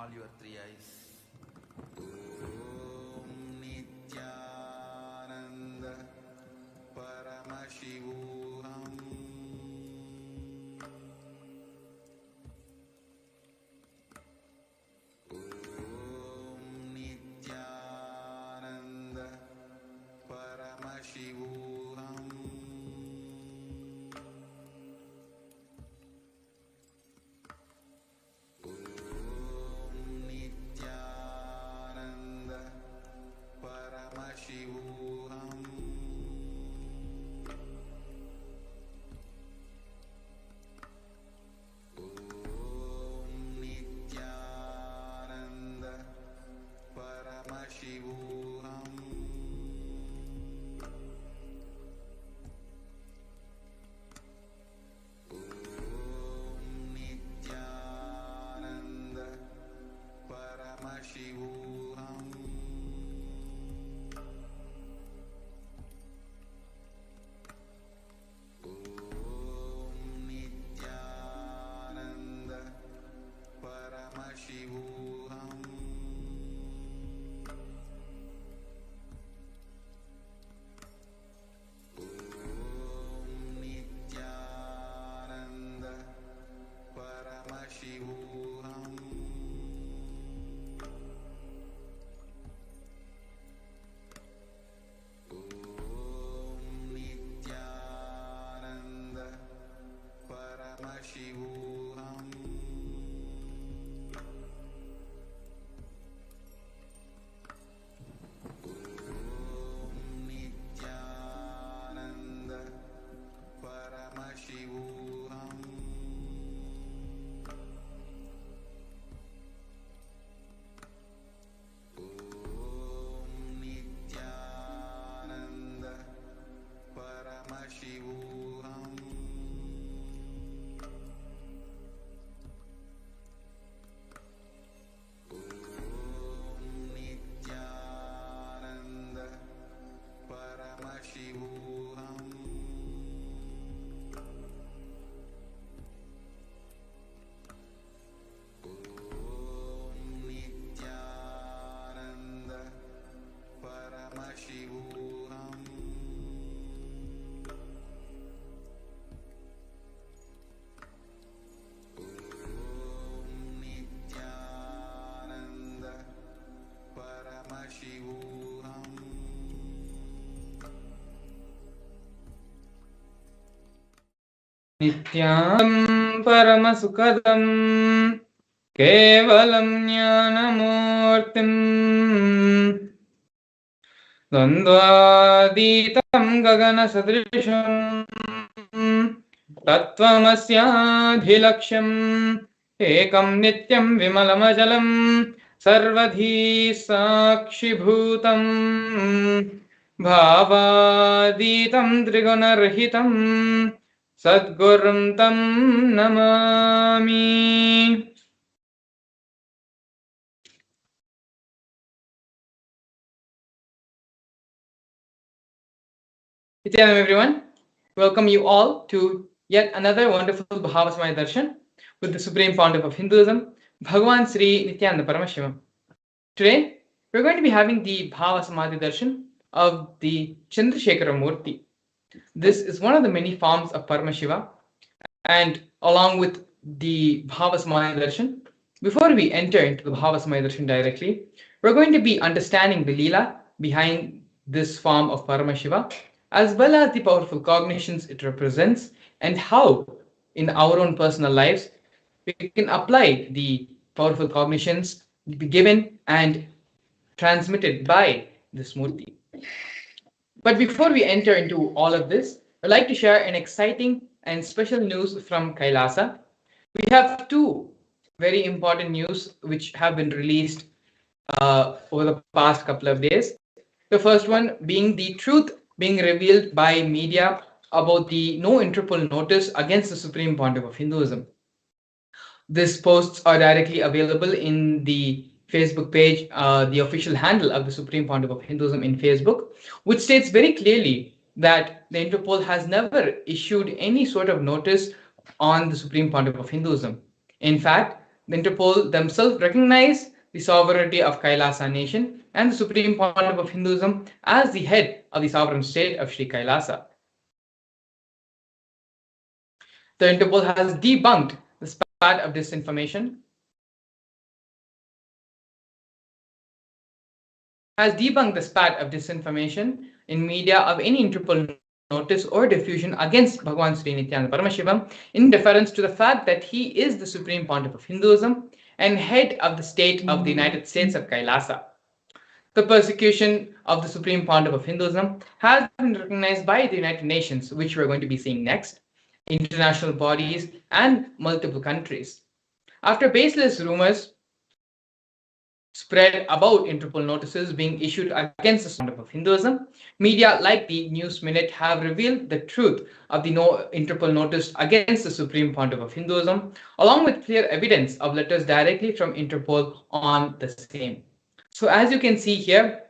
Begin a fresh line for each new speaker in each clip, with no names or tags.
all your three eyes. Om Nithyananda Paramashivam. Om Nithyananda Paramashivam.
नित्यां परमसुखदं केवलं ज्ञानमूर्तिम् द्वन्द्वातीतं गगनसदृशं तत्त्वमस्याधिलक्ष्यम् एकं नित्यं विमलमजलं सर्वधी साक्षिभूतम् भावातीतं त्रिगुणरहितं सद्गुरुं तं Namami. Nithyananda, everyone. Welcome you all to yet another wonderful Bhava Samadhi Darshan with the Supreme Pontiff of Hinduism, Bhagavan Sri Nithyananda Paramashivam. Today, we're going to be having the Bhava Samadhi Darshan of the Chandrasekhara Murti. This is one of the many forms of Paramashiva, and along with the Bhava Samadhi Darshan, before we enter into the Bhava Samadhi Darshan directly, we're going to be understanding the Leela behind this form of Paramashiva, as well as the powerful cognitions it represents, and how in our own personal lives we can apply the powerful cognitions given and transmitted by this Murti. But before we enter into all of this, I'd like to share an exciting and special news from Kailasa. We have two very important news which have been released over the past couple of days. The first one being the truth being revealed by media about the no interpol notice against the Supreme Pontiff of Hinduism. These posts are directly available in the Facebook page, the official handle of the Supreme Pontiff of Hinduism in Facebook, which states very clearly that the Interpol has never issued any sort of notice on the Supreme Pontiff of Hinduism. In fact, The Interpol themselves recognize the sovereignty of Kailasa nation and the Supreme Pontiff of Hinduism as the head of the sovereign state of Sri Kailasa. The Interpol has debunked the spat of disinformation in media of any Interpol notice or diffusion against Bhagwan Sri Nithyananda Paramashivam in deference to the fact that he is the Supreme Pontiff of Hinduism and head of the state of the United States of Kailasa. The persecution of the Supreme Pontiff of Hinduism has been recognized by the United Nations, which we're going to be seeing next, international bodies, and multiple countries. After baseless rumors spread about Interpol notices being issued against the Pontiff of Hinduism, media like the News Minute have revealed the truth of the Interpol notice against the Supreme Pontiff of Hinduism, along with clear evidence of letters directly from Interpol on the same. So as you can see here,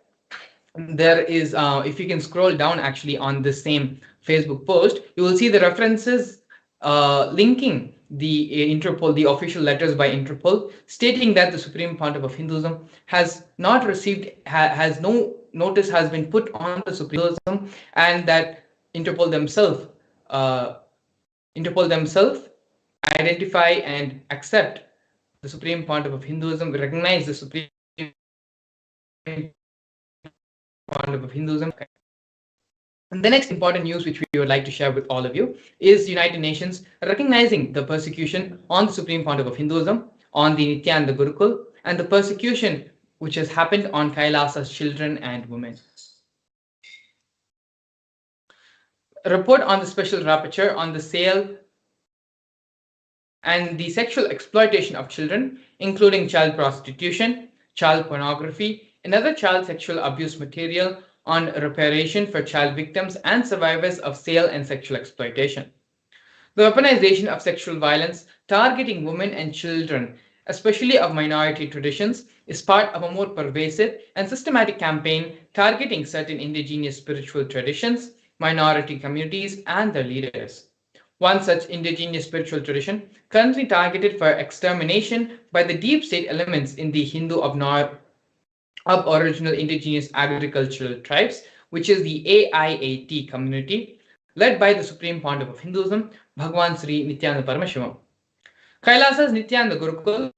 there is, if you can scroll down actually on the same Facebook post, you will see the references linking the Interpol, the official letters by Interpol, stating that the Supreme Pontiff of Hinduism has not received, has no notice has been put on the Supreme Hinduism, and that Interpol themselves identify and accept the Supreme Pontiff of Hinduism, recognize the Supreme Pontiff of Hinduism. And the next important news which we would like to share with all of you is the United Nations recognizing the persecution on the Supreme Pontiff of Hinduism, on the Nithyananda Gurukul, and the persecution which has happened on Kailasa's children and women. A report on the special rapporteur on the sale and the sexual exploitation of children, including child prostitution, child pornography, and other child sexual abuse material on reparation for child victims and survivors of sale and sexual exploitation. The weaponization of sexual violence targeting women and children, especially of minority traditions, is part of a more pervasive and systematic campaign targeting certain indigenous spiritual traditions, minority communities, and their leaders. One such indigenous spiritual tradition, currently targeted for extermination by the deep state elements in the Hindu Aboriginal Indigenous Agricultural Tribes, which is the AIAT community, led by the Supreme Pontiff of Hinduism, Bhagwan Sri Nithyananda Paramashivam. Kailasa's Nithyananda Gurukul,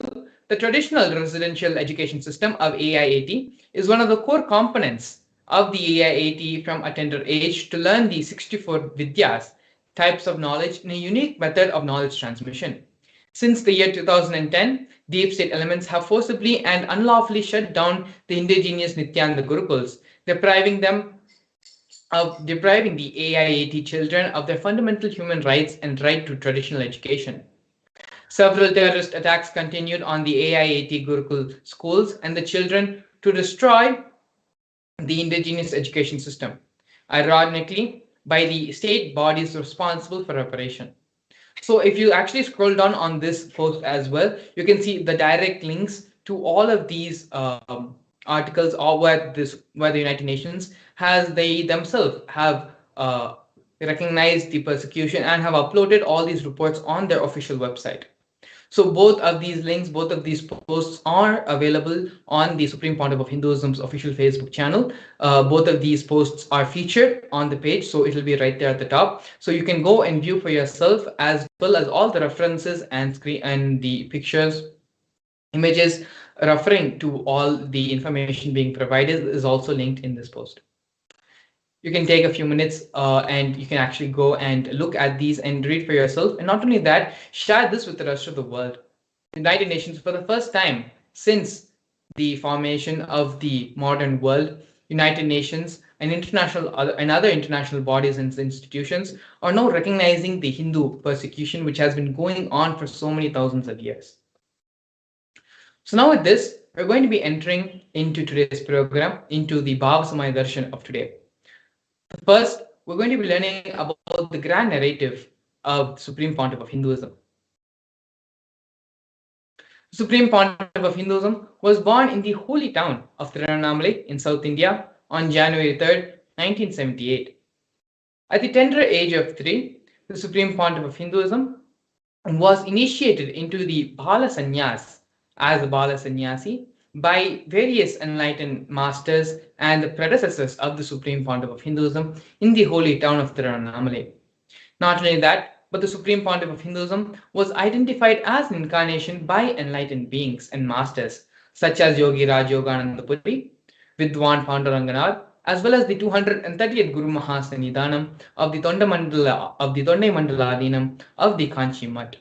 the traditional residential education system of AIAT, is one of the core components of the AIAT from a tender age to learn the 64 Vidyas, types of knowledge, in a unique method of knowledge transmission. Since the year 2010, deep state elements have forcibly and unlawfully shut down the indigenous Nithyananda Gurukuls, depriving the AIAT children of their fundamental human rights and right to traditional education. Several terrorist attacks continued on the AIAT Gurukul schools and the children to destroy the indigenous education system, ironically, by the state bodies responsible for reparation. So if you actually scroll down on this post as well, you can see the direct links to all of these articles, or where the United Nations they themselves have recognized the persecution and have uploaded all these reports on their official website. So both of these links, both of these posts are available on the Supreme Pontiff of Hinduism's official Facebook channel. Both of these posts are featured on the page, so it'll be right there at the top. So you can go and view for yourself, as well as all the references and screen and the pictures, images referring to all the information being provided is also linked in this post. You can take a few minutes and you can actually go and look at these and read for yourself. And not only that, share this with the rest of the world. The United Nations, for the first time since the formation of the modern world, United Nations and other international bodies and institutions are now recognizing the Hindu persecution, which has been going on for so many thousands of years. So now with this, we're going to be entering into today's program, into the Bhava Samadhi Darshan of today. First, we're going to be learning about the grand narrative of Supreme Pontiff of Hinduism. Supreme Pontiff of Hinduism was born in the holy town of Tirunelveli in South India on January 3rd, 1978. At the tender age of 3, the Supreme Pontiff of Hinduism was initiated into the Bala Sannyas as a Bala Sannyasi by various enlightened masters and the predecessors of the Supreme Pontiff of Hinduism in the holy town of Tiruvannamalai. Not only that, but the Supreme Pontiff of Hinduism was identified as an incarnation by enlightened beings and masters such as Yogi Raj Yogananda Puri, Vidwan Panduranganath, as well as the 230th Guru Mahasannidhanam of the Tondai Mandaladinam of the Kanchi Mutt.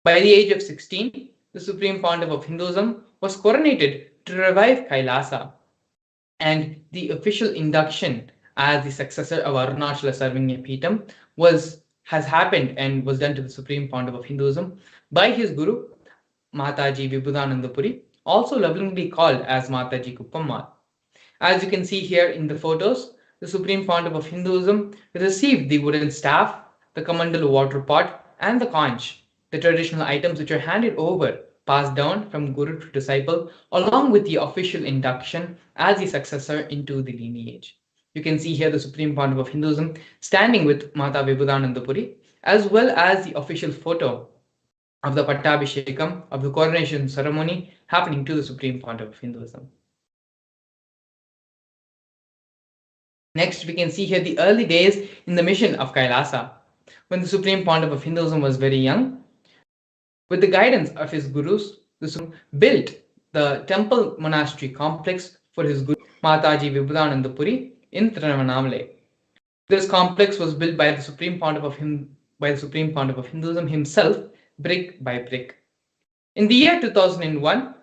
By the age of 16, the Supreme Pontiff of Hinduism was coronated to revive Kailasa, and the official induction as the successor of Arunachala Sarvanya Peetam has happened and was done to the Supreme Pontiff of Hinduism by his Guru Mataji Vibhudananda Puri, also lovingly called as Mataji Kuppammal. As you can see here in the photos, the Supreme Pontiff of Hinduism received the wooden staff, the Kamandalu water pot, and the conch, the traditional items which are handed over, passed down from Guru to disciple, along with the official induction as the successor into the lineage. You can see here the Supreme Pontiff of Hinduism standing with Mata Vibhudananda Puri, as well as the official photo of the Pattabhishekam, of the coronation ceremony happening to the Supreme Pontiff of Hinduism. Next, we can see here the early days in the mission of Kailasa. When the Supreme Pontiff of Hinduism was very young, with the guidance of his gurus, the Supreme built the temple monastery complex for his guru Mataji Vibhudananda Puri in Tiruvannamalai. This complex was built by the Supreme Pontiff of Hinduism himself, brick by brick. In the year 2001,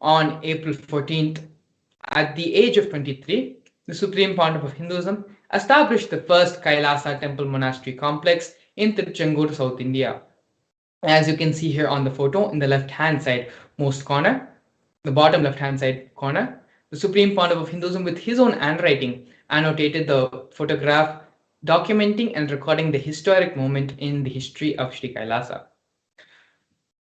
on April 14th, at the age of 23, the Supreme Pontiff of Hinduism established the first Kailasa temple monastery complex in Tiruchendur, South India. As you can see here on the photo in the left-hand side most corner, the bottom left-hand side corner, the Supreme Pontiff of Hinduism with his own handwriting annotated the photograph documenting and recording the historic moment in the history of Sri Kailasa.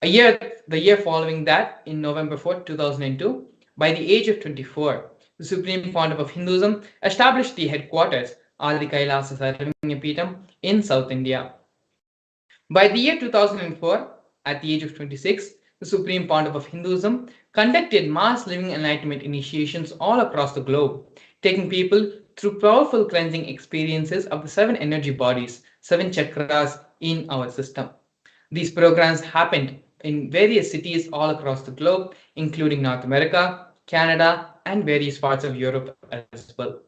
The year following that, in November 4, 2002, by the age of 24, the Supreme Pontiff of Hinduism established the headquarters Adi Kailasa Sarvanya Peetam in South India. By the year 2004, at the age of 26, the Supreme Pontiff of Hinduism conducted mass living enlightenment initiations all across the globe, taking people through powerful cleansing experiences of the 7 energy bodies, 7 chakras in our system. These programs happened in various cities all across the globe, including North America, Canada, and various parts of Europe as well.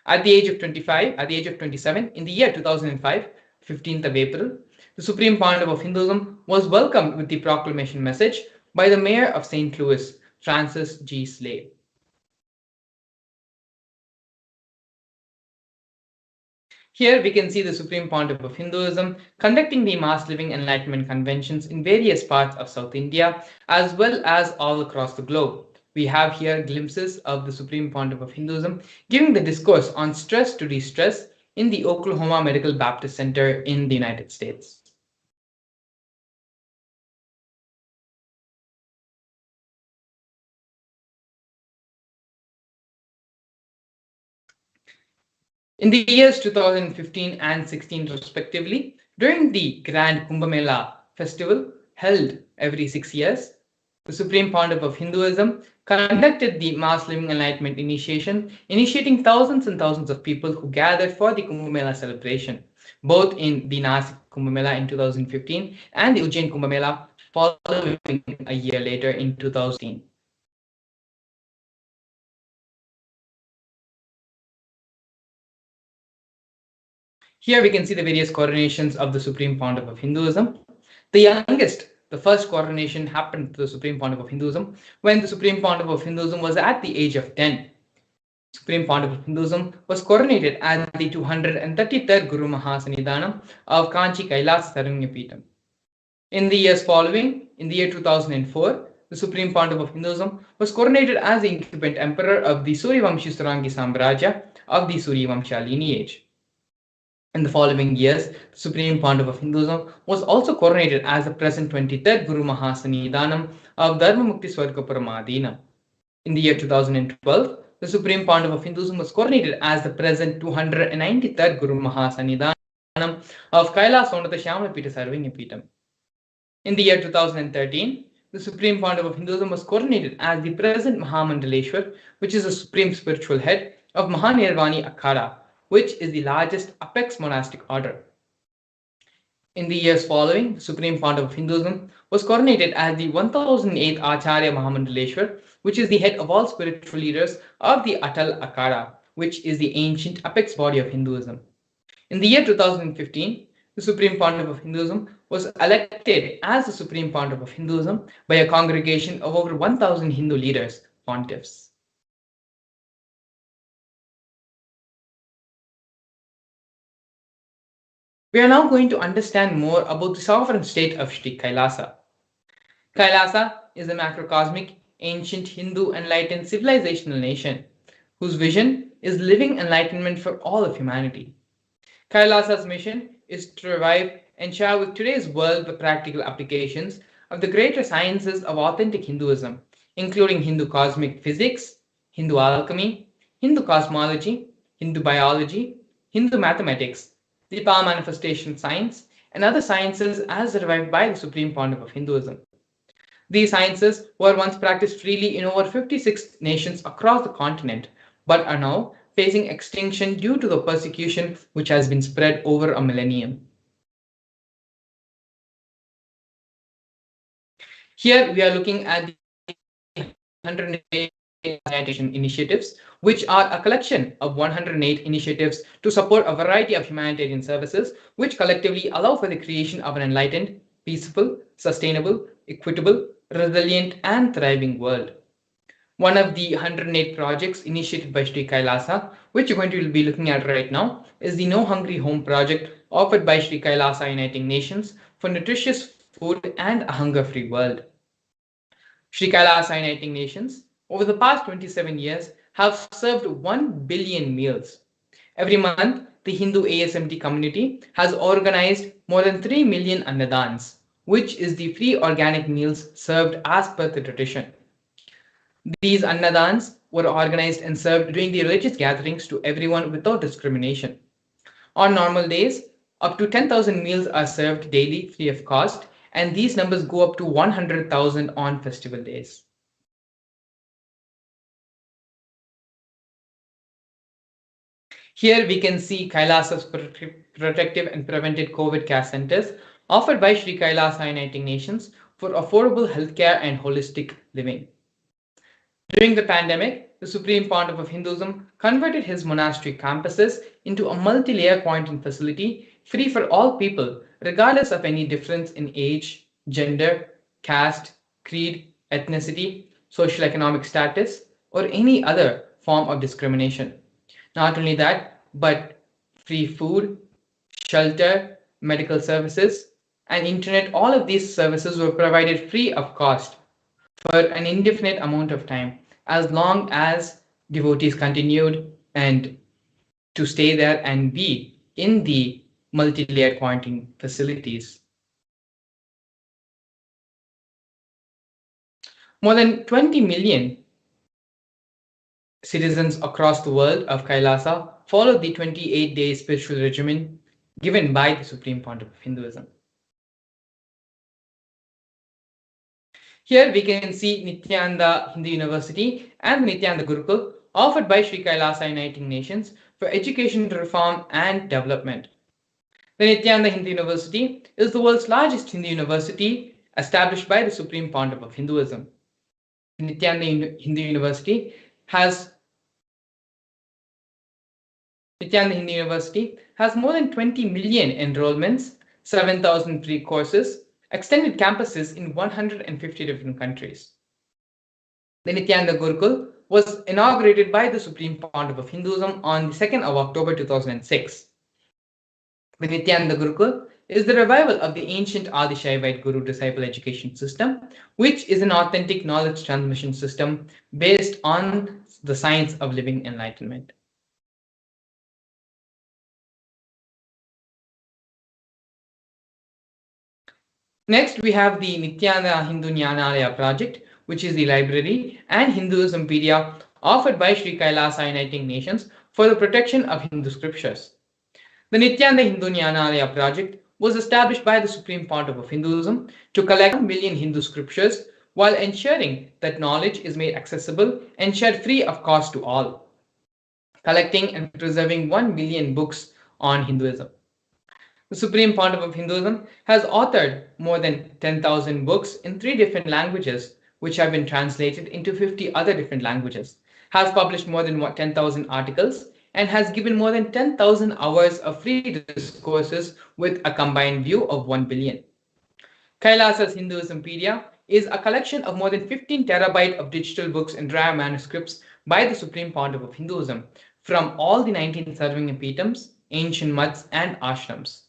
At the age of 27, in the year 2005, 15th of April, the Supreme Pontiff of Hinduism was welcomed with the proclamation message by the Mayor of St. Louis, Francis G. Slade. Here we can see the Supreme Pontiff of Hinduism conducting the mass living enlightenment conventions in various parts of South India as well as all across the globe. We have here glimpses of the Supreme Pontiff of Hinduism giving the discourse on stress to de-stress in the Oklahoma Medical Baptist Center in the United States. In the years 2015 and 16 respectively, during the Grand Kumbh Mela festival held every 6 years, the Supreme Pontiff of Hinduism conducted the mass living enlightenment initiation, initiating thousands and thousands of people who gathered for the Kumbh Mela celebration, both in the Nasik Kumbh Mela in 2015 and the Ujjain Kumbh Mela following a year later in 2018. Here we can see the various coronations of the Supreme Pontiff of Hinduism. The youngest, the first coronation happened to the Supreme Pontiff of Hinduism when the Supreme Pontiff of Hinduism was at the age of 10. Supreme Pontiff of Hinduism was coronated as the 233rd Guru Mahasannidhanam of Kanchi Kailas Sarvanya Peetam. In the years following, in the year 2004, the Supreme Pontiff of Hinduism was coronated as the incumbent emperor of the Suryavamshi Surangi Samrajya of the Suryavamsha lineage. In the following years, the Supreme Pontiff of Hinduism was also coronated as the present 23rd Guru Mahasannidhanam of Dharmamukti Swargaparamadina. In the year 2012, the Supreme Pontiff of Hinduism was coronated as the present 293rd Guru Mahasannidhanam of Kailasonatha Shyamalapita Sarvagnapeetam. In the year 2013, the Supreme Pontiff of Hinduism was coronated as the present Mahamandaleshwar, which is the supreme spiritual head of Mahanirvani Akhada, which is the largest apex monastic order. In the years following, the Supreme Pontiff of Hinduism was coronated as the 1008th Acharya Mahamandaleshwar, which is the head of all spiritual leaders of the Atal Akhada, which is the ancient apex body of Hinduism. In the year 2015, the Supreme Pontiff of Hinduism was elected as the Supreme Pontiff of Hinduism by a congregation of over 1,000 Hindu leaders, pontiffs. We are now going to understand more about the sovereign state of Sri Kailasa. Kailasa is a macrocosmic, ancient Hindu enlightened civilizational nation whose vision is living enlightenment for all of humanity. Kailasa's mission is to revive and share with today's world the practical applications of the greater sciences of authentic Hinduism, including Hindu cosmic physics, Hindu alchemy, Hindu cosmology, Hindu biology, Hindu mathematics, the power manifestation science, and other sciences as revived by the Supreme Pontiff of Hinduism. These sciences were once practiced freely in over 56 nations across the continent, but are now facing extinction due to the persecution which has been spread over a millennium. Here we are looking at the 108 sanitation initiatives, which are a collection of 108 initiatives to support a variety of humanitarian services, which collectively allow for the creation of an enlightened, peaceful, sustainable, equitable, resilient, and thriving world. One of the 108 projects initiated by Sri Kailasa, which you're going to be looking at right now, is the No Hungry Home project offered by Sri Kailasa Uniting Nations for nutritious food and a hunger-free world. Sri Kailasa Uniting Nations, over the past 27 years, have served 1 billion meals. Every month, the Hindu ASMT community has organized more than 3 million annadans, which is the free organic meals served as per the tradition. These annadans were organized and served during the religious gatherings to everyone without discrimination. On normal days, up to 10,000 meals are served daily free of cost, and these numbers go up to 100,000 on festival days. Here we can see Kailasa's protective and preventive COVID care centers offered by Sri Kailasa Uniting Nations for affordable healthcare and holistic living. During the pandemic, the Supreme Pontiff of Hinduism converted his monastery campuses into a multi-layer quarantine facility free for all people, regardless of any difference in age, gender, caste, creed, ethnicity, social economic status, or any other form of discrimination. Not only that, but free food, shelter, medical services, and internet, all of these services were provided free of cost for an indefinite amount of time, as long as devotees continued and to stay there and be in the multi-layered quarantine facilities. More than 20 million citizens across the world of Kailasa followed the 28-day spiritual regimen given by the Supreme Pontiff of Hinduism. Here we can see Nithyananda Hindu University and Nithyananda Gurukul offered by Sri Kailasa Uniting Nations for education reform and development. The Nithyananda Hindu University is the world's largest Hindu university established by the Supreme Pontiff of Hinduism. The Nithyananda Hindu University has more than 20 million enrollments, 7,000 free courses, extended campuses in 150 different countries. The Nithyananda Gurukul was inaugurated by the Supreme Pontiff of Hinduism on the 2nd of October 2006. The Nithyananda Gurukul is the revival of the ancient Adi-Shaivite Guru-disciple education system, which is an authentic knowledge transmission system based on the science of living enlightenment. Next, we have the Nithyananda Hindu Jnanalaya project, which is the library and Hinduismpedia offered by Sri Kailasa Uniting Nations for the protection of Hindu scriptures. The Nithyananda Hindu Jnanalaya project was established by the Supreme Pontiff of Hinduism to collect 1 million Hindu scriptures while ensuring that knowledge is made accessible and shared free of cost to all, collecting and preserving 1 million books on Hinduism. The Supreme Pontiff of Hinduism has authored more than 10,000 books in 3 different languages, which have been translated into 50 other different languages, has published more than 10,000 articles, and has given more than 10,000 hours of free discourses with a combined view of 1 billion. Kailasa's Hinduismpedia is a collection of more than 15 terabyte of digital books and rare manuscripts by the Supreme Pontiff of Hinduism from all the 19 Sarvangapitams, ancient muds, and ashrams.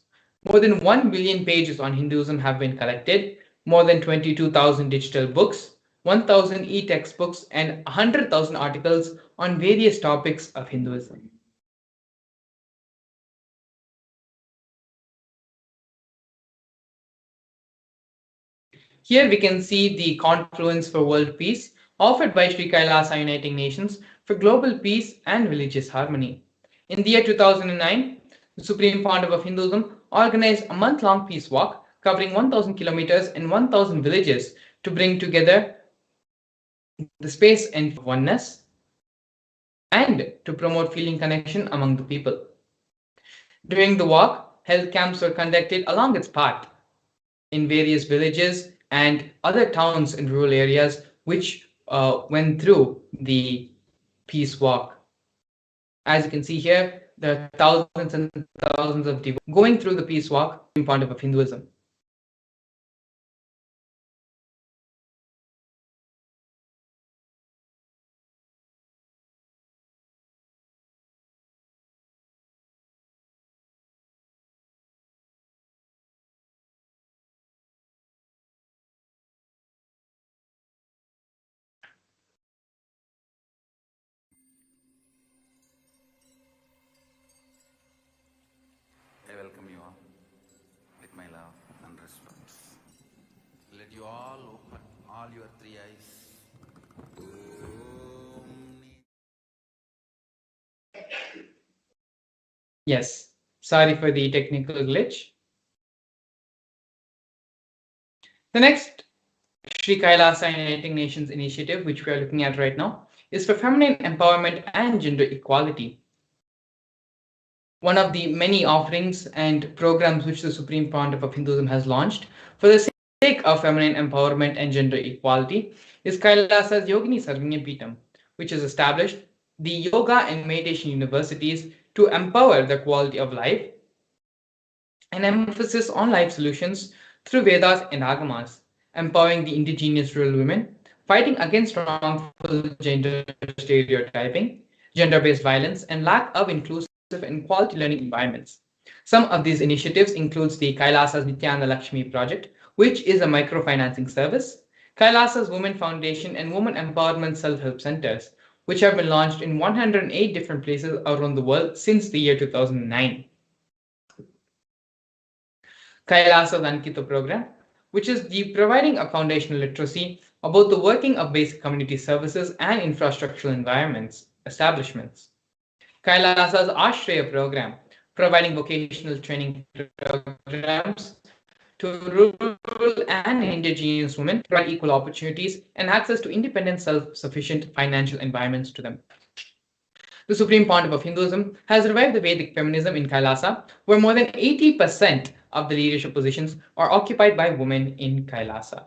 More than 1 billion pages on Hinduism have been collected, more than 22,000 digital books, 1,000 e-textbooks, and 100,000 articles on various topics of Hinduism. Here we can see the confluence for world peace offered by Sri Kailasa Uniting Nations for global peace and religious harmony. In the year 2009, the Supreme Pontiff of Hinduism organized a month-long peace walk covering 1,000 kilometers and 1,000 villages to bring together the space and oneness and to promote feeling connection among the people. During the walk, health camps were conducted along its path in various villages and other towns in rural areas which went through the peace walk. As you can see here, there are thousands and thousands of devotees going through the peace walk in Pontiff of Hinduism.
I welcome you all with my love and respect. Let you all open all your 3 eyes.
Yes, sorry for the technical glitch. The next Sri Kailasa Uniting Nations initiative, which we are looking at right now, is for feminine empowerment and gender equality. One of the many offerings and programs which the Supreme Pontiff of Hinduism has launched for the sake of feminine empowerment and gender equality is Kailasa's Yogini Sarvangapitham, which has established the yoga and meditation universities to empower the quality of life and emphasis on life solutions through Vedas and Agamas, empowering the indigenous rural women, fighting against wrongful gender stereotyping, gender-based violence, and lack of inclusive and quality learning environments. Some of these initiatives includes the Kailasa's Nithyananda Lakshmi project, which is a microfinancing service, Kailasa's Women Foundation and Women Empowerment Self-Help Centers, which have been launched in 108 different places around the world since the year 2009. Kailasa's Ankita program, which is the providing a foundational literacy about the working of basic community services and infrastructural environments, establishments. Kailasa's Ashraya program, providing vocational training programs to rural and indigenous women, provide equal opportunities and access to independent, self-sufficient financial environments to them. The Supreme Pontiff of Hinduism has revived the Vedic feminism in Kailasa, where more than 80% of the leadership positions are occupied by women in Kailasa.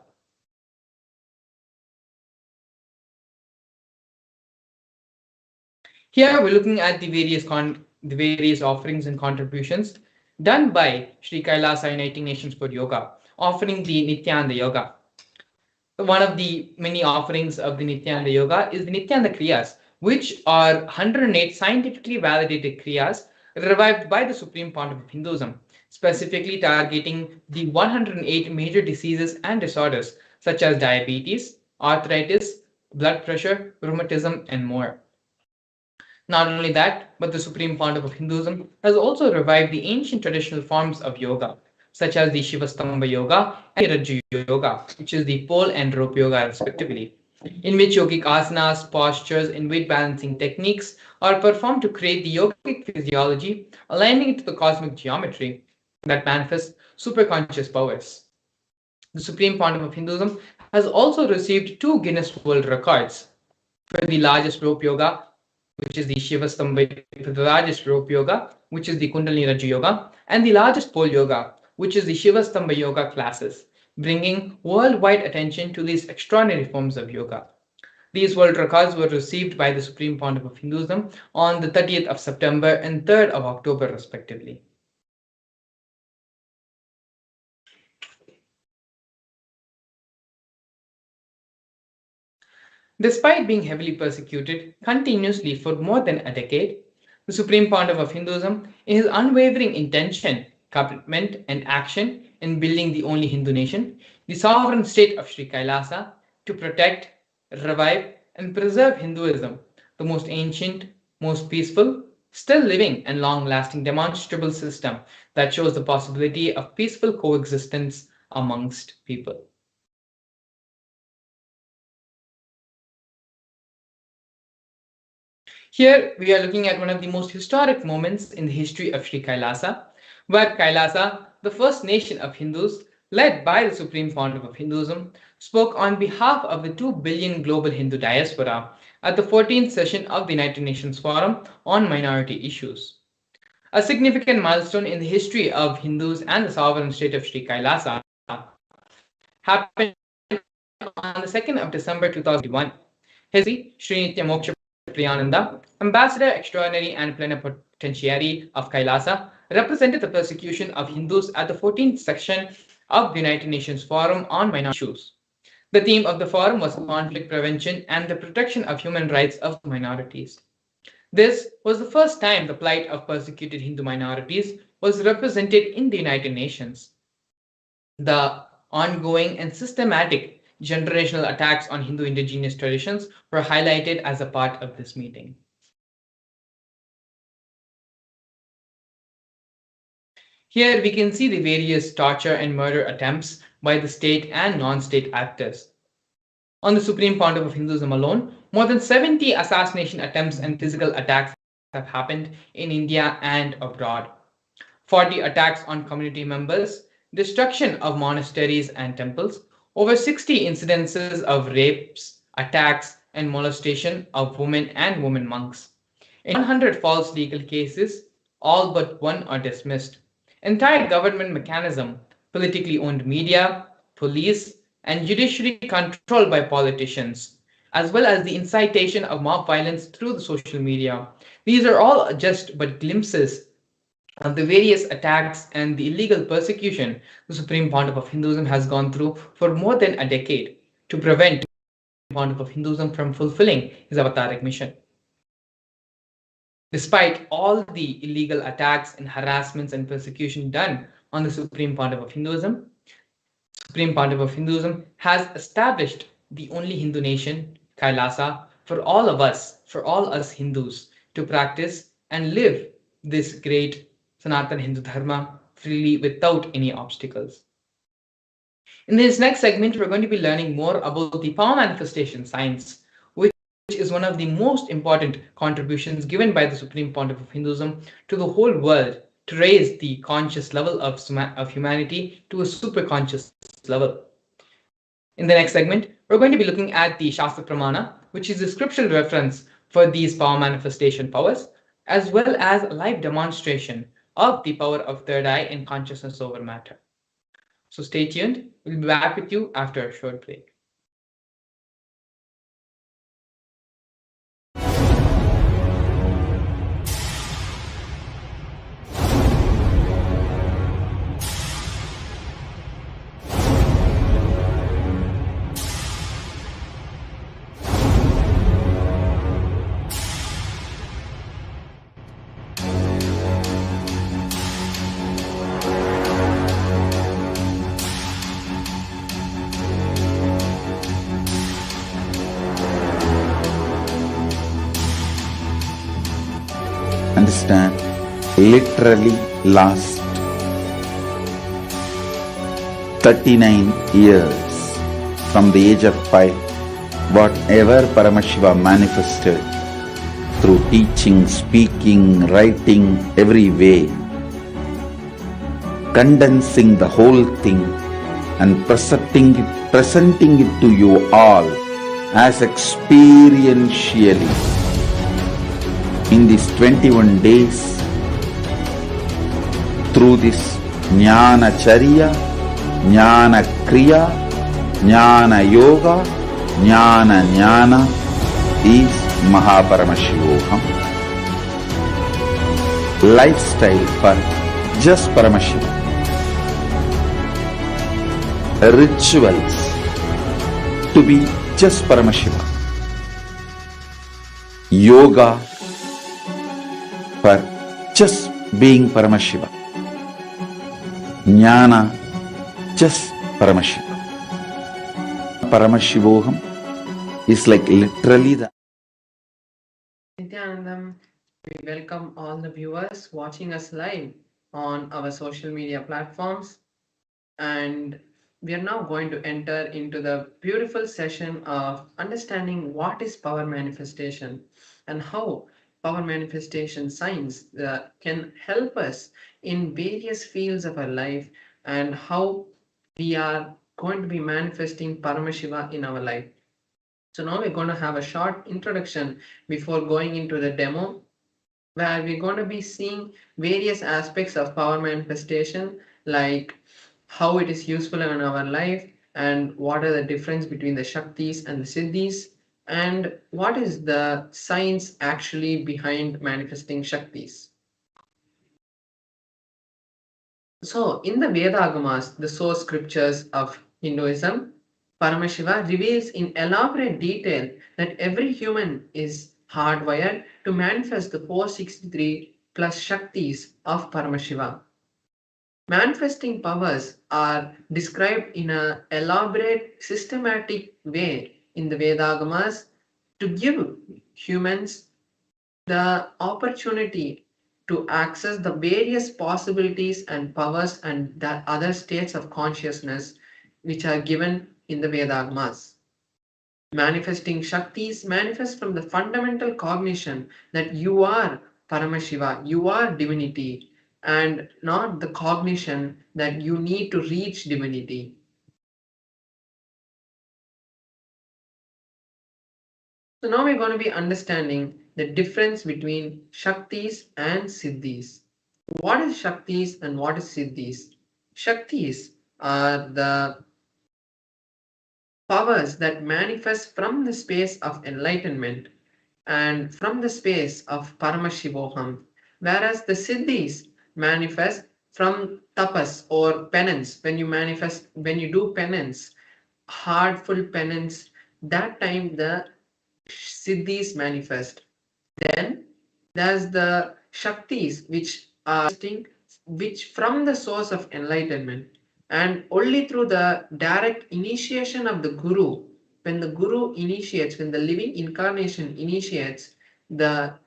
Here we're looking at the various offerings and contributions done by Sri Kailasa Uniting Nations for Yoga, offering the Nithyananda Yoga. One of the many offerings of the Nithyananda Yoga is the Nithyananda Kriyas, which are 108 scientifically validated Kriyas revived by the Supreme Pontiff of Hinduism, specifically targeting the 108 major diseases and disorders such as diabetes, arthritis, blood pressure, rheumatism, and more. Not only that, but the Supreme Pontiff of Hinduism has also revived the ancient traditional forms of yoga, such as the Shivastamba Yoga and Rajya Yoga, which is the pole and rope yoga respectively. in which yogic asanas, postures, and weight balancing techniques are performed to create the yogic physiology, aligning it to the cosmic geometry that manifests superconscious powers. The Supreme Pontiff of Hinduism has also received two Guinness World Records for the largest rope yoga, which is the Shivastamba, for the largest rope yoga, which is the Kundalini Raju Yoga, and the largest pole yoga, which is the Shivastamba Yoga classes, bringing worldwide attention to these extraordinary forms of yoga. These world records were received by the Supreme Pontiff of Hinduism on the 30th of September and 3rd of October, respectively. Despite being heavily persecuted continuously for more than a decade, the Supreme Pontiff of Hinduism, in his unwavering intention, commitment, and action in building the only Hindu nation, the sovereign state of Sri Kailasa, to protect, revive, and preserve Hinduism, the most ancient, most peaceful, still living, and long lasting demonstrable system that shows the possibility of peaceful coexistence amongst people. Here we are looking at one of the most historic moments in the history of Sri Kailasa, where Kailasa, the first nation of Hindus, led by the Supreme Pontiff of Hinduism, spoke on behalf of the 2 billion global Hindu diaspora at the 14th session of the United Nations Forum on Minority Issues. A significant milestone in the history of Hindus and the sovereign state of Sri Kailasa happened on the 2nd of December 2001. His Sri Nitya Moksha Priyananda, Ambassador Extraordinary and Plenipotentiary of Kailasa, represented the persecution of Hindus at the 14th section of the United Nations Forum on Minority Issues. The theme of the forum was conflict prevention and the protection of human rights of minorities. This was the first time the plight of persecuted Hindu minorities was represented in the United Nations. The ongoing and systematic generational attacks on Hindu indigenous traditions were highlighted as a part of this meeting. Here we can see the various torture and murder attempts by the state and non-state actors. On the Supreme Pontiff of Hinduism alone, more than 70 assassination attempts and physical attacks have happened in India and abroad. 40 attacks on community members, destruction of monasteries and temples, over 60 incidences of rapes, attacks, and molestation of women and women monks. In 100 false legal cases, all but one are dismissed. Entire government mechanism, politically owned media, police, and judiciary controlled by politicians, as well as the incitation of mob violence through the social media. These are all just but glimpses of the various attacks and the illegal persecution the Supreme Pontiff of Hinduism has gone through for more than a decade to prevent the Supreme Pontiff of Hinduism from fulfilling his avataric mission. Despite all the illegal attacks and harassments and persecution done on the Supreme Pontiff of Hinduism, Supreme Pontiff of Hinduism has established the only Hindu nation, Kailasa, for all of us, for all us Hindus, to practice and live this great Sanatana Hindu Dharma freely without any obstacles. In this next segment, we're going to be learning more about the power manifestation science, which is one of the most important contributions given by the Supreme Pontiff of Hinduism to the whole world to raise the conscious level of humanity to a super conscious level. In the next segment, we're going to be looking at the Shastra Pramana, which is the scriptural reference for these power manifestation powers, as well as a live demonstration of the power of third eye and consciousness over matter. So stay tuned. We'll be back with you after a short break.
Understand, literally last 39 years from the age of 5 whatever Paramashiva manifested through teaching, speaking, writing, every way, condensing the whole thing and presenting it to you all as experientially in these 21 days through this Jnana Charya, Jnana Kriya, Jnana Yoga, Jnana is Mahaparamashivoham. Lifestyle for just Paramashiva. Rituals to be just Paramashiva. Yoga for just being Paramashiva. Jnana just Paramashiva. Paramashivoham is like literally the
Nithyanandam, we welcome all the viewers watching us live on our social media platforms, and we are now going to enter into the beautiful session of understanding what is power manifestation and how power manifestation science can help us in various fields of our life, and how we are going to be manifesting Paramashiva in our life. So now we're going to have a short introduction before going into the demo, where we're going to be seeing various aspects of power manifestation, like how it is useful in our life, and what are the difference between the Shaktis and the Siddhis, and what is the science actually behind manifesting Shaktis. So, in the Vedagamas, the source scriptures of Hinduism, Paramashiva reveals in elaborate detail that every human is hardwired to manifest the 463 plus Shaktis of Paramashiva. Manifesting powers are described in an elaborate, systematic way in the Vedagamas to give humans the opportunity to access the various possibilities and powers and the other states of consciousness which are given in the Vedagamas. Manifesting Shaktis manifest from the fundamental cognition that you are Paramashiva, you are divinity, and not the cognition that you need to reach divinity. So now we're going to be understanding the difference between Shaktis and Siddhis. What is Shaktis and what is Siddhis? Shaktis are the powers that manifest from the space of enlightenment and from the space of Paramashivoham, whereas the Siddhis manifest from tapas or penance. When you do penance, heartful penance, that time the Siddhis manifest. Then there's the Shaktis, which from the source of enlightenment, and only through the direct initiation of the Guru, when the Guru initiates, when the living incarnation initiates, the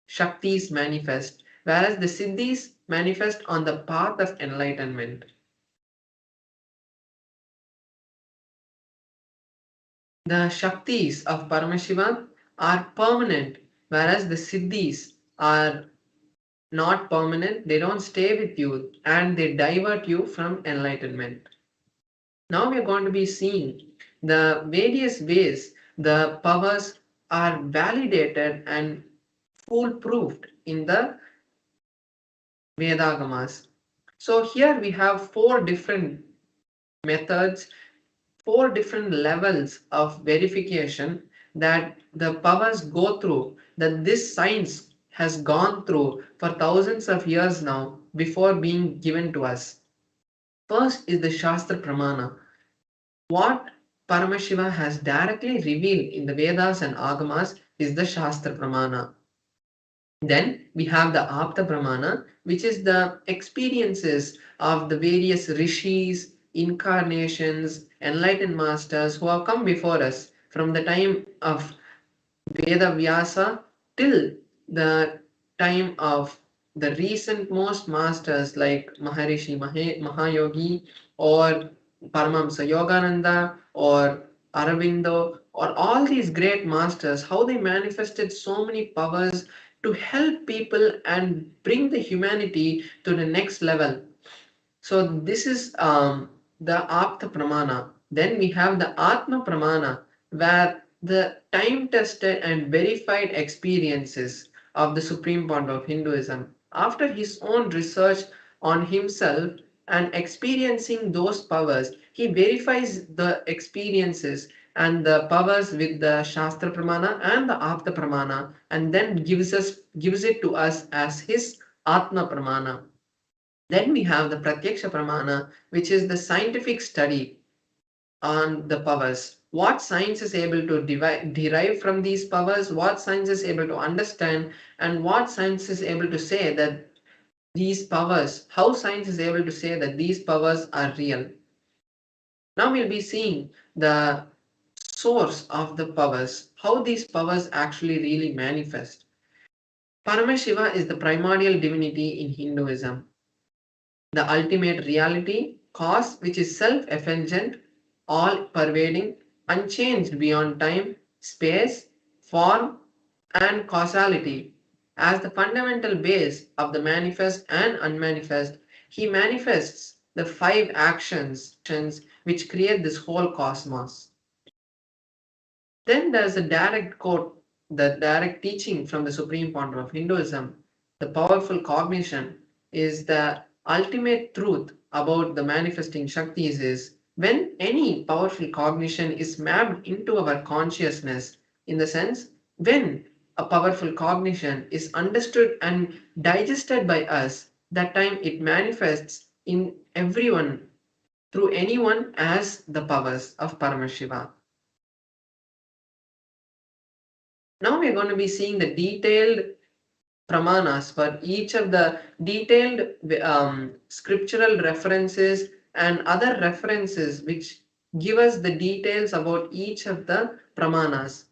Shaktis manifest, whereas the Siddhis manifest on the path of enlightenment. The Shaktis of Paramashiva are permanent, whereas the Siddhis are not permanent, they don't stay with you and they divert you from enlightenment. Now we are going to be seeing the various ways the powers are validated and foolproofed in the Vedagamas. So here we have four different methods, four different levels of verification that the powers go through, that this science has gone through for thousands of years now before being given to us. First is the Shastra Pramana. What Paramashiva has directly revealed in the Vedas and Agamas is the Shastra Pramana. Then we have the Apta Pramana, which is the experiences of the various rishis, incarnations, enlightened masters who have come before us from the time of Veda Vyasa till the time of the recent most masters like Maharishi Mahayogi or Paramahamsa Yogananda or
Aravindo, or all these great masters, how they manifested so many powers to help people and bring the humanity to the next level. So this is the Apta Pramana. Then we have the Atma Pramana, where the time-tested and verified experiences of the Supreme Point of Hinduism. After his own research on himself and experiencing those powers, he verifies the experiences and the powers with the Shastra Pramana and the Apta Pramana, and then gives it to us as his Atma Pramana. Then we have the Pratyaksha Pramana, which is the scientific study on the powers. What science is able to derive from these powers, what science is able to understand, and what science is able to say that these powers, how science is able to say that these powers are real. Now we'll be seeing the source of the powers, how these powers actually really manifest. Paramashiva is the primordial divinity in Hinduism, the ultimate reality, cause which is self-effulgent, all-pervading, unchanged beyond time, space, form, and causality. As the fundamental base of the manifest and unmanifest, he manifests the five actions which create this whole cosmos. Then there's a direct quote, the direct teaching from the Supreme Point of Hinduism. The powerful cognition is the ultimate truth about the manifesting Shaktis is when any powerful cognition is mapped into our consciousness, in the sense when a powerful cognition is understood and digested by us, that time it manifests in everyone through anyone as the powers of Paramashiva. Now we're going to be seeing the detailed pramanas for each of the detailed scriptural references and other references which give us the details about each of the pramanas.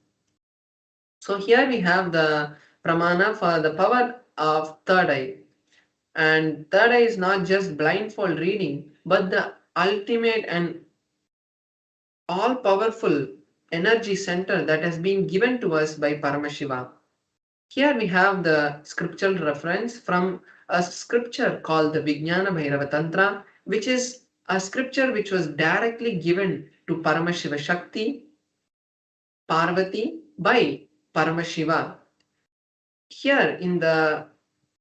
So here we have the pramana for the power of third eye. And third eye is not just blindfold reading, but the ultimate and all powerful energy center that has been given to us by Paramashiva. Here we have the scriptural reference from a scripture called the Vijnana Bhairava Tantra, which is a scripture which was directly given to Paramashiva Shakti, Parvati by Paramashiva. Here in the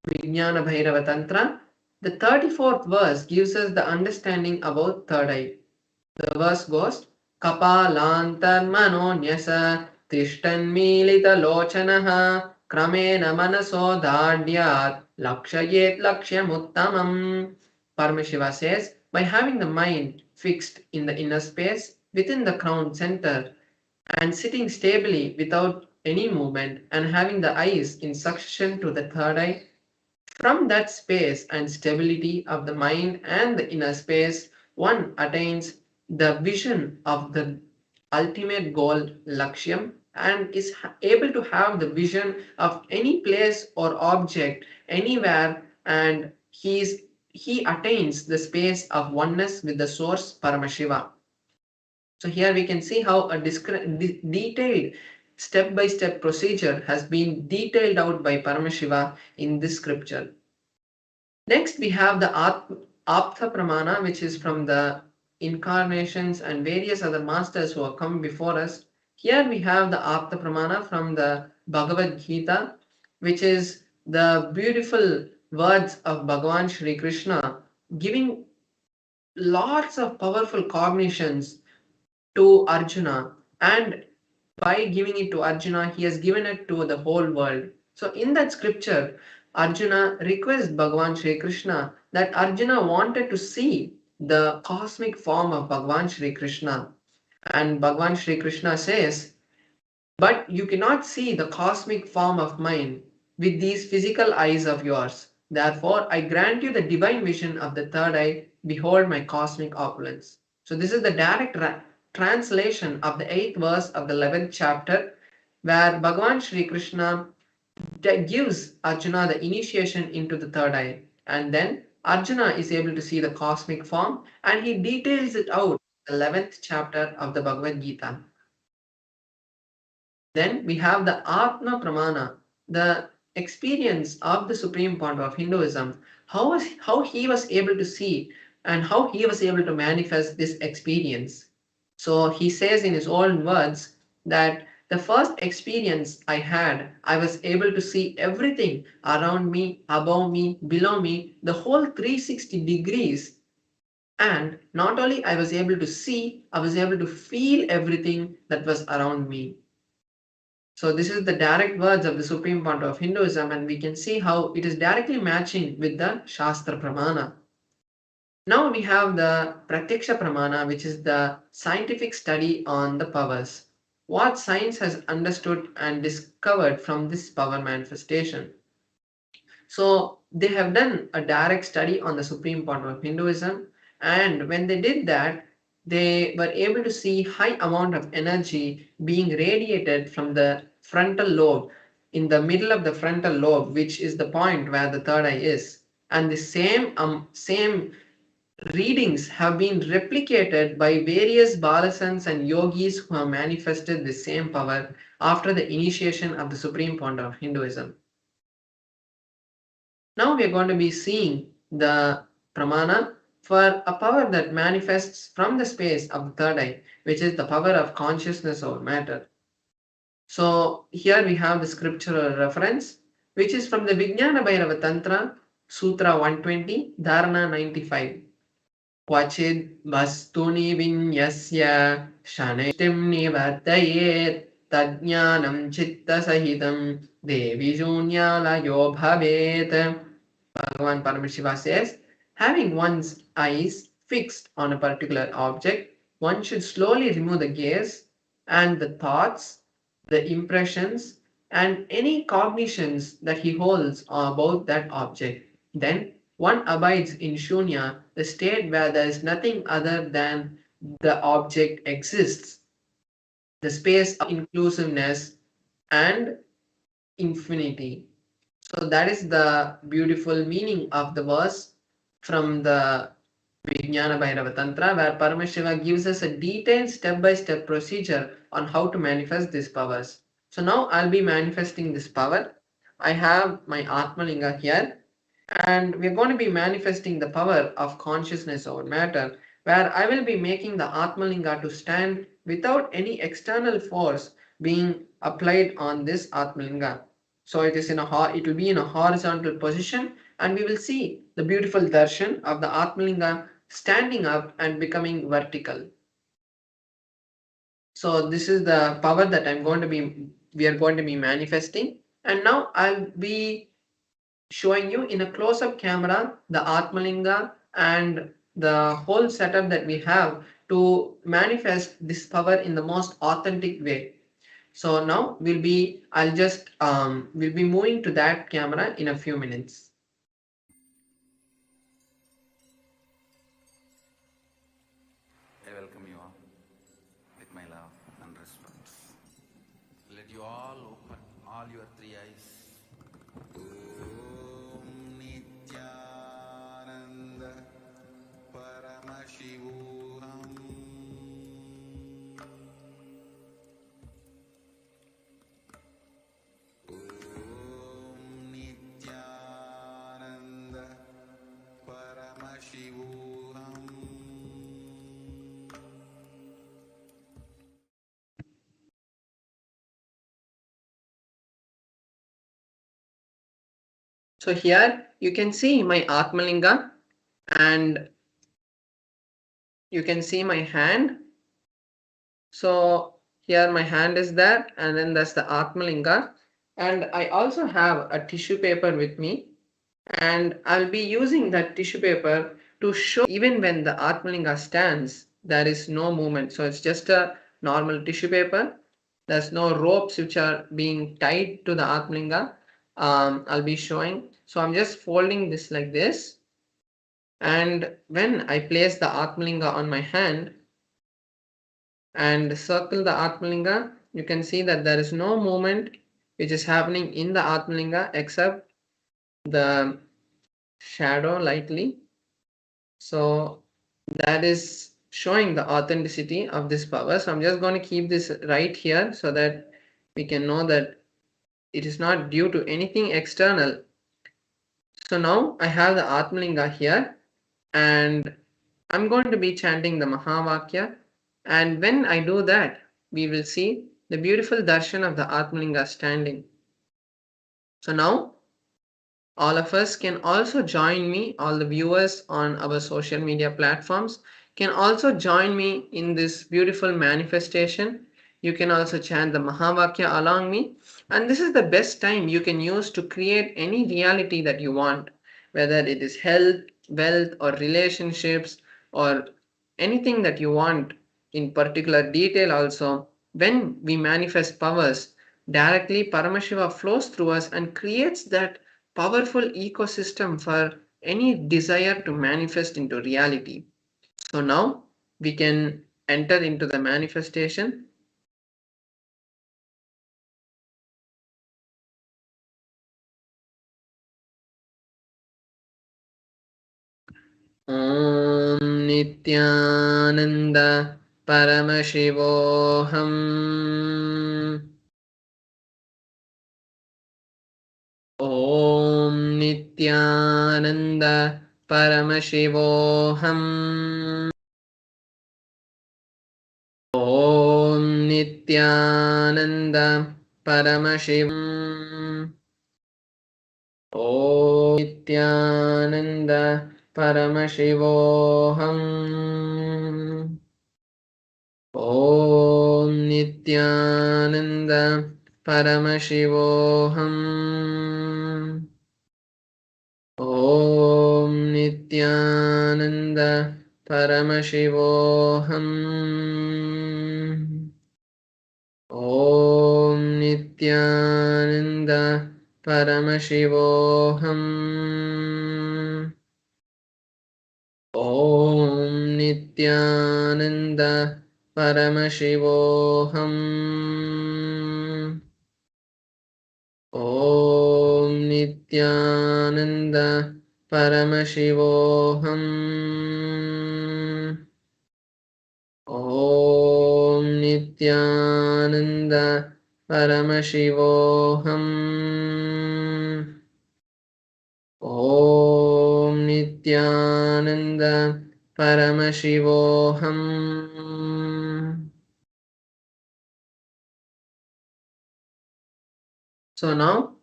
Vijnana Bhairava Tantra, the 34th verse gives us the understanding about third eye. The verse goes, Kapalantar manonyasa tishtanmilita lochanaha Kramena manaso dhadyat lakshayet lakshyamuttamam. Paramashiva says, by having the mind fixed in the inner space within the crown center and sitting stably without any movement and having the eyes in succession to the third eye, from that space and stability of the mind and the inner space, one attains the vision of the ultimate goal, Lakshyam, and is able to have the vision of any place or object anywhere, and he attains the space of oneness with the source Paramashiva. So here we can see how a detailed step-by-step procedure has been detailed out by Paramashiva in this scripture. Next we have the Apta Pramana, which is from the incarnations and various other masters who have come before us. Here we have the Apta Pramana from the Bhagavad Gita, which is the beautiful words of Bhagavan Shri Krishna, giving lots of powerful cognitions to Arjuna, and by giving it to Arjuna, he has given it to the whole world. So in that scripture, Arjuna requests Bhagavan Shri Krishna that Arjuna wanted to see the cosmic form of Bhagavan Shri Krishna. And Bhagavan Shri Krishna says, but you cannot see the cosmic form of mine with these physical eyes of yours. Therefore, I grant you the divine vision of the third eye. Behold my cosmic opulence. So this is the direct translation of the 8th verse of the 11th chapter, where Bhagavan Shri Krishna gives Arjuna the initiation into the third eye. And then Arjuna is able to see the cosmic form and he details it out 11th chapter of the Bhagavad Gita. Then we have the Atma Pramana, the experience of the supreme point of Hinduism, how he was able to see and how he was able to manifest this experience. So he says in his own words that the first experience I had, I was able to see everything around me, above me, below me, the whole 360 degrees. And not only I was able to see, I was able to feel everything that was around me. So this is the direct words of the supreme point of Hinduism, and we can see how it is directly matching with the Shastra Pramana. Now we have the Pratyaksha Pramana, which is the scientific study on the powers. What science has understood and discovered from this power manifestation. So they have done a direct study on the supreme point of Hinduism, and when they did that, they were able to see high amount of energy being radiated from the frontal lobe, in the middle of the frontal lobe, which is the point where the third eye is. And the same readings have been replicated by various balasans and yogis who have manifested the same power after the initiation of the supreme point of Hinduism. Now we are going to be seeing the pramana for a power that manifests from the space of the third eye, which is the power of consciousness over matter. So here we have the scriptural reference, which is from the Vijnana Bhairava Tantra, Sutra 120, Dharana 95. Kvachid vastuni vinyasya shaneshtim nivartayet tadjnanam chitta sahitam devi junyalayo bhavet. Bhagavan Paramashiva says, having one's eyes fixed on a particular object, one should slowly remove the gaze and the thoughts, the impressions, and any cognitions that he holds about that object. Then one abides in Shunya, the state where there is nothing other than the object exists, the space of inclusiveness and infinity. So that is the beautiful meaning of the verse from the Vijnana Bhairava Tantra, where Paramashiva gives us a detailed step-by-step procedure on how to manifest these powers. So now I'll be manifesting this power. I have my Atmalinga here, and we're going to be manifesting the power of consciousness over matter, where I will be making the Atmalinga to stand without any external force being applied on this Atmalinga. So it will be in a horizontal position, and we will see the beautiful darshan of the Atmalinga standing up and becoming vertical. So this is the power that we are going to be manifesting. And now I'll be showing you in a close-up camera the Atmalinga and the whole setup that we have to manifest this power in the most authentic way. So now we'll be moving to that camera in a few minutes.
I welcome you all with my love and respect. Let you all open all your three eyes. Om Nithyananda Paramashivam. Om Nithyananda Paramashivam.
So here you can see my Atmalinga, and you can see my hand. So here my hand is there, and then that's the Atmalinga. And I also have a tissue paper with me, and I'll be using that tissue paper to show even when the Atmalinga stands, there is no movement. So it's just a normal tissue paper. There's no ropes which are being tied to the Atmalinga. I'll be showing. So I'm just folding this like this. And when I place the Atmalinga on my hand and circle the Atmalinga, you can see that there is no movement which is happening in the Atmalinga except the shadow lightly. So that is showing the authenticity of this power. So I'm just going to keep this right here so that we can know that it is not due to anything external. So now I have the Atmalinga here, and I'm going to be chanting the Mahavakya. And when I do that, we will see the beautiful darshan of the Atmalinga standing. So now all of us can also join me, all the viewers on our social media platforms can also join me in this beautiful manifestation. You can also chant the Mahavakya along me, and this is the best time you can use to create any reality that you want, whether it is health, wealth, or relationships, or anything that you want in particular detail. Also, when we manifest powers directly, Paramashiva flows through us and creates that powerful ecosystem for any desire to manifest into reality. So now we can enter into the manifestation. Om Nithyananda Paramashivoham. Om Nithyananda Paramashivoham. Om Nithyananda Paramashivam. Om Nithyananda Paramashivoham. Om Nithyananda Paramashivoham. Om Nithyananda Paramashivoham. Om Nithyananda Paramashivoham. Om Nithyananda Paramashivoham. Om Nithyananda Paramashivoham. Om Nithyananda Paramashivoham. Om Nithyananda Paramashivoham. So now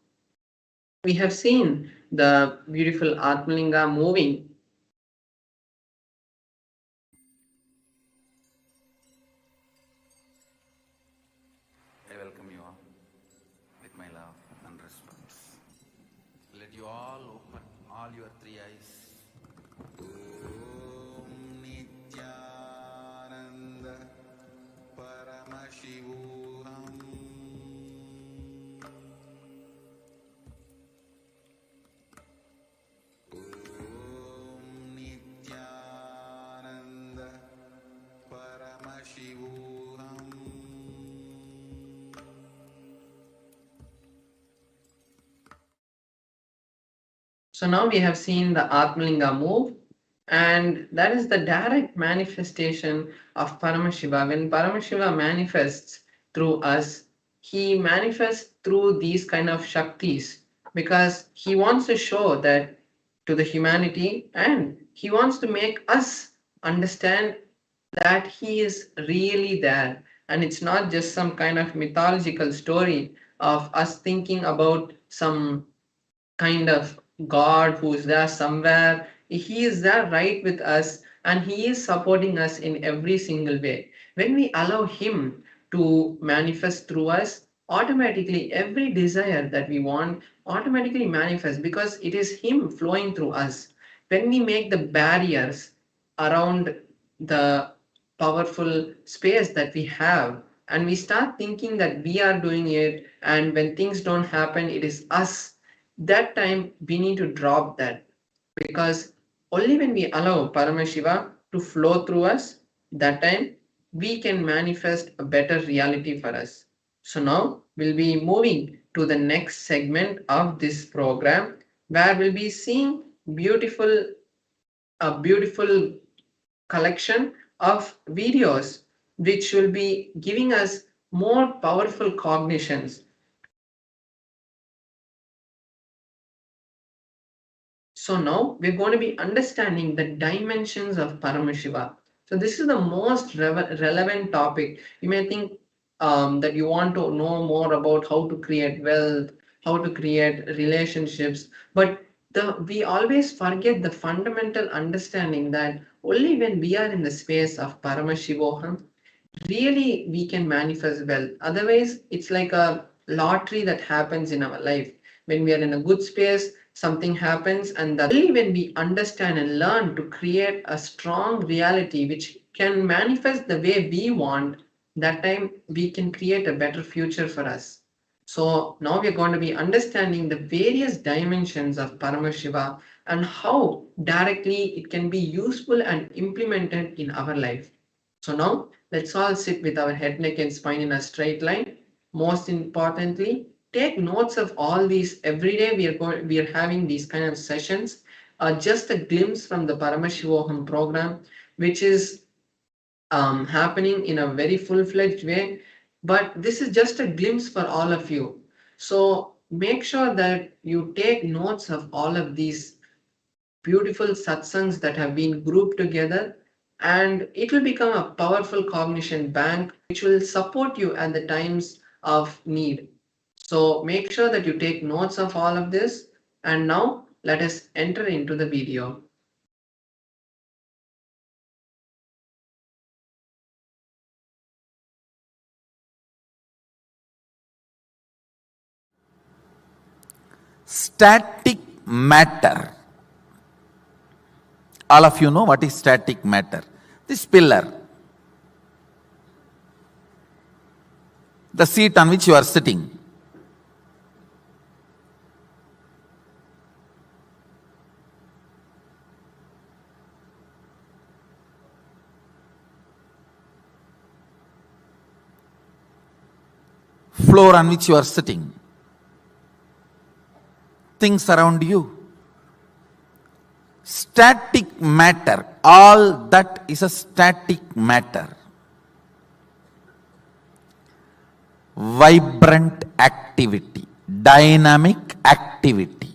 we have seen the beautiful Atmalinga moving.
I welcome you all with my love and respect. Let you all open all your three eyes. Om Nithyananda Paramashivam. Om Nithyananda Paramashivam.
So now we have seen the Atmalinga move, and that is the direct manifestation of Paramashiva. When Paramashiva manifests through us, he manifests through these kind of Shaktis because he wants to show that to the humanity, and he wants to make us understand that he is really there, and it's not just some kind of mythological story of us thinking about some kind of God who is there somewhere. He is there right with us, and He is supporting us in every single way. When we allow Him to manifest through us, automatically every desire that we want automatically manifests because it is Him flowing through us. When we make the barriers around the powerful space that we have, and we start thinking that we are doing it, and when things don't happen, it is us, that time we need to drop that, because only when we allow Paramashiva to flow through us, that time we can manifest a better reality for us. So now we'll be moving to the next segment of this program, where we'll be seeing a beautiful collection of videos which will be giving us more powerful cognitions. So now we're going to be understanding the dimensions of Paramashiva. So this is the most relevant topic. You may think that you want to know more about how to create wealth, how to create relationships, but we always forget the fundamental understanding that only when we are in the space of Paramashivoham, really we can manifest wealth. Otherwise, it's like a lottery that happens in our life. When we are in a good space, something happens, and that only when we understand and learn to create a strong reality which can manifest the way we want, that time we can create a better future for us. So now we're going to be understanding the various dimensions of Paramashiva and how directly it can be useful and implemented in our life. So now let's all sit with our head, neck, and spine in a straight line. Most importantly, take notes of all these. Every day we are having these kind of sessions. Just a glimpse from the Paramashivoham program, which is happening in a very full-fledged way. But this is just a glimpse for all of you. So make sure that you take notes of all of these beautiful satsangs that have been grouped together, and it will become a powerful cognition bank which will support you at the times of need. So make sure that you take notes of all of this, and now let us enter into the video.
Static matter. All of you know what is static matter. This pillar, the seat on which you are sitting, floor on which you are sitting, things around you, static matter, all that is a static matter. Vibrant activity, dynamic activity.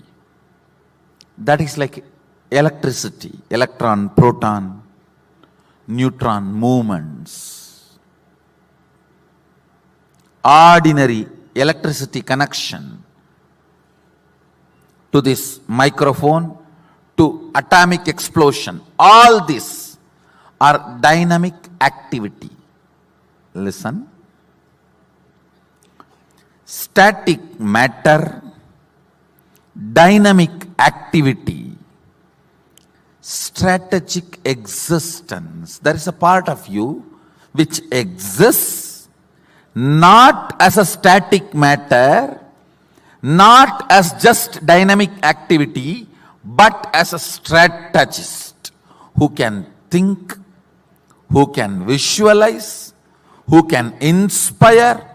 That is like electricity, electron, proton, neutron movements. Ordinary electricity connection to this microphone, to atomic explosion. All these are dynamic activity. Listen. Static matter, dynamic activity, strategic existence. There is a part of you which exists not as a static matter, not as just dynamic activity, but as a strategist who can think, who can visualize, who can inspire,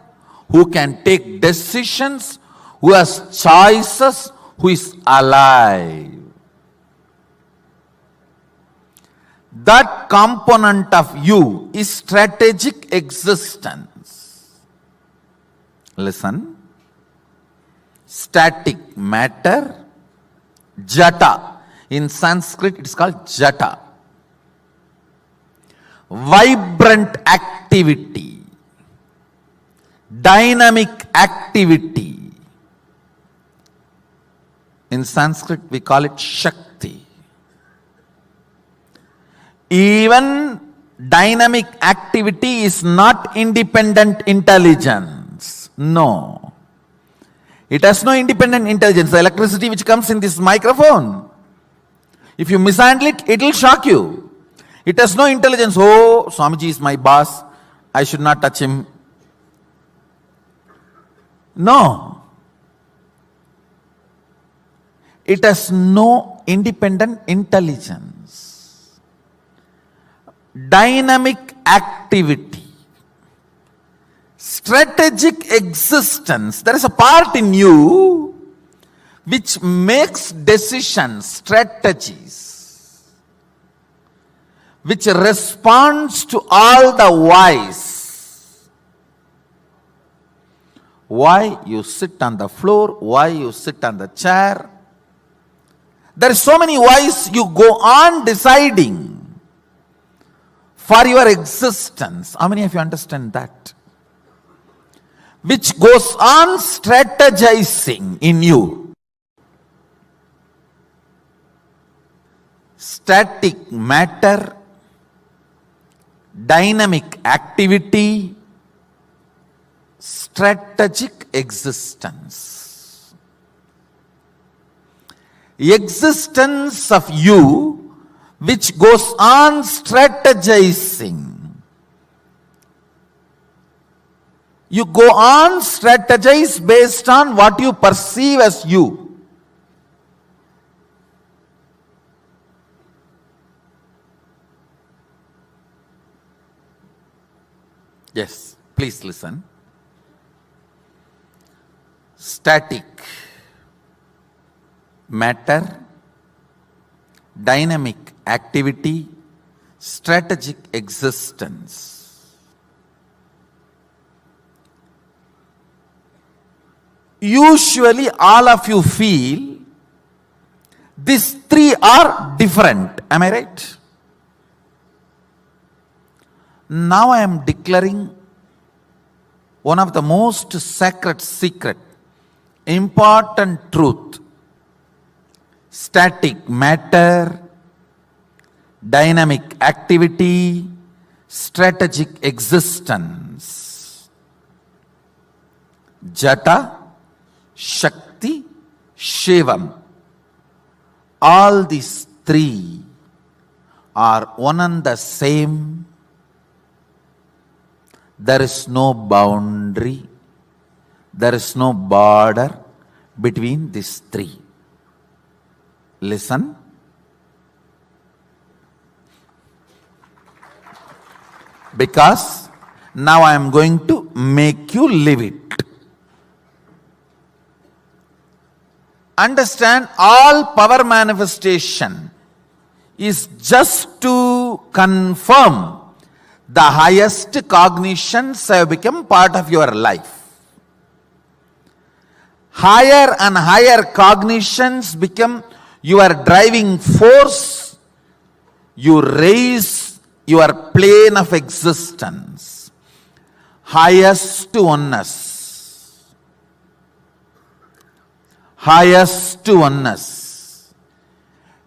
who can take decisions, who has choices, who is alive. That component of you is strategic existence. Listen. Static matter, jata. In Sanskrit it is called jata. Vibrant activity, dynamic activity. In Sanskrit we call it Shakti. Even dynamic activity is not independent intelligence. No. It has no independent intelligence. The electricity which comes in this microphone, if you mishandle it, it will shock you. It has no intelligence. Oh, Swamiji is my boss, I should not touch him. No. It has no independent intelligence. Dynamic activity, strategic existence. There is a part in you which makes decisions, strategies, which responds to all the whys. Why you sit on the floor, why you sit on the chair. There are so many whys you go on deciding for your existence. How many of you understand that? Which goes on strategizing in you. Static matter, dynamic activity, strategic existence. Existence of you which goes on strategizing. You go on strategize based on what you perceive as you. Yes, please listen. Static matter, dynamic activity, strategic existence. Usually all of you feel these three are different. Am I right? Now I am declaring one of the most sacred secret, important truth. Static matter, dynamic activity, strategic existence. Jata, Shakti, Shivam. All these three are one and the same. There is no boundary, there is no border between these three. Listen. Because now I am going to make you live it. Understand, all power manifestation is just to confirm the highest cognitions have become part of your life. Higher and higher cognitions become your driving force. You raise your plane of existence. Highest oneness. Highest oneness.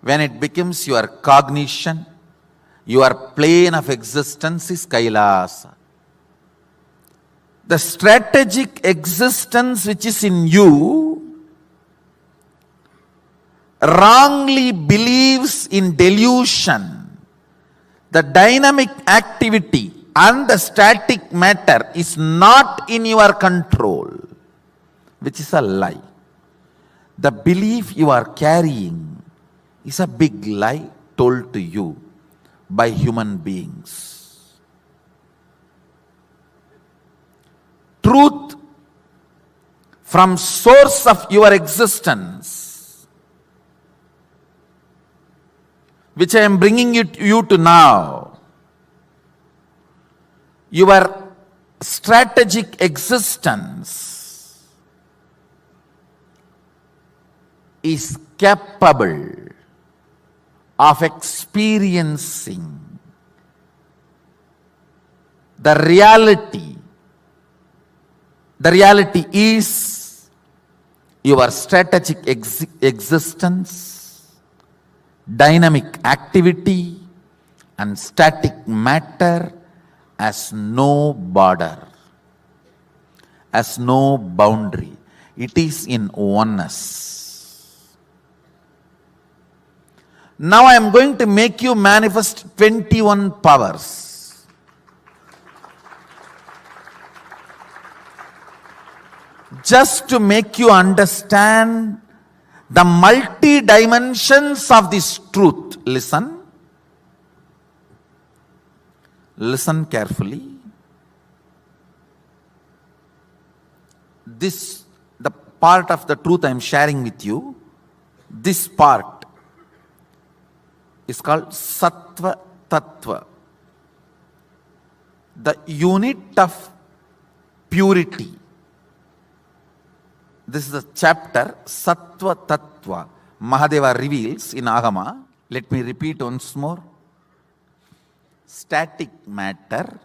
When it becomes your cognition, your plane of existence is Kailasa. The strategic existence which is in you wrongly believes in delusion. The dynamic activity and the static matter is not in your control, which is a lie. The belief you are carrying is a big lie told to you by human beings. Truth from source of your existence, which I am bringing you to now, your strategic existence is capable of experiencing the reality. The reality is your strategic existence, dynamic activity, and static matter has no border, has no boundary. It is in oneness. Now I am going to make you manifest 21 powers. Just to make you understand the multi-dimensions of this truth. Listen. Listen carefully. This, the part of the truth I am sharing with you, this part is called Sattva tattva, the unit of purity. This is the chapter Sattva Tattva. Mahadeva reveals in Agama. Let me repeat once more. Static matter,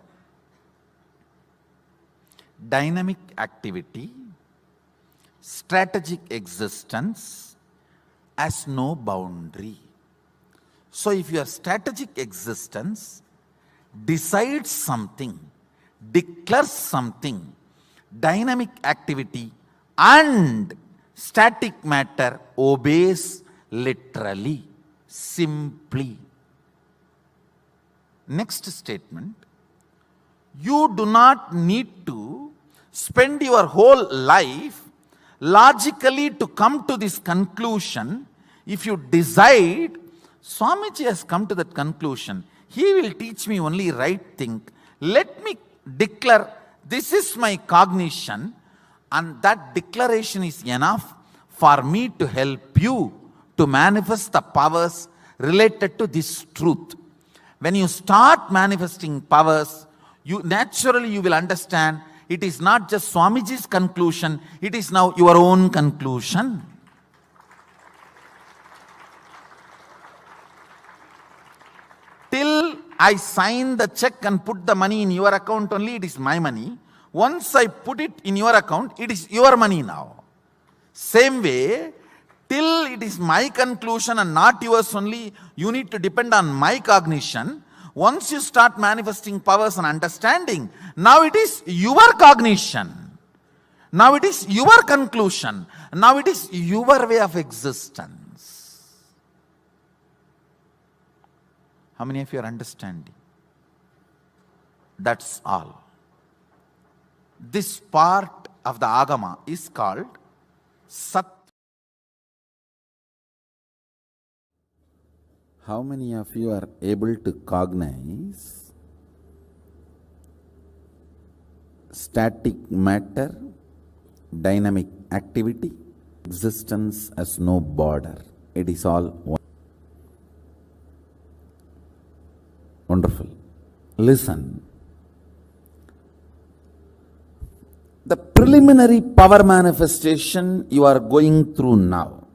dynamic activity, strategic existence has no boundary. So if your strategic existence decides something, declares something, dynamic activity and static matter obeys literally, simply. Next statement, you do not need to spend your whole life logically to come to this conclusion. If you decide, Swamiji has come to that conclusion, he will teach me only right thing. Let me declare, this is my cognition, and that declaration is enough for me to help you to manifest the powers related to this truth. When you start manifesting powers, you will understand it is not just Swamiji's conclusion, it is now your own conclusion. Till I sign the check and put the money in your account only, it is my money. Once I put it in your account, it is your money now. Same way, till it is my conclusion and not yours only, you need to depend on my cognition. Once you start manifesting powers and understanding, now it is your cognition. Now it is your conclusion. Now it is your way of existence. How many of you are understanding? That's all. This part of the Agama is called Sat. How many of you are able to cognize static matter, dynamic activity, existence has no border? It is all one. Wonderful. Listen. The preliminary power manifestation you are going through now,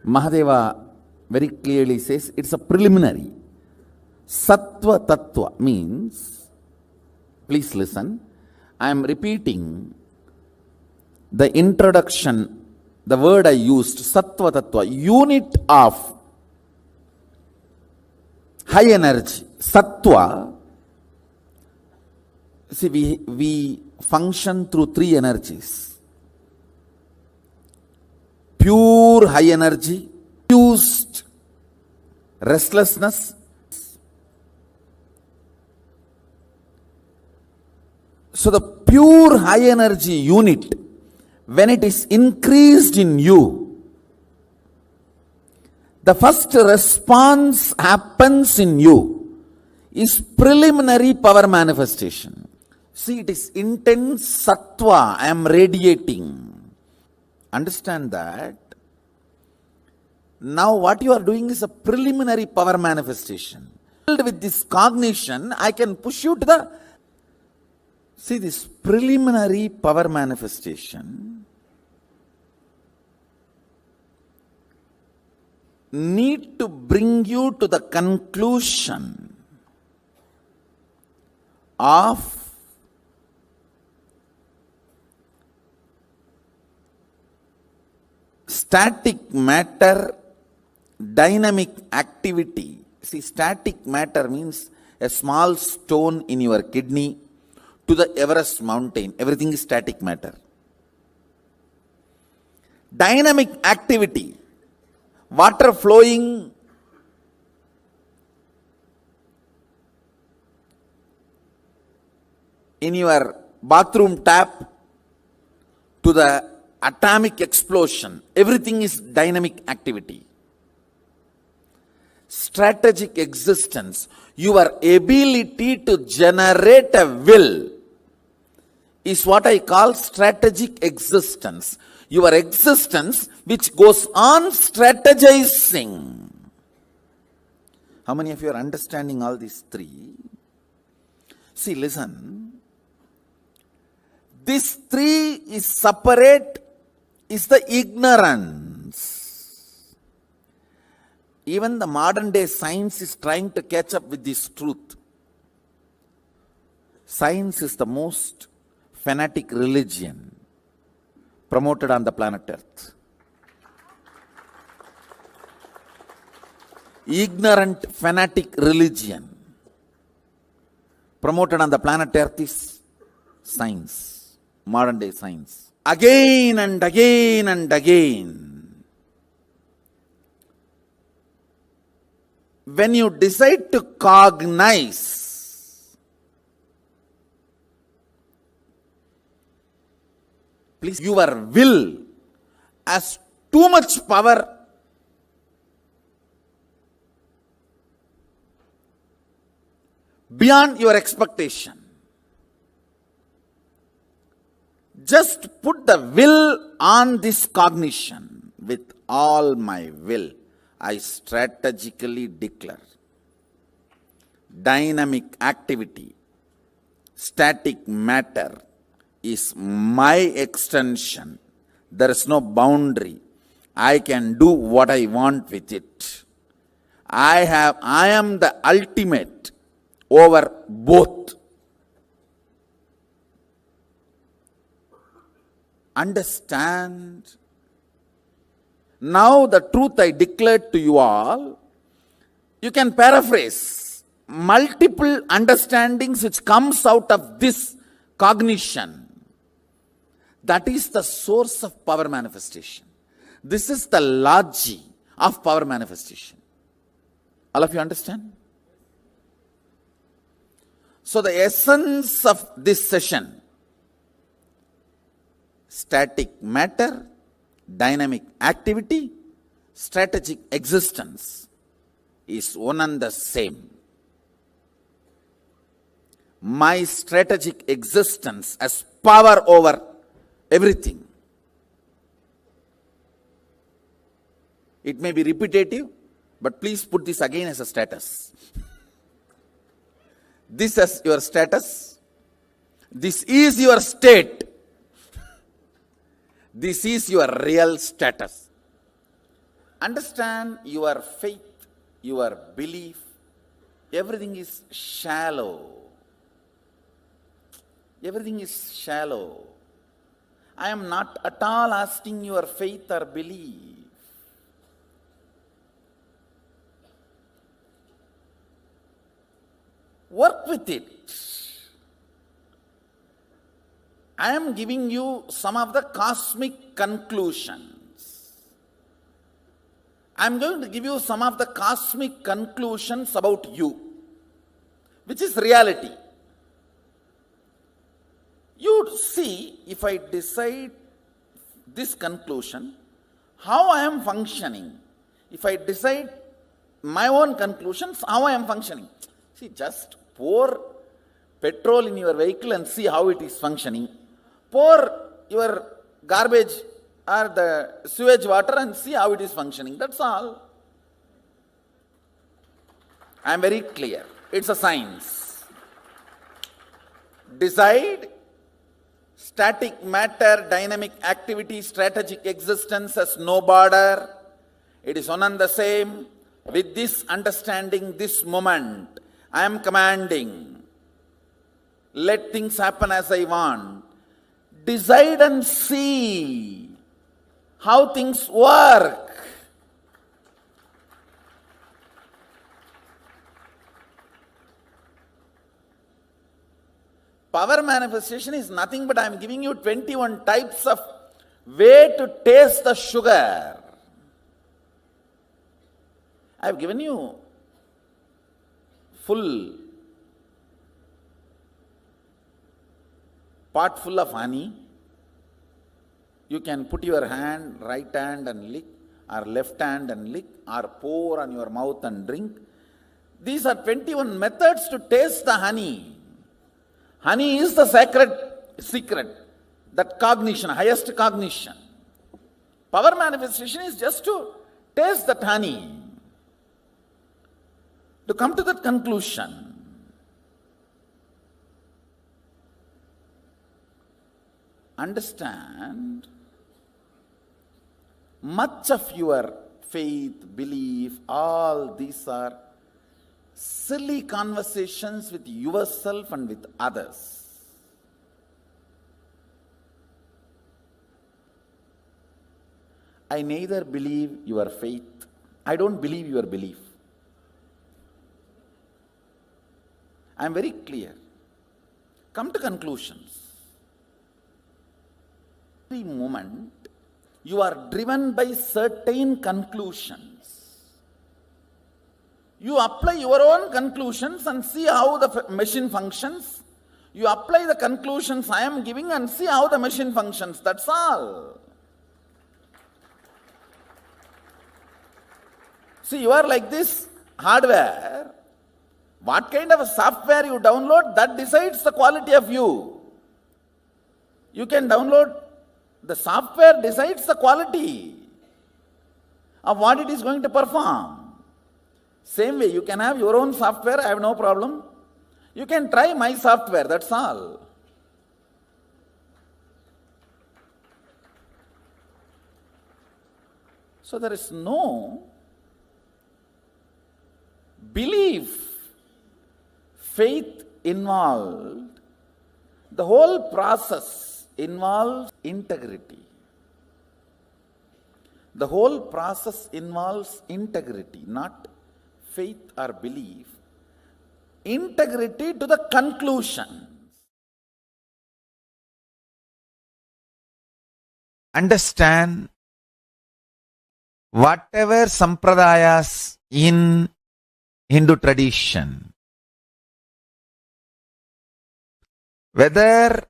Mahadeva very clearly says it's a preliminary. Sattva Tattva means, please listen, I am repeating the introduction, the word I used, Sattva Tattva, unit of high energy. Sattva, see, we function through three energies. Pure high energy, used restlessness. So the pure high energy unit, when it is increased in you, the first response happens in you is preliminary power manifestation. See, it is intense sattva I am radiating. Understand that. Now what you are doing is a preliminary power manifestation. With this cognition, I can push you to the... See, this preliminary power manifestation need to bring you to the conclusion of static matter, dynamic activity. See, static matter means a small stone in your kidney to the Everest mountain. Everything is static matter. Dynamic activity, water flowing in your bathroom tap to the atomic explosion. Everything is dynamic activity. Strategic existence, your ability to generate a will is what I call strategic existence. Your existence which goes on strategizing. How many of you are understanding all these three? See, listen. This three is separate, is the ignorance. Even the modern day science is trying to catch up with this truth. Science is the most fanatic religion promoted on the planet Earth. Ignorant, fanatic religion promoted on the planet Earth is science, modern day science. Again and again and again, when you decide to cognize, please, your will has too much power beyond your expectation. Just put the will on this cognition. With all my will, I strategically declare dynamic activity, static matter is my extension. There is no boundary. I can do what I want with it. I am the ultimate over both. Understand? Now the truth I declared to you all, you can paraphrase multiple understandings which comes out of this cognition. That is the source of power manifestation. This is the logic of power manifestation. All of you understand? So the essence of this session, static matter, dynamic activity, strategic existence, is one and the same. My strategic existence has power over everything. It may be repetitive, but please put this again as a status. This as your status. This is your state. This is your real status. Understand, your faith, your belief, everything is shallow. Everything is shallow. I am not at all asking your faith or belief. Work with it. I am giving you some of the cosmic conclusions. I am going to give you some of the cosmic conclusions about you, which is reality. You see, if I decide this conclusion, how I am functioning. If I decide my own conclusions, how I am functioning. See, just pour petrol in your vehicle and see how it is functioning. Pour your garbage or the sewage water and see how it is functioning. That's all. I am very clear. It's a science. Decide static matter, dynamic activity, strategic existence has no border. It is one and the same. With this understanding, this moment, I am commanding. Let things happen as I want. Decide and see how things work. Power manifestation is nothing but I am giving you 21 types of way to taste the sugar. I have given you full pot full of honey. You can put your hand, right hand and lick, or left hand and lick, or pour on your mouth and drink. These are 21 methods to taste the honey. Honey is the sacred secret, that cognition, highest cognition. Power manifestation is just to taste that honey. To come to that conclusion, understand, much of your faith, belief, all these are silly conversations with yourself and with others. I neither believe your faith, I don't believe your belief. I am very clear. Come to conclusions. Every moment you are driven by certain conclusions. You apply your own conclusions and see how the machine functions. You apply the conclusions I am giving and see how the machine functions. That's all. See, you are like this hardware. What kind of a software you download, that decides the quality of you. You can download, the software decides the quality of what it is going to perform. Same way, you can have your own software, I have no problem. You can try my software, that's all. So there is no belief, faith involved. The whole process involves integrity. The whole process involves integrity, not faith or belief. Integrity to the conclusion. Understand, whatever sampradayas in Hindu tradition, whether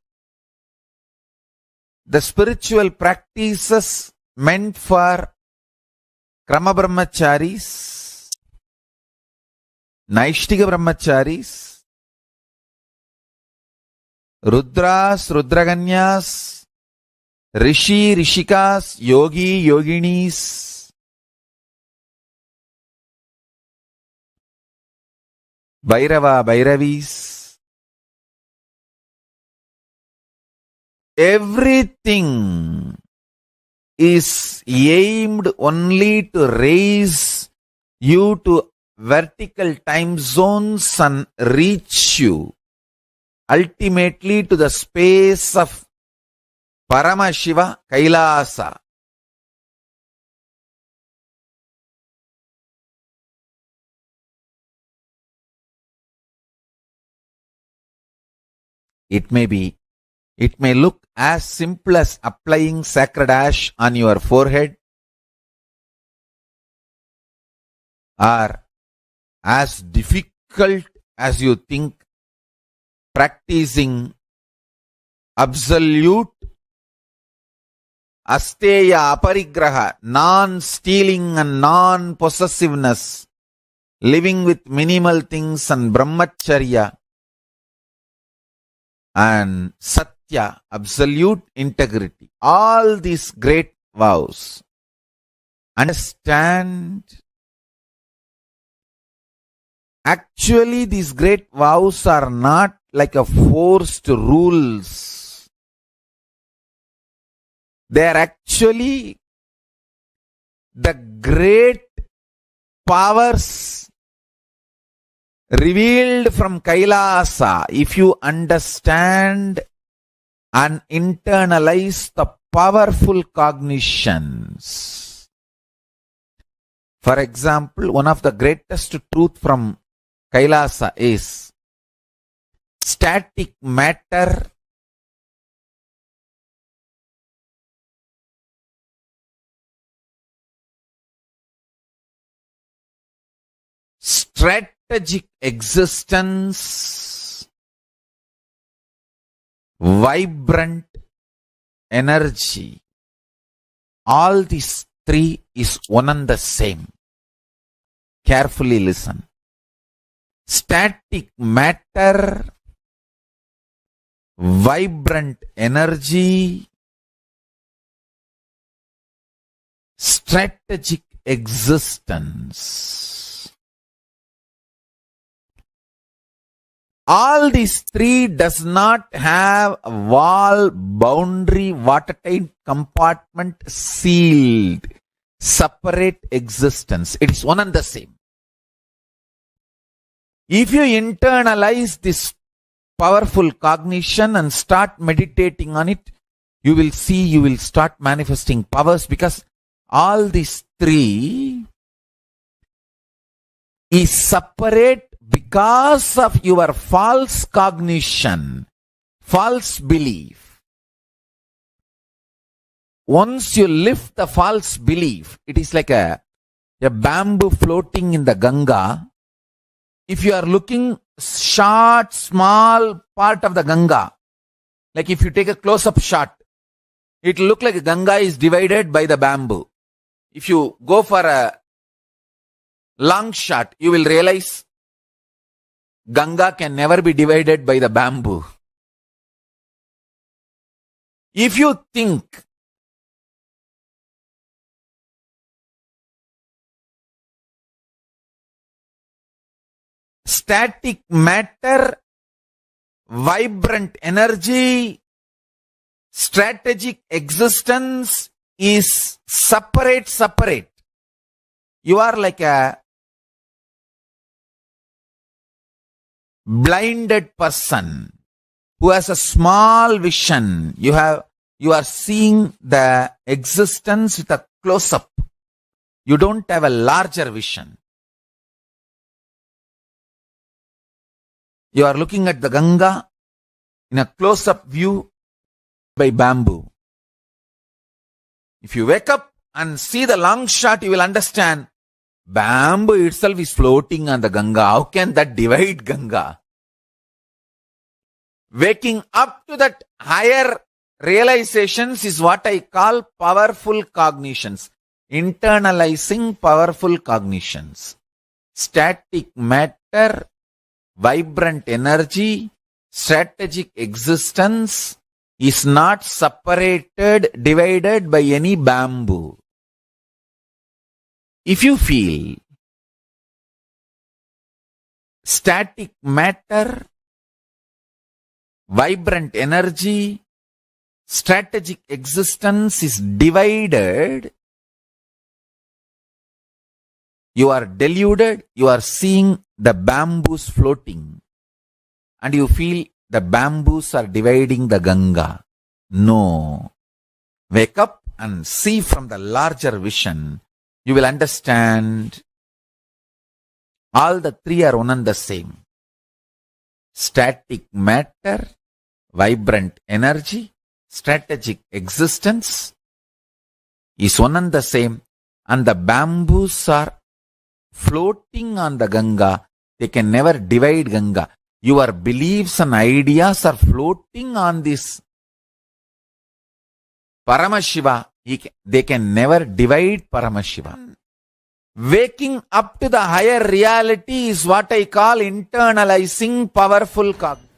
the spiritual practices meant for Krama Brahmacharis, Naishtika Brahmacharis, Rudras, Rudraganyas, Rishi, Rishikas, Yogi, Yoginis, Bhairava, Bhairavis, everything is aimed only to raise you to vertical time zones and reach you ultimately to the space of Paramashiva Kailasa. It may look as simple as applying sacred ash on your forehead, or as difficult as you think practicing absolute asteya aparigraha, non-stealing and non-possessiveness, living with minimal things and brahmacharya and satya, absolute integrity. All these great vows. Understand, actually these great vows are not like a forced rules. They are actually the great powers revealed from Kailasa. If you understand and internalize the powerful cognitions. For example, one of the greatest truth from Kailasa is static matter strategic existence, vibrant energy. All these three is one and the same. Carefully listen. Static matter, vibrant energy, strategic existence. All these three does not have a wall, boundary, watertight compartment, sealed, separate existence. It is one and the same. If you internalize this powerful cognition and start meditating on it, you will see, you will start manifesting powers, because all these three is separate because of your false cognition, false belief. Once you lift the false belief, it is like a bamboo floating in the Ganga. If you are looking short, small part of the Ganga, like if you take a close-up shot, it will look like Ganga is divided by the bamboo. If you go for a long shot, you will realize Ganga can never be divided by the bamboo. If you think static matter, vibrant energy, strategic existence is separate. You are like a blinded person who has a small vision. You are seeing the existence with a close-up. You don't have a larger vision. You are looking at the Ganga in a close-up view by bamboo. If you wake up and see the long shot, you will understand bamboo itself is floating on the Ganga. How can that divide Ganga? Waking up to that higher realizations is what I call powerful cognitions. Internalizing powerful cognitions. Static matter, vibrant energy, strategic existence is not separated, divided by any bamboo. If you feel static matter, vibrant energy, strategic existence is divided, you are deluded, you are seeing the bamboos floating, and you feel the bamboos are dividing the Ganga. No. Wake up and see from the larger vision. You will understand all the three are one and the same. Static matter, vibrant energy, strategic existence is one and the same, and the bamboos are floating on the Ganga. They can never divide Ganga. Your beliefs and ideas are floating on this Paramashiva. They can never divide Paramashiva. Waking up to the higher reality is what I call internalizing powerful cognition.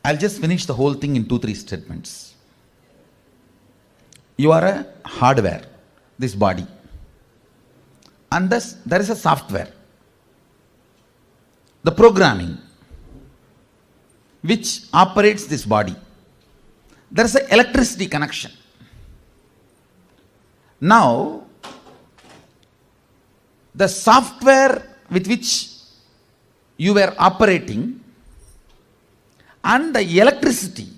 I'll just finish the whole thing in 2-3 statements. You are a hardware, this body. And thus there is a software, the programming, which operates this body. There is an electricity connection. Now, the software with which you were operating and the electricity,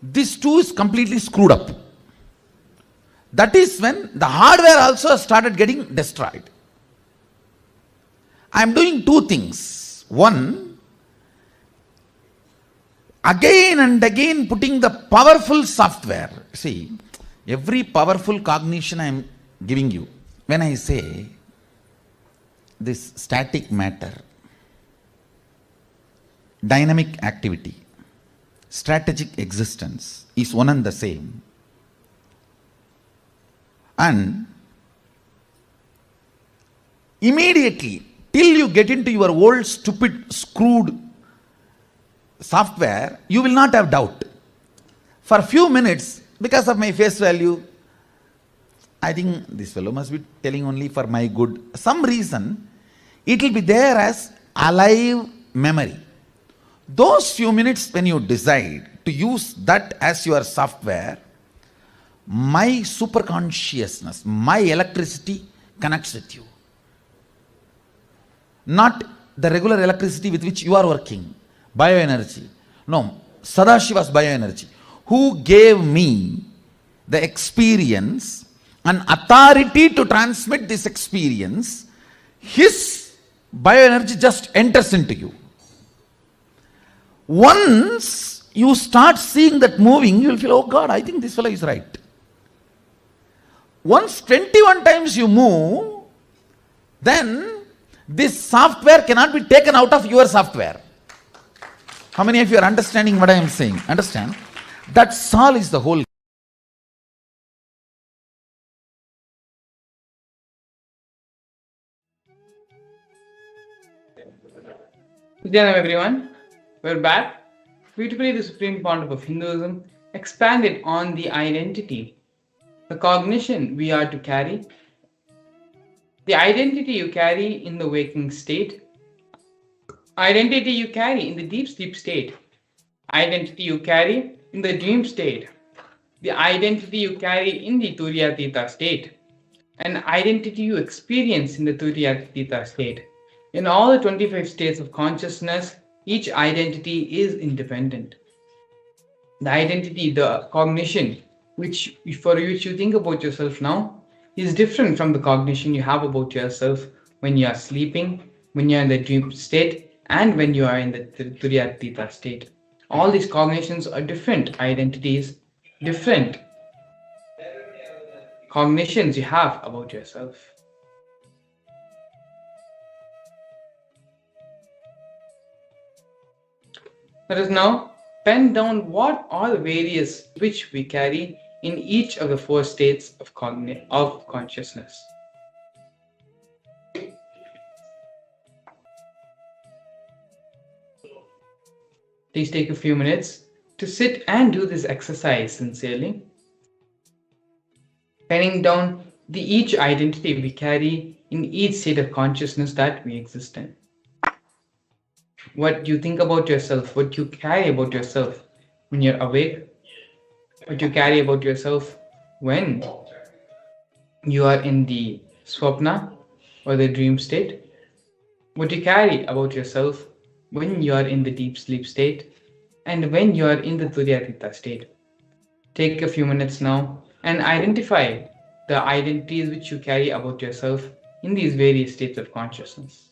these two is completely screwed up. That is when the hardware also started getting destroyed. I am doing two things. One, again and again putting the powerful software. See, every powerful cognition I am giving you. When I say this static matter, dynamic activity, strategic existence is one and the same. And immediately, till you get into your old stupid screwed software, you will not have doubt. For a few minutes, because of my face value, I think this fellow must be telling only for my good. Some reason, it will be there as alive memory. Those few minutes when you decide to use that as your software, my superconsciousness, my electricity connects with you. Not the regular electricity with which you are working, bioenergy. No, Sadashiva's bioenergy, who gave me the experience and authority to transmit this experience, his bioenergy just enters into you. Once you start seeing that moving, you will feel, oh God, I think this fellow is right. Once 21 times you move, then this software cannot be taken out of your software. How many of you are understanding what I am saying? Understand? That's all is the whole.
Nithyananda, everyone. We're back. Beautifully, the supreme pontiff of Hinduism expanded on the identity, the cognition we are to carry, the identity you carry in the waking state, identity you carry in the deep sleep state, identity you carry in the dream state, the identity you carry in the Turyatita state, an identity you experience in the Turyatita state. In all the 25 states of consciousness, each identity is independent. The identity, the cognition, which for which you think about yourself now, is different from the cognition you have about yourself when you are sleeping, when you are in the dream state, and when you are in the Turyatita state. All these cognitions are different identities, different cognitions you have about yourself. Let us now pen down what are the various which we carry in each of the four states of consciousness. Please take a few minutes to sit and do this exercise sincerely, penning down the each identity we carry in each state of consciousness that we exist in. What you think about yourself, what you carry about yourself when you're awake, what you carry about yourself when you are in the swapna or the dream state, what you carry about yourself when you are in the deep sleep state, and when you are in the Turyatita state. Take a few minutes now and identify the identities which you carry about yourself in these various states of consciousness.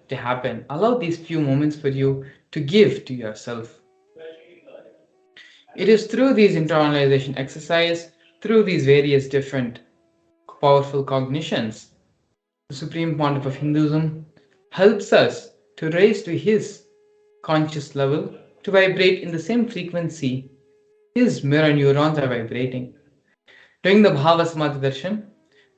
to happen. Allow these few moments for you to give to yourself. It is through these internalization exercise, through these various different powerful cognitions, the Supreme Pontiff of Hinduism helps us to raise to his conscious level, to vibrate in the same frequency his mirror neurons are vibrating. During the Bhava Samadhi Darshan,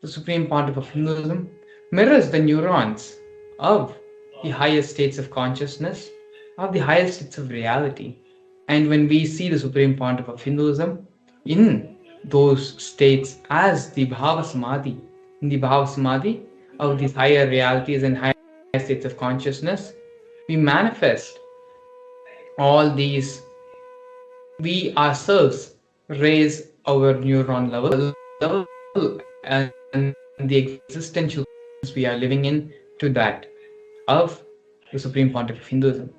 the Supreme Pontiff of Hinduism mirrors the neurons of the highest states of consciousness, of the highest states of reality. And when we see the Supreme Pontiff of Hinduism in those states as the Bhava Samadhi, in the Bhava Samadhi of these higher realities and higher states of consciousness, we manifest all these. We ourselves raise our neuron level and the existential we are living in to that of the Supreme Pontiff of Hinduism.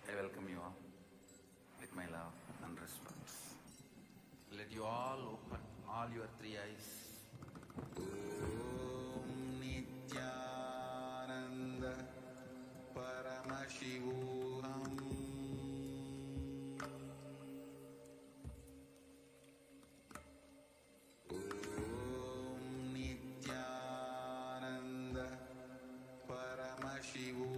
I welcome you all with my love and respect. Let you all open all your three eyes. Om Nithyananda Paramashivam. Om Nithyananda Paramashivam.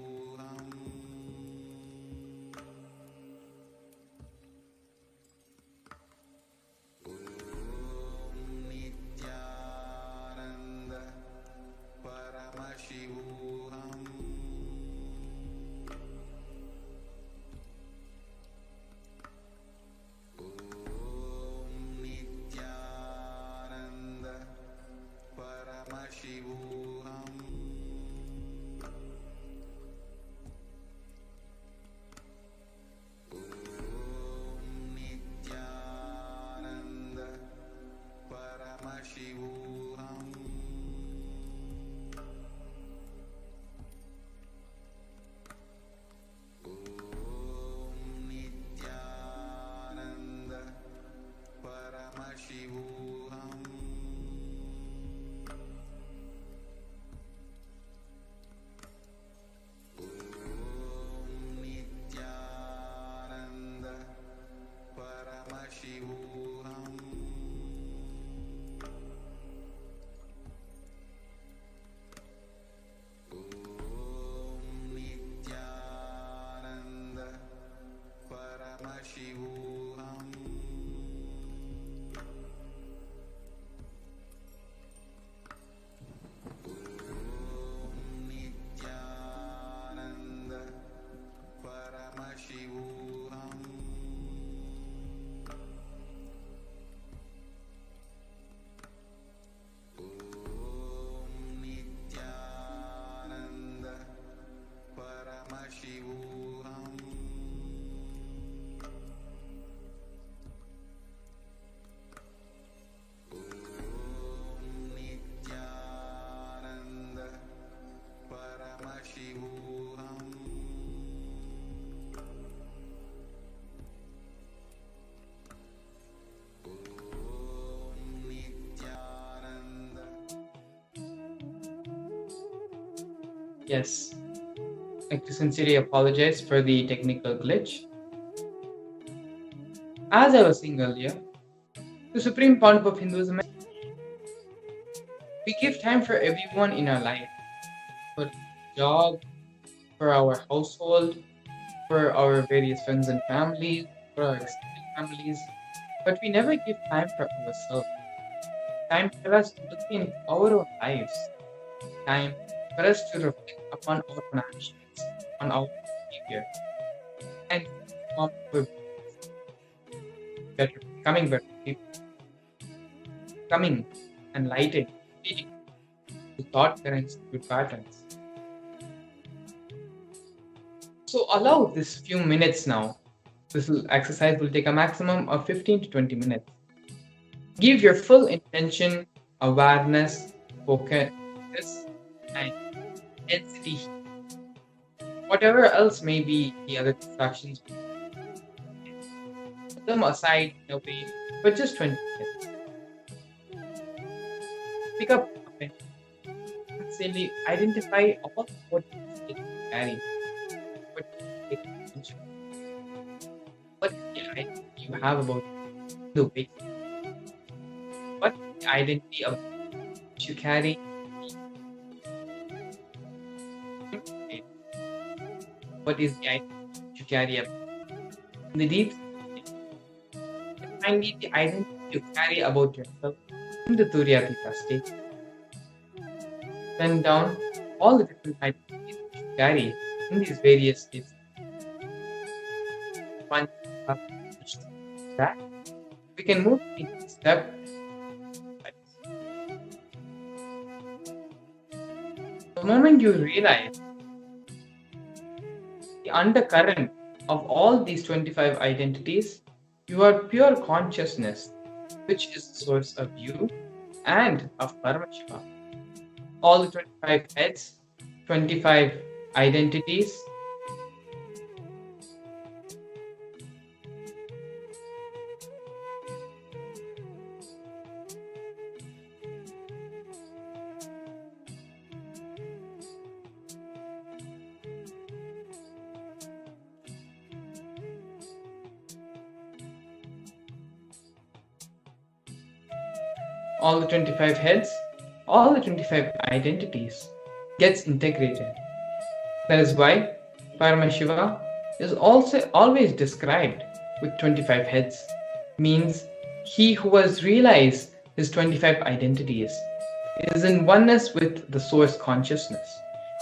Yes, I'd like to sincerely apologize for the technical glitch. As I was saying earlier, the Supreme Pontiff of Hinduism, we give time for everyone in our life, for job, for our household, for our various friends and families, for our extended families, but we never give time for ourselves. Time for us to look in our own lives. Time for us to reflect upon our own actions, on our behavior.
here. And we're better, becoming better people, becoming enlightened, leading to thought currents, good patterns. So allow this few minutes now. Exercise will take a maximum of 15 to 20 minutes. Give your full intention, awareness, focus, and intensity. Whatever else may be the other distractions, put them aside in a way for just 20 minutes. Pick up a pen and simply identify all what you carry. What the identity you have about the way? What the identity of which you carry? What is the identity you carry up in the deep? And finally, the identity you carry about yourself in the Turyatita state. Then down all the different identities you carry in these various states. Once you have finished that, we can move into step. The moment you realize the undercurrent of all these 25 identities, you are pure consciousness, which is the source of you and of Paramashivam. All the 25 heads, 25 identities, all the 25 heads, all the 25 identities gets integrated. That is why Paramashiva is also always described with 25 heads. Means he who has realized his 25 identities is in oneness with the source consciousness,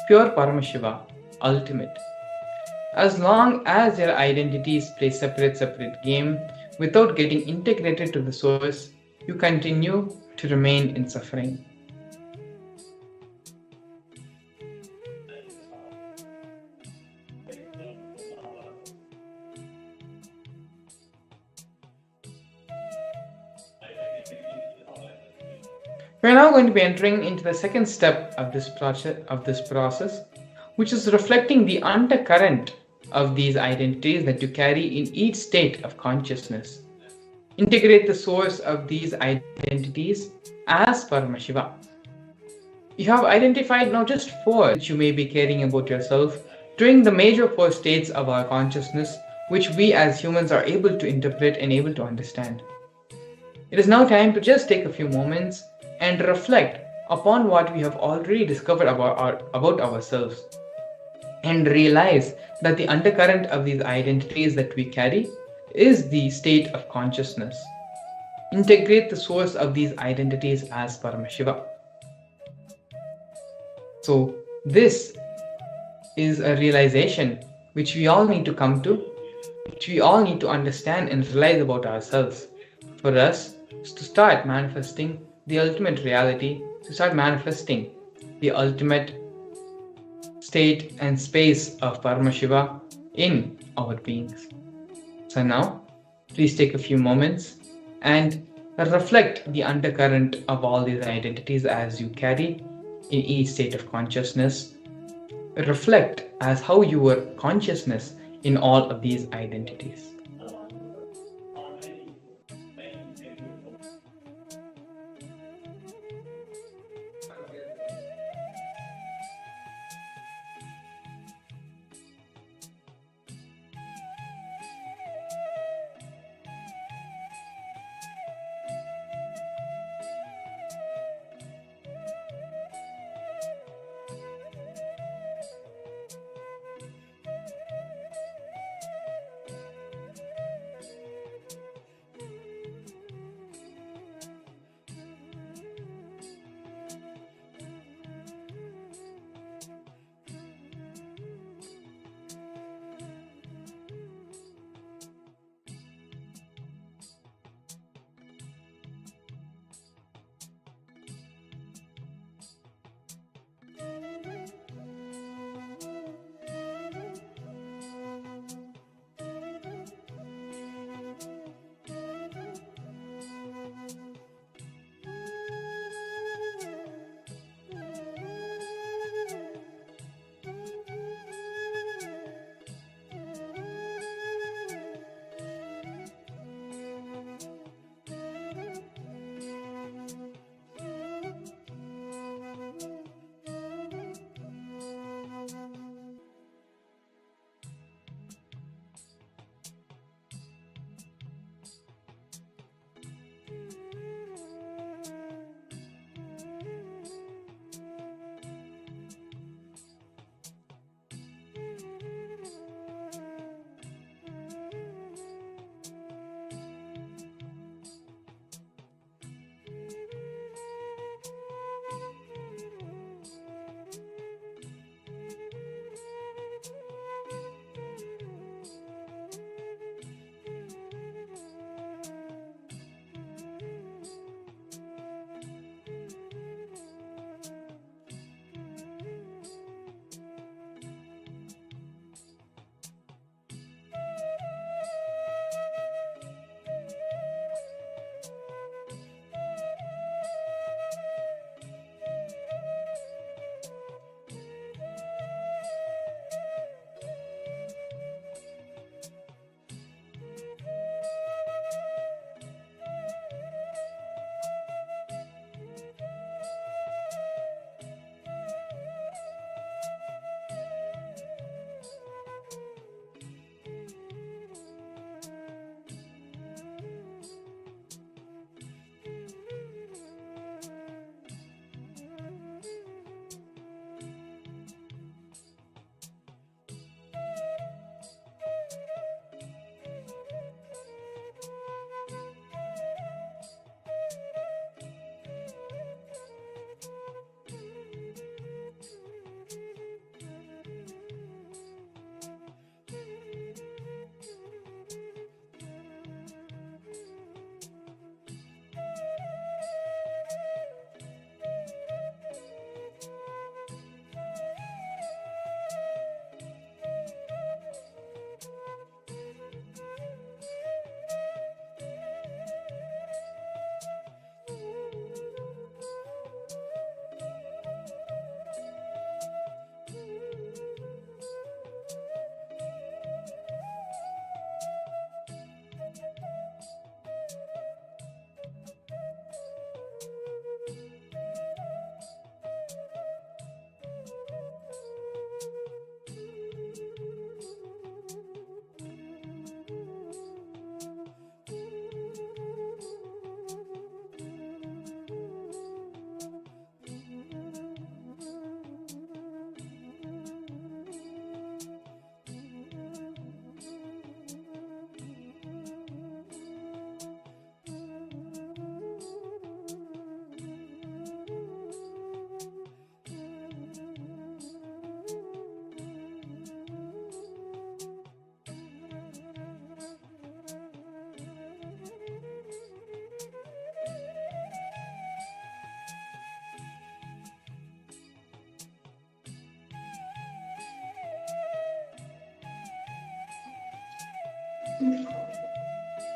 pure Paramashiva, ultimate. As long as your identities play separate game without getting integrated to the source, you continue to remain in suffering. We are now going to be entering into the second step of this process, which is reflecting the undercurrent of these identities that you carry in each state of consciousness. Integrate the source of these identities as Paramashiva. You have identified now just 4 that you may be caring about yourself during the major 4 states of our consciousness, which we as humans are able to interpret and able to understand. It is now time to just take a few moments and reflect upon what we have already discovered about ourselves, and realize that the undercurrent of these identities that we carry is the state of consciousness. Integrate the source of these identities as Paramashiva. So this is a realization which we all need to come to, which we all need to understand and realize about ourselves, for us to start manifesting the ultimate reality, to start manifesting the ultimate state and space of Paramashiva in our beings. So now, please take a few moments and reflect the undercurrent of all these identities as you carry in each state of consciousness. Reflect as how you were consciousness in all of these identities.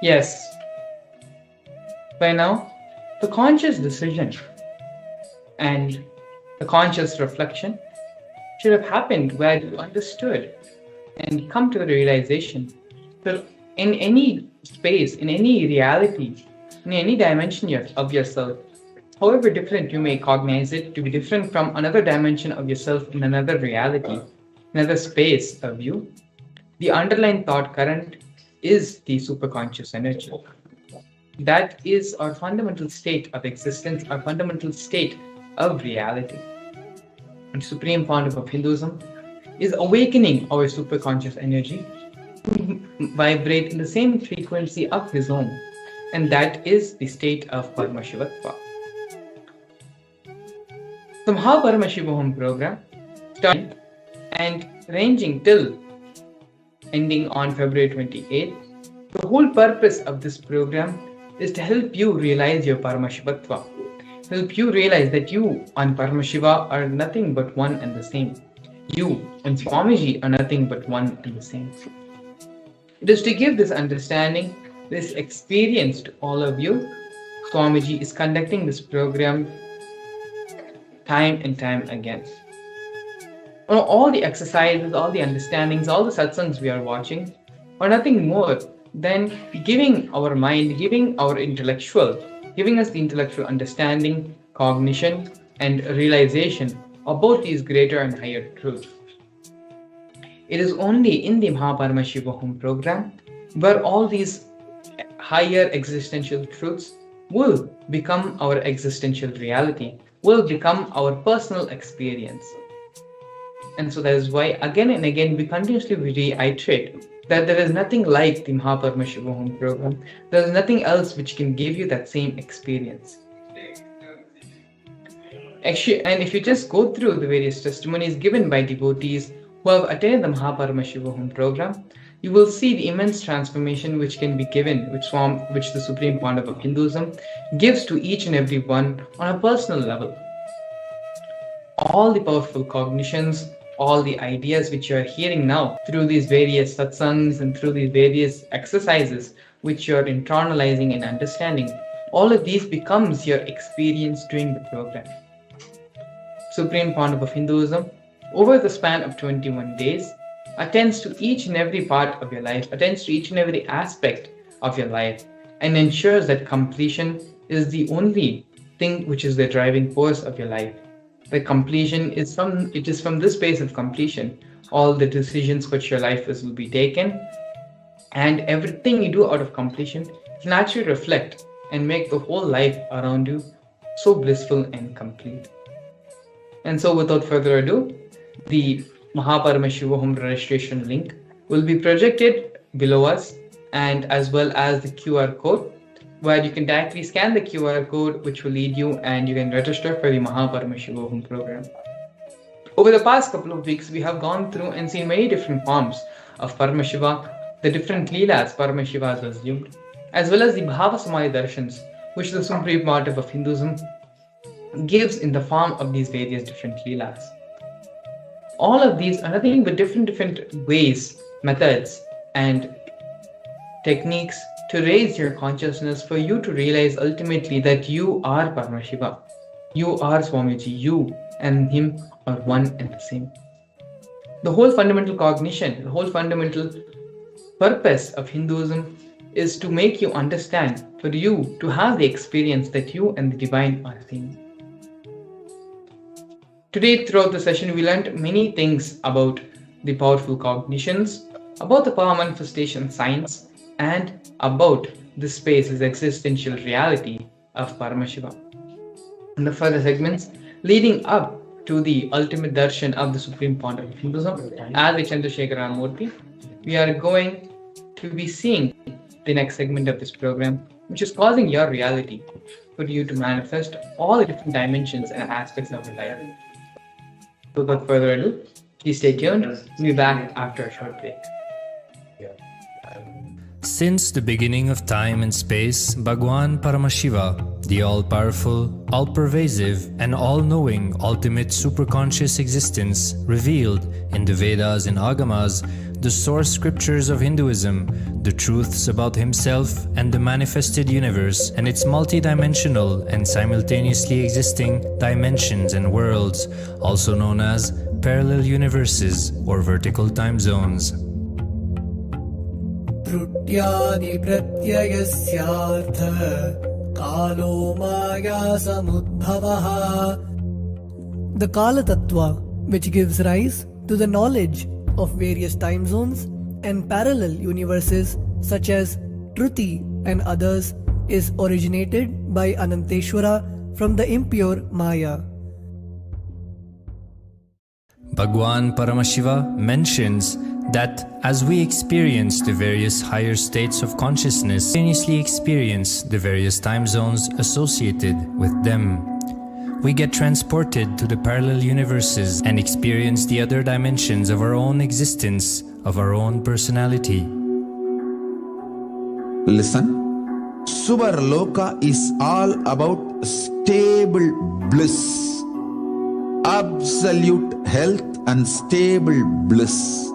Yes. By now, the conscious decision and the conscious reflection should have happened where you understood and come to the realization that in any space, in any reality, in any dimension of yourself, however different you may cognize it to be different from another dimension of yourself in another reality, another space of you, the underlying thought current is the superconscious energy. That is our fundamental state of existence, our fundamental state of reality. And Supreme Founder of Hinduism is awakening our superconscious energy to vibrate in the same frequency of his own, and that is the state of Paramashivatva. The Paramashivam program started and ranging till ending on February 28th. The whole purpose of this program is to help you realize your Paramashivatva, help you realize that you and Paramashiva are nothing but one and the same. You and Swamiji are nothing but one and the same. It is to give this understanding, this experience to all of you. Swamiji is conducting this program time and time again. All the exercises, all the understandings, all the satsangs we are watching are nothing more than giving our mind, giving our intellectual, giving us the intellectual understanding, cognition, and realization about these greater and higher truths. It is only in the Paramashivam program where all these higher existential truths will become our existential reality, will become our personal experience. And so that is why again and again we continuously reiterate that there is nothing like the Paramashivam program. There is nothing else which can give you that same experience. Actually, and if you just go through the various testimonies given by devotees who have attended the Paramashivam program, you will see the immense transformation which can be given, which the Supreme Founder of Hinduism gives to each and every one on a personal level. All the powerful cognitions, all the ideas which you are hearing now through these various satsangs and through these various exercises which you are internalizing and understanding, all of these becomes your experience during the program. Supreme Founder of Hinduism, over the span of 21 days, attends to each and every part of your life, attends to each and every aspect of your life, and ensures that completion is the only thing which is the driving force of your life. The completion is from this space of completion, all the decisions which your life will be taken, and everything you do out of completion can actually reflect and make the whole life around you so blissful and complete. And so without further ado, the Paramashivam registration link will be projected below us, and as well as the QR code, where you can directly scan the QR code which will lead you and you can register for the Paramashivam program. Over the past couple of weeks, we have gone through and seen many different forms of Paramashiva, the different Leelas Paramashiva has assumed, as well as the Bhava Samadhi Darshans, which the Supreme Founder of Hinduism gives in the form of these various different Leelas. All of these are nothing but different ways, methods, and techniques to raise your consciousness for you to realize ultimately that you are Paramashiva, you are Swamiji, you and him are one and the same. The whole fundamental cognition, the whole fundamental purpose of Hinduism is to make you understand, for you to have the experience that you and the divine are same. Today, throughout the session, we learned many things about the powerful cognitions, about the power manifestation science, and about this space's existential reality of Paramashiva. In the further segments leading up to the ultimate darshan of the Supreme Founder of Hinduism, as the Chandrasekhara Murthy, we are going to be seeing the next segment of this program, which is causing your reality for you to manifest all the different dimensions and aspects of your life. So without further ado, please stay tuned. We'll be back after a short break.
Since the beginning of time and space, Bhagwan Paramashiva, the all-powerful, all-pervasive, and all-knowing ultimate superconscious existence, revealed in the Vedas and Agamas the source scriptures of Hinduism, the truths about himself and the manifested universe and its multidimensional and simultaneously existing dimensions and worlds, also known as parallel universes or vertical time zones.
त्रुट्यादिप्रत्ययस्यार्थ कालो माया समुद्भवः. The Kala Tattva, which gives rise to the knowledge of various time zones and parallel universes such as Truti and others, is originated by Ananteshwara from the impure Maya.
Bhagwan Paramashiva mentions that as we experience the various higher states of consciousness, simultaneously experience the various time zones associated with them. We get transported to the parallel universes and experience the other dimensions of our own existence, of our own personality.
Listen. Suvarloka is all about stable bliss, absolute health and stable bliss.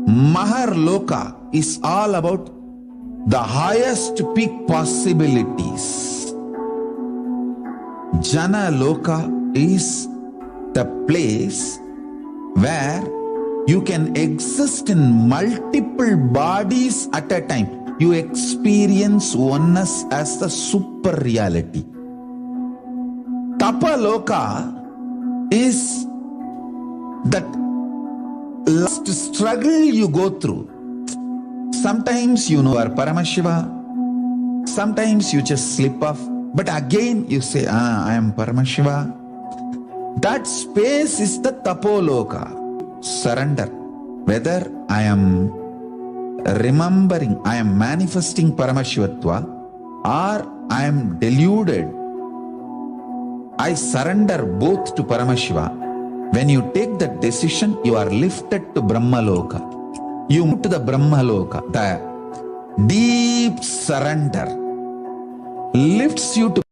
Maharloka is all about the highest peak possibilities. Jana Loka is the place where you can exist in multiple bodies at a time. You experience oneness as the super reality. Tapaloka is that last struggle you go through. Sometimes you are Paramashiva, sometimes you just slip off, but again you say, I am Paramashiva. That space is the Tapoloka. Surrender. Whether I am remembering, I am manifesting Paramashivatva, or I am deluded, I surrender both to Paramashiva. When you take that decision, you are lifted to Brahmaloka. You move to the Brahmaloka. The deep surrender lifts you to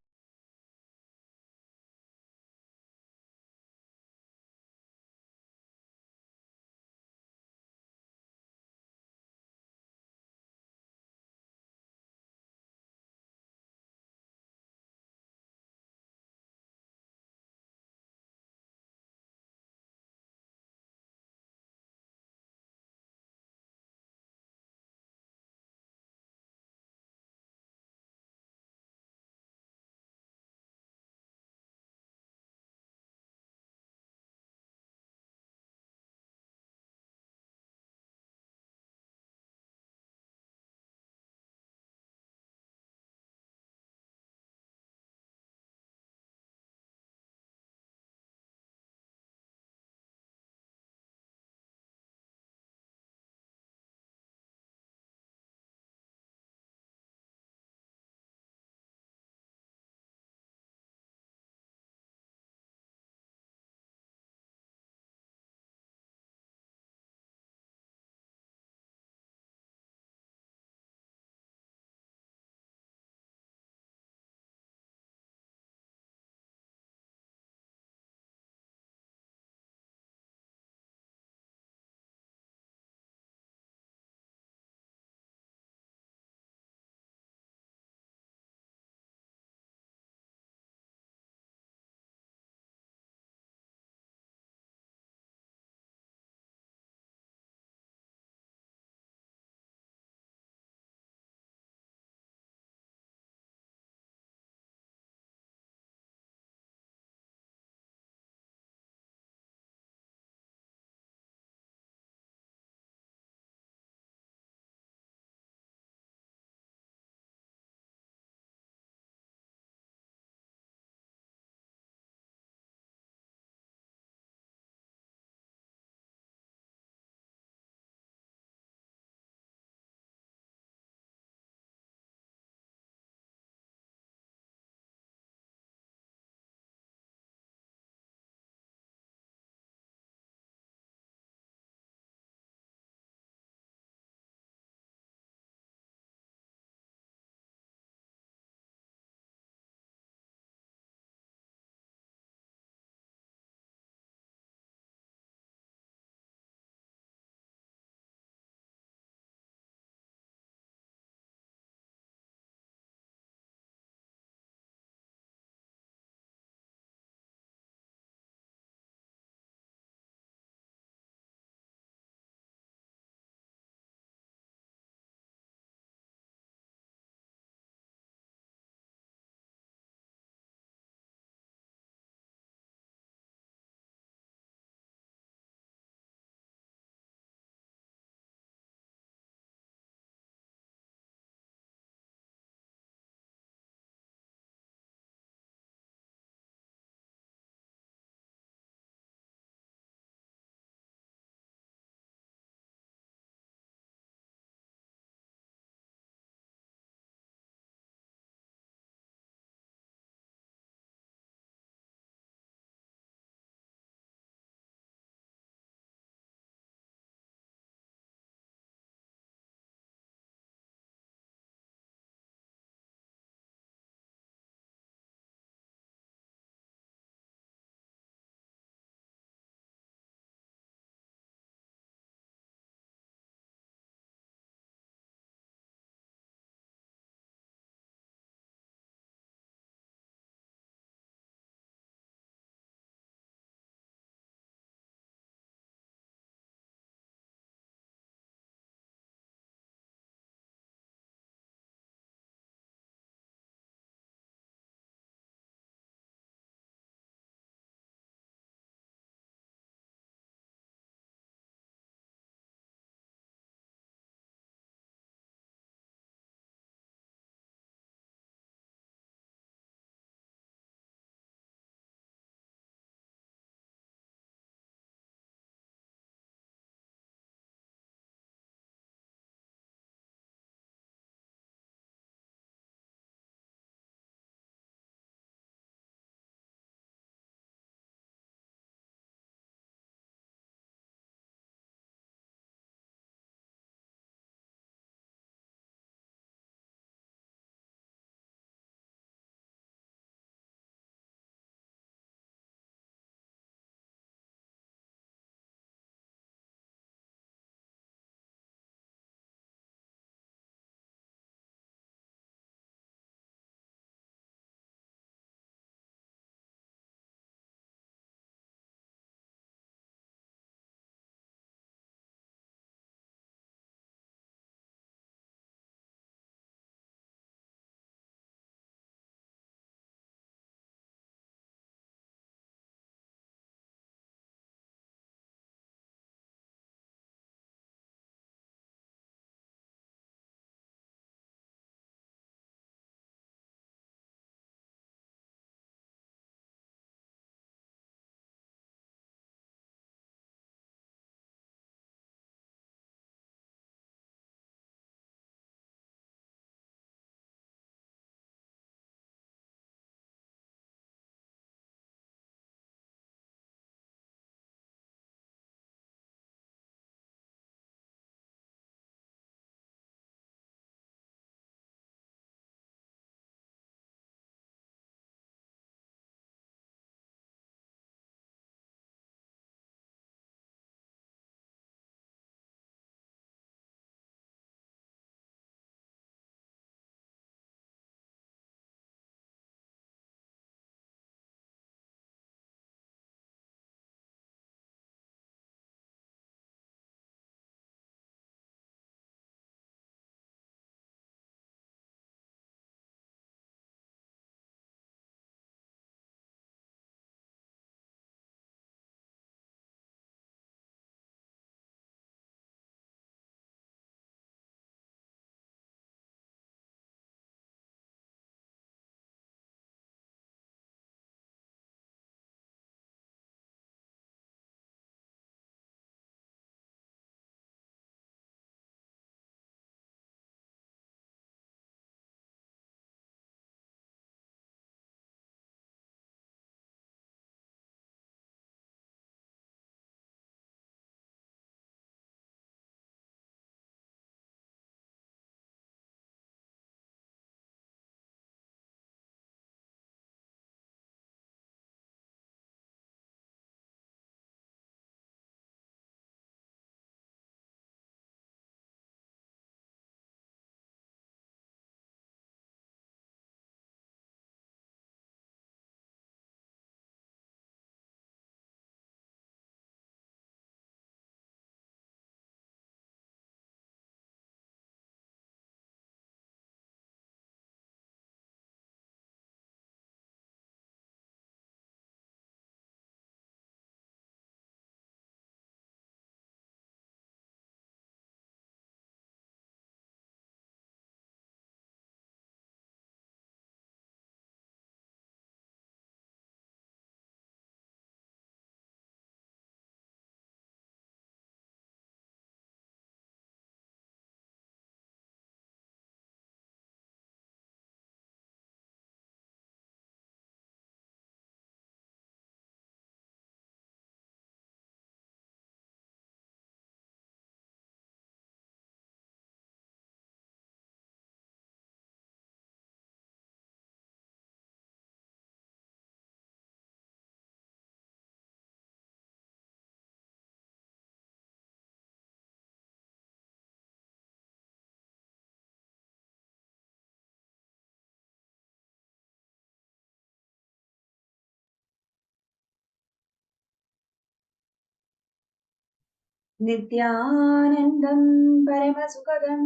नित्यानन्दं परमसुखदं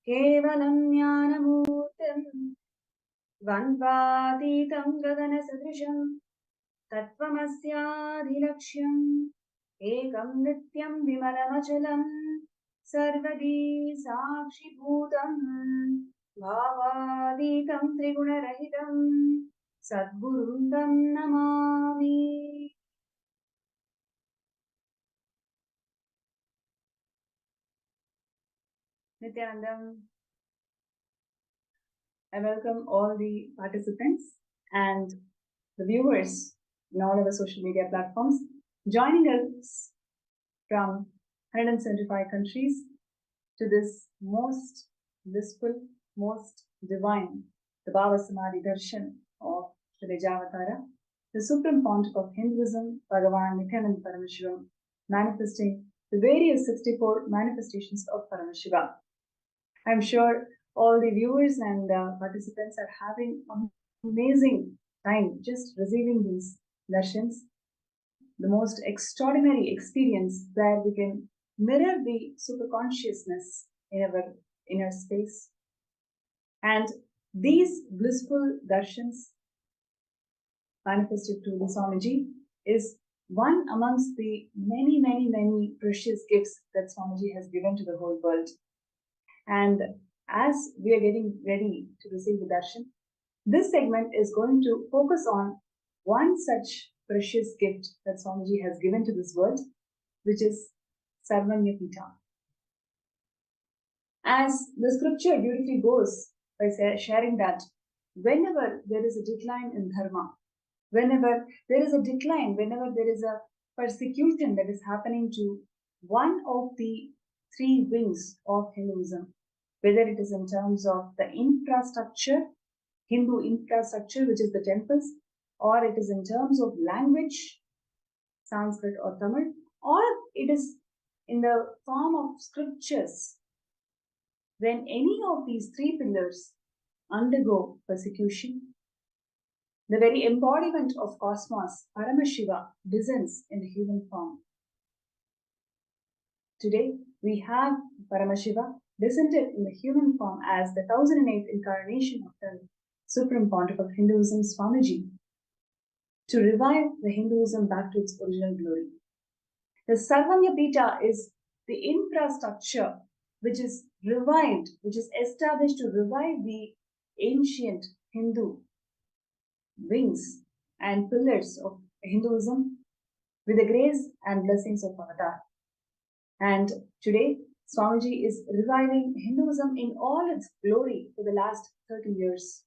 केवलं ज्ञानमूर्तिं द्वन्द्वातीतं गगनसदृशं तत्त्वमस्याधिलक्ष्यम् एकं नित्यं विमलमचलं सर्वदी साक्षिभूतम् भावातीतं त्रिगुणरहितं सद्गुरुं तं Namami. Nithyanandam. I welcome all the participants and the viewers in all our social media platforms joining us from 175 countries to this most blissful, most divine, the Bhava Samadhi Darshan of the Vaidyeshwara, the supreme pontiff of Hinduism, Bhagavan Nithyananda Paramashivam, manifesting the various 64 manifestations of Paramashiva. I'm sure all the viewers and participants are having an amazing time just receiving these darshans, the most extraordinary experience where we can mirror the superconsciousness in our inner space. And these blissful darshans manifested to the Swamiji is one amongst the many precious gifts that Swamiji has given to the whole world. And as we are getting ready to receive the darshan, this segment is going to focus on one such precious gift that Swamiji has given to this world, which is Sarvanyapita. As the scripture beautifully goes by sharing that whenever there is a decline in dharma, whenever there is a decline, whenever there is a persecution that is happening to one of the three wings of Hinduism, whether it is in terms of the infrastructure, Hindu infrastructure, which is the temples, or it is in terms of language, Sanskrit or Tamil, or it is in the form of scriptures. When any of these three pillars undergo persecution, the very embodiment of cosmos, Paramashiva, descends in the human form. Today, we have Paramashiva descended in the human form as the 1008th incarnation of the Supreme Pontiff of Hinduism, Swamiji, to revive the Hinduism back to its original glory. The Sarvanyapita is the infrastructure which is revived, which is established to revive the ancient Hindu wings and pillars of Hinduism with the grace and blessings of Avatar. And today, Swamiji is reviving Hinduism in all its glory for the last 30 years.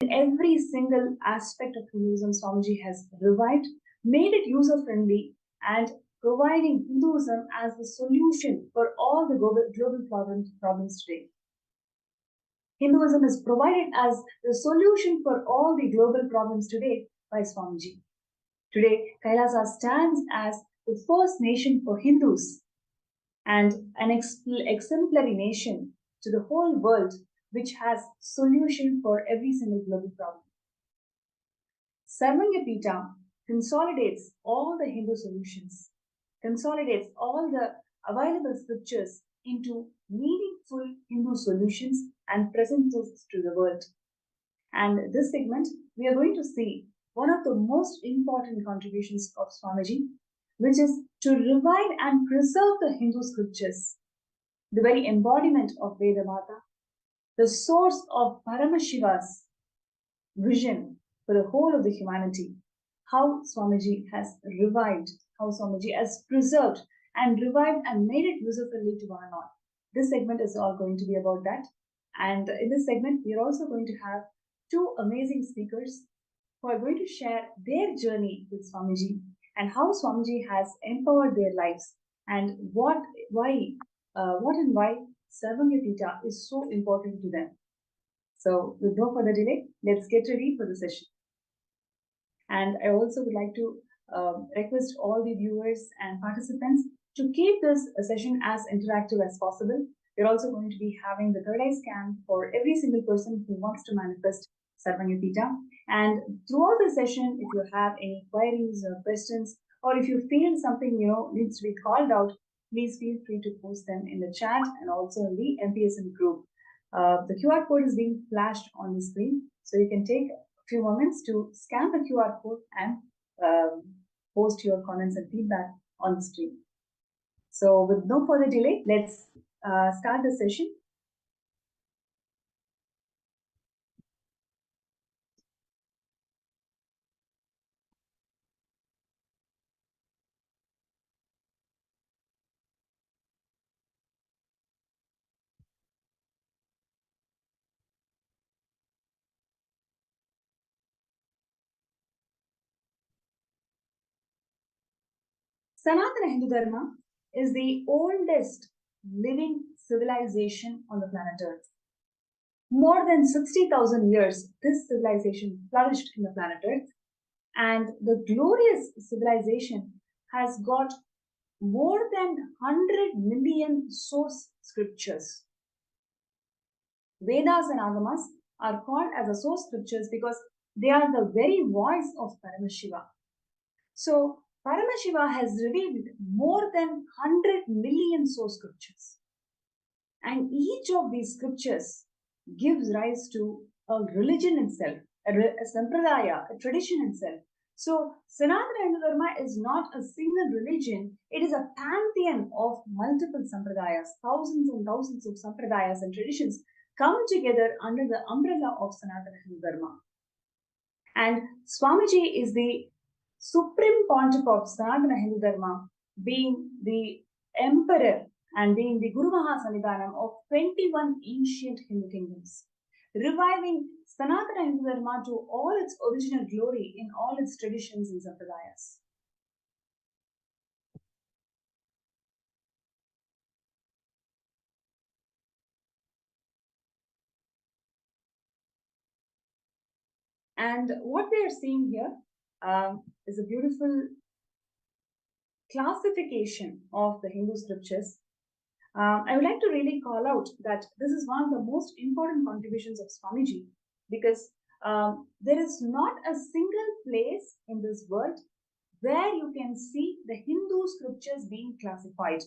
In every single aspect of Hinduism, Swamiji has revived, made it user-friendly, and providing Hinduism as the solution for all the global problems today. Hinduism is provided as the solution for all the global problems today by Swamiji. Today, Kailasa stands as the first nation for Hindus and an exemplary nation to the whole world, which has solution for every single global problem. Sarvanyapita consolidates all the Hindu solutions, consolidates all the available scriptures into meaningful Hindu solutions and presents it to the world. And this segment, we are going to see one of the most important contributions of Swamiji, which is to revive and preserve the Hindu scriptures, the very embodiment of Vedamata, the source of Paramashiva's vision for the whole of the humanity, how Swamiji has revived, how Swamiji has preserved and revived and made it user-friendly to one and all. This segment is all going to be about that. And in this segment, we are also going to have two amazing speakers who are going to share their journey with Swamiji and how Swamiji has empowered their lives and what and why Sarvanyapita is so important to them. So with no further delay, let's get ready for the session. And I also would like to request all the viewers and participants to keep this session as interactive as possible. We're also going to be having the third eye scan for every single person who wants to manifest Sarvanyapita. And throughout the session, if you have any queries or questions, or if you feel something needs to be called out, please feel free to post them in the chat and also in the MPSM group. The QR code is being flashed on the screen, so you can take a few moments to scan the QR code and post your comments and feedback on the screen. So with no further delay, let's start the session. Sanatana Hindu Dharma is the oldest living civilization on the planet Earth. More than 60,000 years, this civilization flourished in the planet Earth, and the glorious civilization has got more than 100 million source scriptures. Vedas and Agamas are called as the source scriptures because they are the very voice of Paramashiva. So, Paramashiva has revealed more than 100 million source scriptures. And each of these scriptures gives rise to a religion itself, a sampradaya, a tradition itself. So, Sanatana Hindu Dharma is not a single religion, it is a pantheon of multiple sampradayas. Thousands and thousands of sampradayas and traditions come together under the umbrella of Sanatana Hindu Dharma. And Swamiji is the Supreme Pontiff of Sanatana Hindu Dharma, being the emperor and being the Guru Mahasanidhanam of 21 ancient Hindu kingdoms, reviving Sanatana Hindu Dharma to all its original glory in all its traditions and sampradayas. And what we are seeing here is a beautiful classification of the Hindu scriptures. I would like to really call out that this is one of the most important contributions of Swamiji, because there is not a single place in this world where you can see the Hindu scriptures being classified.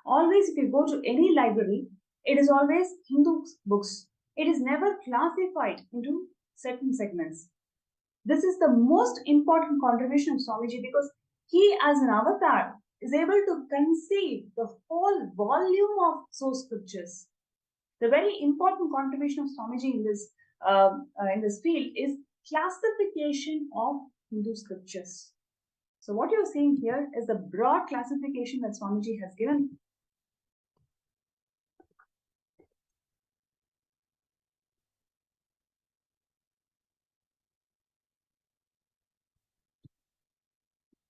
Always, if you go to any library, it is always Hindu books. It is never classified into certain segments. This is the most important contribution of Swamiji because he, as an avatar, is able to conceive the whole volume of source scriptures. The very important contribution of Swamiji in this field is classification of Hindu scriptures. So what you're seeing here is the broad classification that Swamiji has given.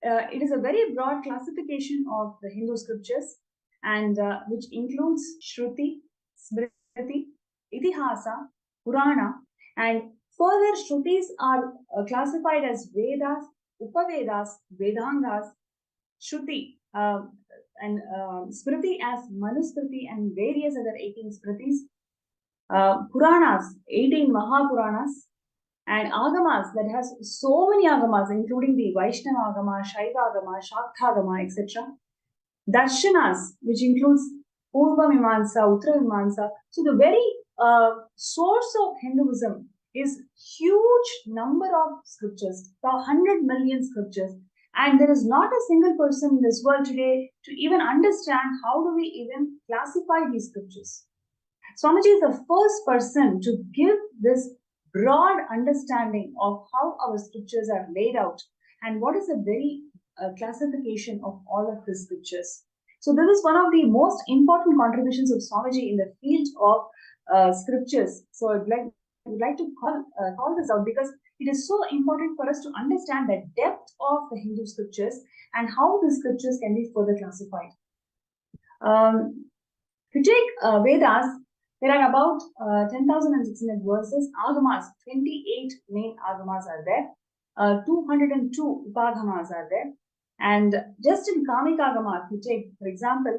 It is a very broad classification of the Hindu scriptures, and which includes Shruti, Smriti, Itihasa, Purana, and further Shrutis are classified as Vedas, Upavedas, Vedangas, Shruti, and Smriti as Manusmriti and various other 18 Smritis, Puranas, 18 Mahapuranas, and Agamas that has so many Agamas, including the Vaishnava Agama, Shaiva Agama, Shakta Agama, etc. Darshanas, which includes Purva Mimamsa, Uttara Mimamsa. So the very source of Hinduism is huge number of scriptures, 100 million scriptures. And there is not a single person in this world today to even understand how do we even classify these scriptures. Swamiji is the first person to give this broad understanding of how our scriptures are laid out and what is the very classification of all of the scriptures. So this is one of the most important contributions of Swamiji in the field of scriptures. So I would like to call this out because it is so important for us to understand the depth of the Hindu scriptures and how the scriptures can be further classified. If you take Vedas, there are about 10,600 verses. Agamas, 28 main Agamas are there. 202 Upagamas are there. And just in Kamika Agama, if you take, for example,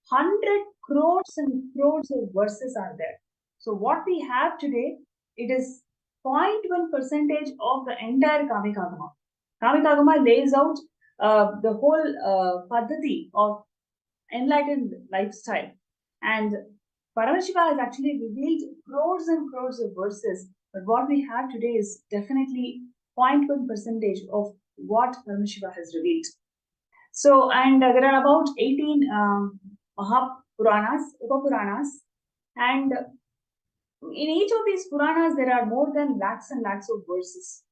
100 crores and crores of verses are there. So what we have today, it is 0.1% of the entire Kamika Agama. Kamika Agama lays out the whole Paddhati of enlightened lifestyle. And Paramashiva has actually revealed crores and crores of verses, but what we have today is definitely 0.1% of what Paramashiva has revealed. So, and there are about 18 Mahapuranas, Upapuranas, and in each of these Puranas, there are more than lakhs and lakhs of verses.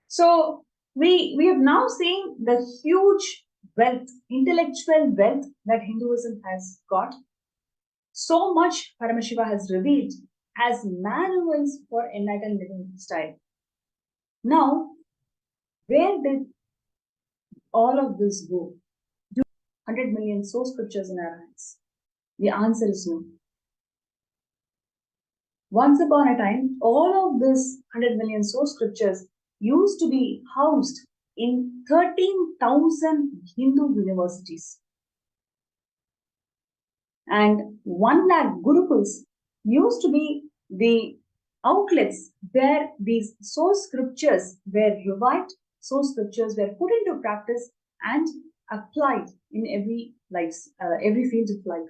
So, we have now seen the huge wealth, intellectual wealth that Hinduism has got. So much Paramashiva has revealed as manuals for enlightened living style. Now, where did all of this go? Do 100 million source scriptures in our hands? The answer is no. Once upon a time, all of this 100 million source scriptures used to be housed in 13,000 Hindu universities. And 1 lakh gurukuls used to be the outlets where these source scriptures were revived, source scriptures were put into practice and applied in every field of life.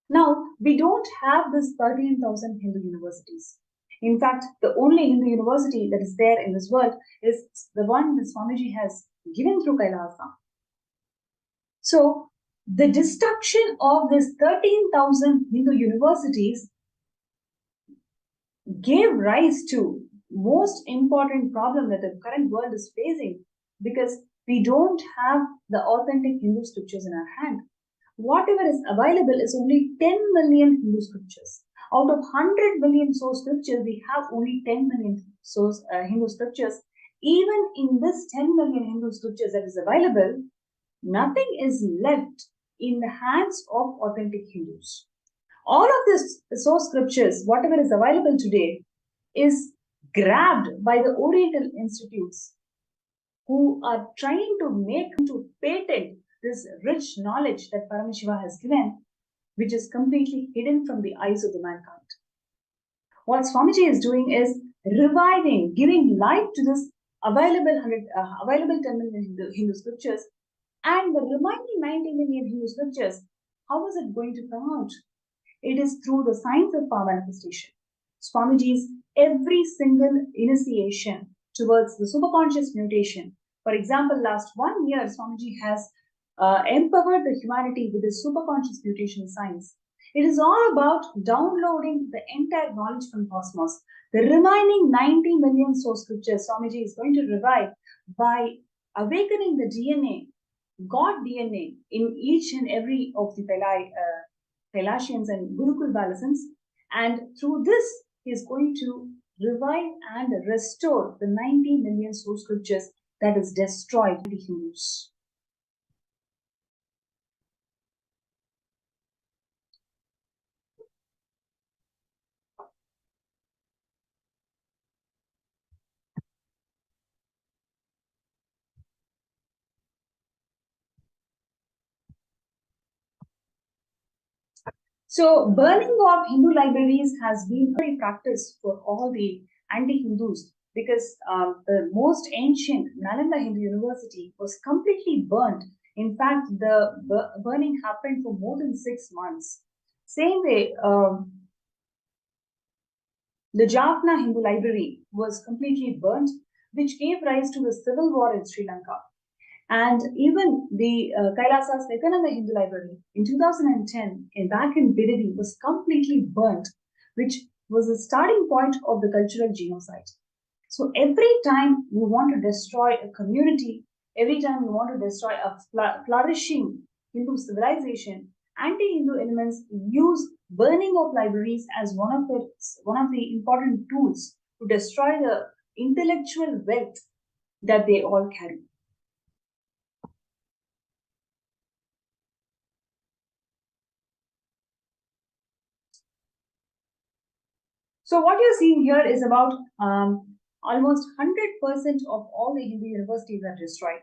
Now, we don't have this 13,000 Hindu universities. In fact, the only Hindu university that is there in this world is the one that Swamiji has given through Kailasa. So, the destruction of this 13,000 Hindu universities gave rise to most important problem that the current world is facing, because we don't have the authentic Hindu scriptures in our hand. Whatever is available is only 10 million Hindu scriptures. Out of 100 million source scriptures, we have only 10 million source Hindu scriptures. Even in this 10 million Hindu scriptures that is available, nothing is left in the hands of authentic Hindus. All of this source scriptures, whatever is available today, is grabbed by the Oriental institutes who are trying to patent this rich knowledge that Paramashiva has given, which is completely hidden from the eyes of the mankind. What Swamiji is doing is reviving, giving life to this available 10 million Hindu scriptures, and the remaining 90 million Hindu scriptures. How is it going to come out? It is through the science of power manifestation. Swamiji's every single initiation towards the superconscious mutation. For example, last 1 year, Swamiji has empowered the humanity with his superconscious mutation science. It is all about downloading the entire knowledge from cosmos. The remaining 90 million source scriptures Swamiji is going to revive by awakening the DNA, God DNA, in each and every of the Kailasians and Gurukul Balasans. And through this, he is going to revive and restore the 90 million source scriptures that is destroyed by the Hindus. So, burning of Hindu libraries has been a practice for all the anti-Hindus, because the most ancient Nalanda Hindu University was completely burnt. In fact, the burning happened for more than 6 months. Same way, the Jaffna Hindu Library was completely burnt, which gave rise to a civil war in Sri Lanka. And even the Kailasa's Nithyananda Hindu Library in 2010, back in Bidadi, was completely burnt, which was the starting point of the cultural genocide. So every time we want to destroy a community, every time we want to destroy a flourishing Hindu civilization, anti-Hindu elements use burning of libraries as one of the important tools to destroy the intellectual wealth that they all carry. So what you're seeing here is about almost 100% of all the Hindu universities are destroyed.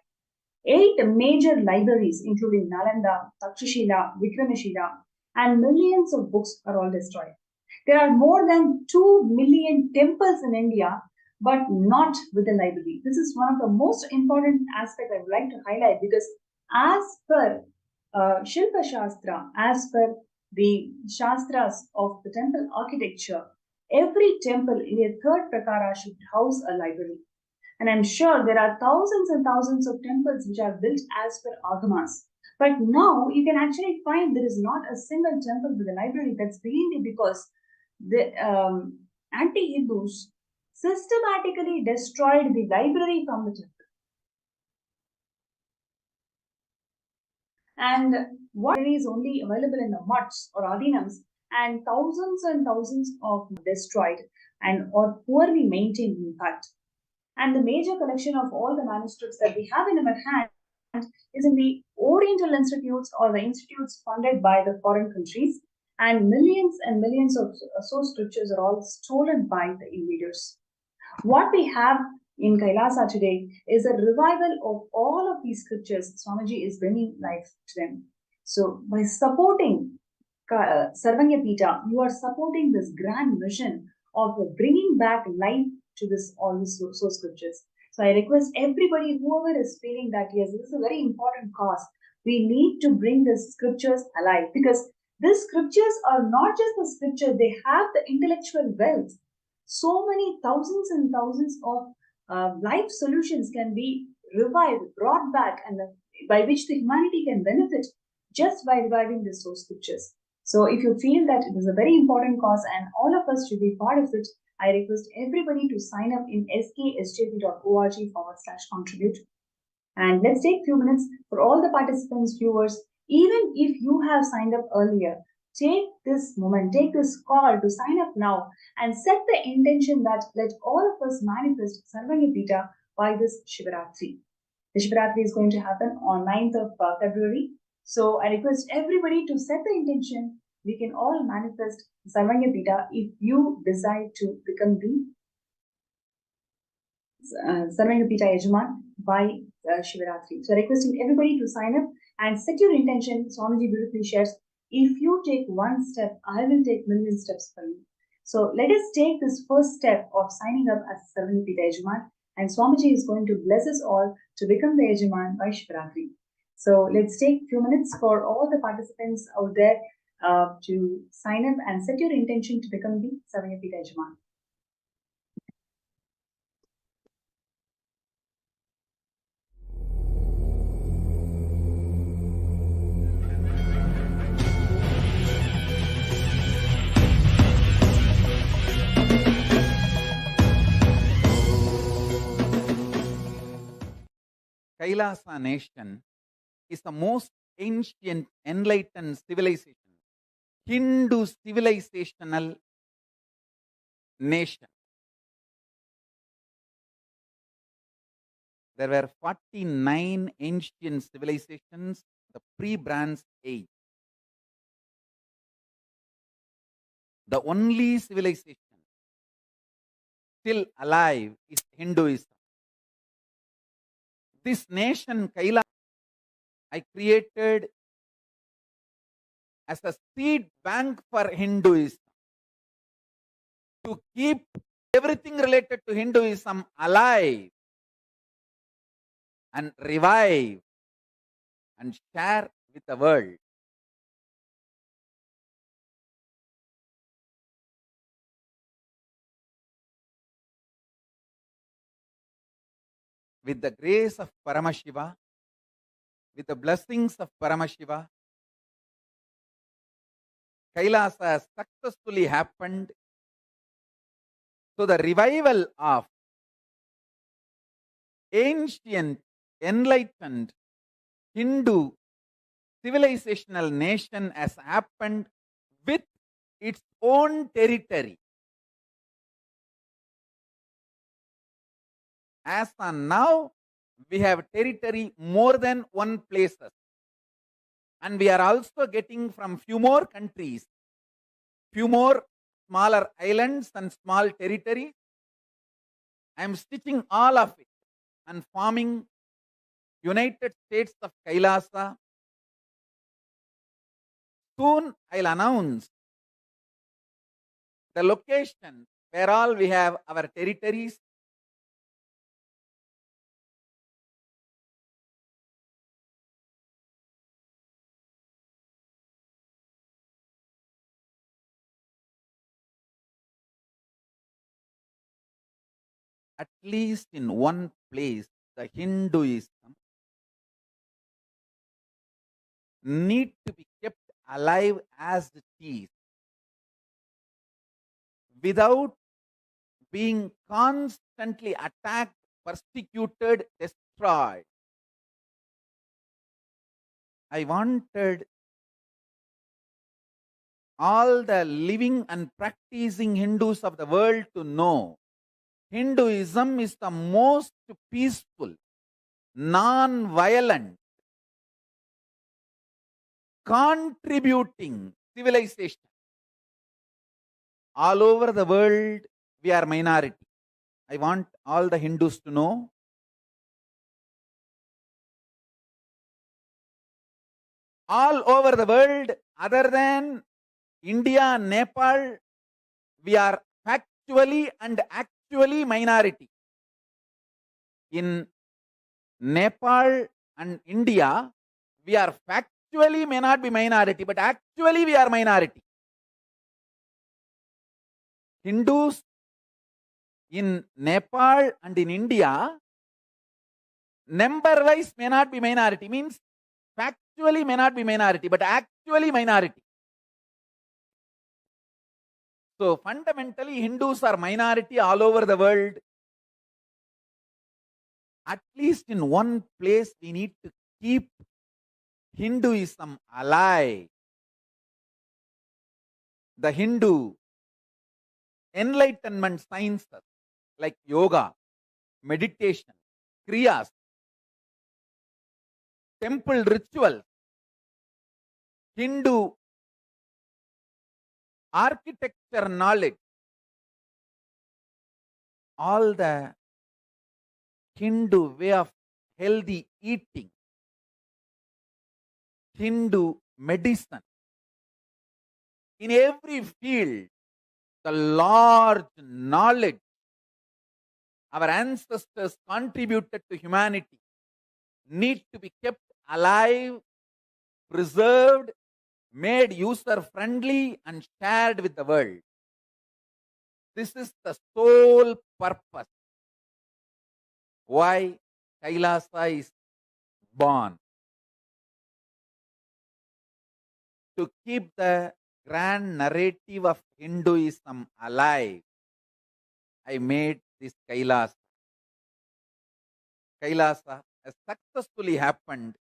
8 major libraries, including Nalanda, Takshashila, Vikramashila, and millions of books are all destroyed. There are more than 2 million temples in India, but not with a library. This is one of the most important aspects I would like to highlight, because as per Shilpa Shastra, as per the Shastras of the temple architecture, every temple in a third prakara should house a library. And I'm sure there are thousands and thousands of temples which are built as per agamas. But now you can actually find there is not a single temple with a library. That's mainly because the anti-Hindus systematically destroyed the library from the temple. And what is only available in the mutts or adinams, and thousands of destroyed and or poorly maintained in fact. And the major collection of all the manuscripts that we have in our hand is in the Oriental institutes or the institutes funded by the foreign countries, and millions of source scriptures are all stolen by the invaders. What we have in Kailasa today is a revival of all of these scriptures. Swamiji is bringing life to them. So by supporting Sarvanya Pita, you are supporting this grand vision of bringing back life to this all these source scriptures. So I request everybody, whoever is feeling that yes, this is a very important cause, we need to bring the scriptures alive, because these scriptures are not just the scripture, they have the intellectual wealth. So many thousands and thousands of life solutions can be revived, brought back, and by which the humanity can benefit just by reviving the source scriptures. So if you feel that it is a very important cause and all of us should be part of it, I request everybody to sign up in sksjp.org/contribute. And let's take a few minutes for all the participants, viewers, even if you have signed up earlier, take this moment, take this call to sign up now and set the intention that let all of us manifest Sarvanya Pita by this Shivaratri. The Shivaratri is going to happen on 9th of February. So I request everybody to set the intention. We can all manifest Sarvanya Pita if you decide to become the Sarvanya Pita Yajaman by Shivaratri. So requesting everybody to sign up and set your intention. Swamiji beautifully shares, if you take one step, I will take million steps for you. So let us take this first step of signing up as Sarvanya Pita Yajaman, and Swamiji is going to bless us all to become the Yajaman by Shivaratri. So let's take a few minutes for all the participants out there to sign up and set your intention to become the Sarvanya Pita Yajaman.
Kailasa nation is the most ancient enlightened civilization, Hindu civilizational nation. There were 49 ancient civilizations, the pre-Bronze Age. The only civilization still alive is Hinduism. This nation, Kailasa, I created as a seed bank for Hinduism to keep everything related to Hinduism alive and revive and share with the world. With the grace of Paramashiva, with the blessings of Paramashiva, Kailasa has successfully happened. So the revival of ancient, enlightened Hindu civilizational nation has happened with its own territory. As on now, we have territory more than one places. And we are also getting from few more countries, few more smaller islands and small territories. I am stitching all of it and forming United States of Kailasa. Soon I'll announce the location where all we have our territories. at least in one place, the Hinduism need to be kept alive as it is, without being constantly attacked, persecuted, destroyed. I wanted all the living and practicing Hindus of the world to know Hinduism is the most peaceful, non-violent, contributing civilization. All over the world, we are minority. I want all the Hindus to know all over the world, other than India, Nepal, we are factually and actually minority. In Nepal and India, we are factually may not be minority, but actually we are minority. Hindus in Nepal and in India, number-wise may not be minority, means factually may not be minority, but actually minority. So fundamentally, Hindus are minority all over the world. At least in one place, we need to keep Hinduism alive. The Hindu enlightenment sciences like yoga, meditation, kriyas, temple rituals, Hindu architecture knowledge, all the Hindu way of healthy eating, Hindu medicine. In every field, the large knowledge our ancestors contributed to humanity need to be kept alive, preserved, made user-friendly and shared with the world. This is the sole purpose why Kailasa is born. To keep the grand narrative of Hinduism alive, I made this Kailasa. Kailasa has successfully happened.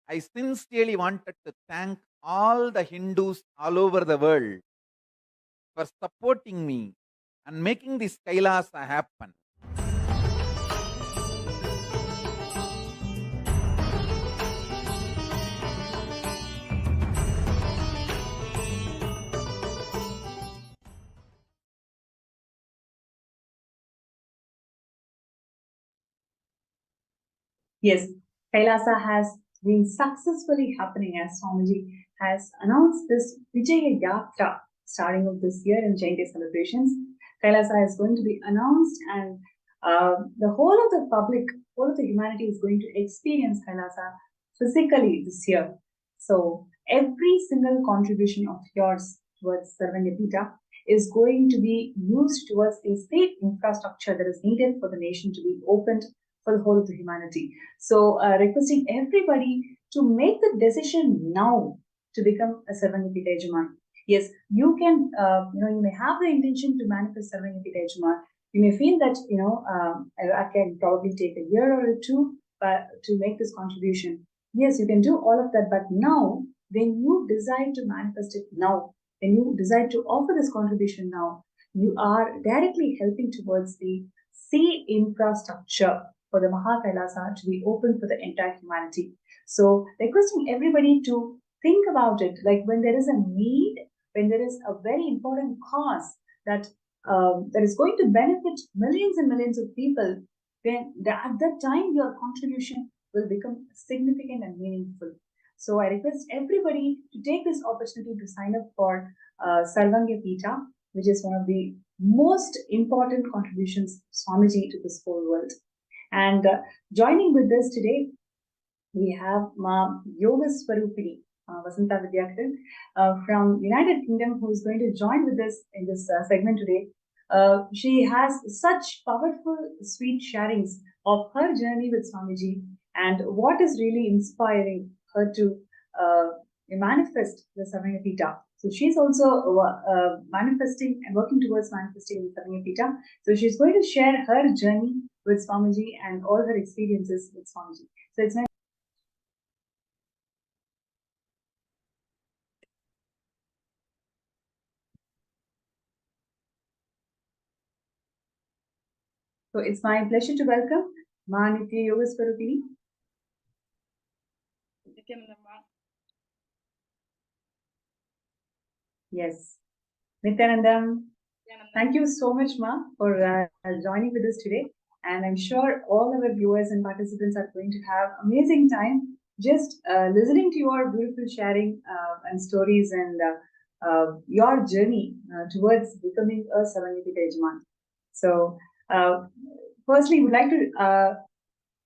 I sincerely wanted to thank all the Hindus all over the world for supporting me and making this Kailasa happen.
Yes, Kailasa has been successfully happening as Swamiji has announced this Vijaya Yatra starting of this year in Jayanti celebrations. Kailasa is going to be announced, and the whole of the public, whole of the humanity is going to experience Kailasa physically this year. So every single contribution of yours towards Sarvanya Pita is going to be used towards a safe infrastructure that is needed for the nation to be opened for the whole of the humanity. So requesting everybody to make the decision now to become a Sarvanya Pita Yajaman. Yes, you can, you may have the intention to manifest Sarvanya Pita Yajaman. You may feel that, I can probably take a year or two to make this contribution. Yes, you can do all of that, but now, when you decide to manifest it now, when you decide to offer this contribution now, you are directly helping towards the safe infrastructure for the Mahakailasa to be open for the entire humanity. So requesting everybody to think about it, like when there is a need, when there is a very important cause that is going to benefit millions and millions of people, then at that time your contribution will become significant and meaningful. So I request everybody to take this opportunity to sign up for Sarvanya Pita, which is one of the most important contributions Swamiji to this whole world. And joining with us today, we have Ma Yoga Swarupini, Vasanta Vidyakaran from United Kingdom, who is going to join with us in this segment today. She has such powerful, sweet sharings of her journey with Swamiji and what is really inspiring her to manifest the Samayapita. So she's also manifesting and working towards manifesting the Samayapita. So she's going to share her journey with Swamiji and all her experiences with Swamiji. So it's my pleasure to welcome Ma Nitya Yoga Swarupini. Yes, Nithyananda. Thank you so much, Ma, for joining with us today. And I'm sure all our viewers and participants are going to have amazing time just listening to your beautiful sharing and stories and your journey towards becoming a Savanipita Yajman. So, firstly, would like to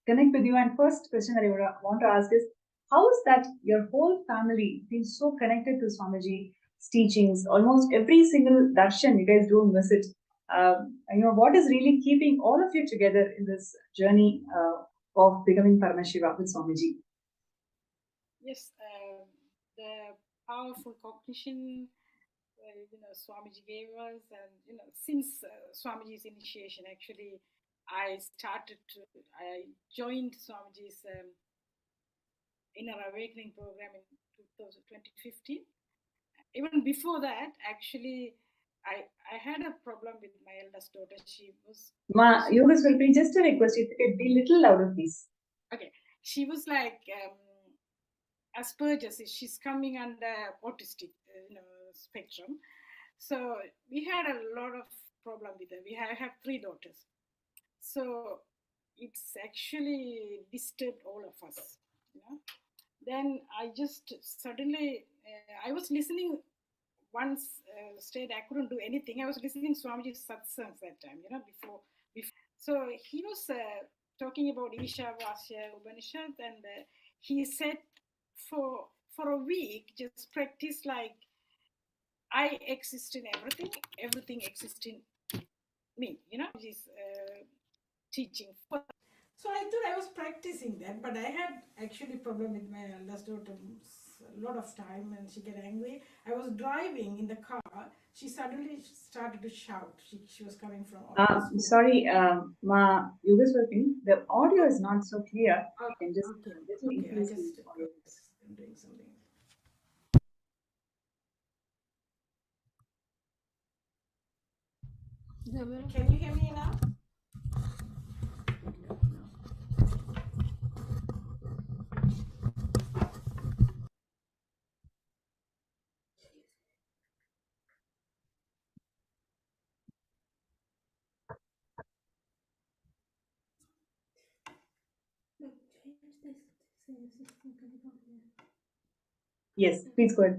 connect with you. And first question that I would want to ask is, how is that your whole family feels so connected to Swamiji's teachings? Almost every single darshan you guys do a visit. What is really keeping all of you together in this journey of becoming Paramashiva with Swamiji?
Yes, the powerful cognition Swamiji gave us, and since Swamiji's initiation, actually, I joined Swamiji's Inner Awakening program in 2015. Even before that, actually, I had a problem with my eldest daughter. She was
Yogas will be just a request. If you could be a little louder, please.
Okay, she was like Asperger's. She's coming under autistic, spectrum. So we had a lot of problem with her. I have 3 daughters, so it's actually disturbed all of us. Then I just suddenly I was listening. Once stayed, I couldn't do anything. I was listening Swamiji's satsangs that time. Before. So he was talking about Isha Vasya Upanishad, and he said for a week just practice like I exist in everything, everything exists in me. His teaching. So I thought I was practicing that, but I had actually problem with my eldest daughter a lot of time, and she get angry. I was driving in the car. She suddenly started to shout. She was coming from school.
Sorry, Ma Yogas working. The audio is not so clear. You can just
Okay.
increase
I
the
just
audio.
I'm doing something. Can you hear me now?
Yes, please go ahead.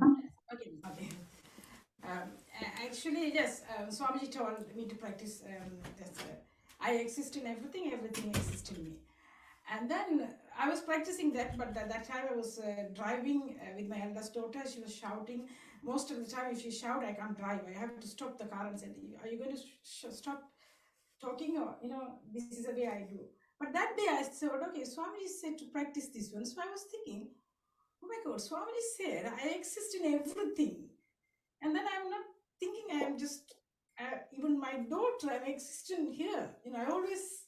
Okay. Actually, yes, Swamiji told me to practice this. I exist in everything, everything exists in me. And then I was practicing that, but at that time I was driving with my eldest daughter. She was shouting. Most of the time, if she shout, I can't drive. I have to stop the car and say, "Are you going to stop talking?" Or this is the way I do. But that day I thought, okay, Swamiji said to practice this one. So I was thinking, oh my God, Swamiji said I exist in everything. And then I'm not thinking I'm just, even my daughter, I'm existing here. I always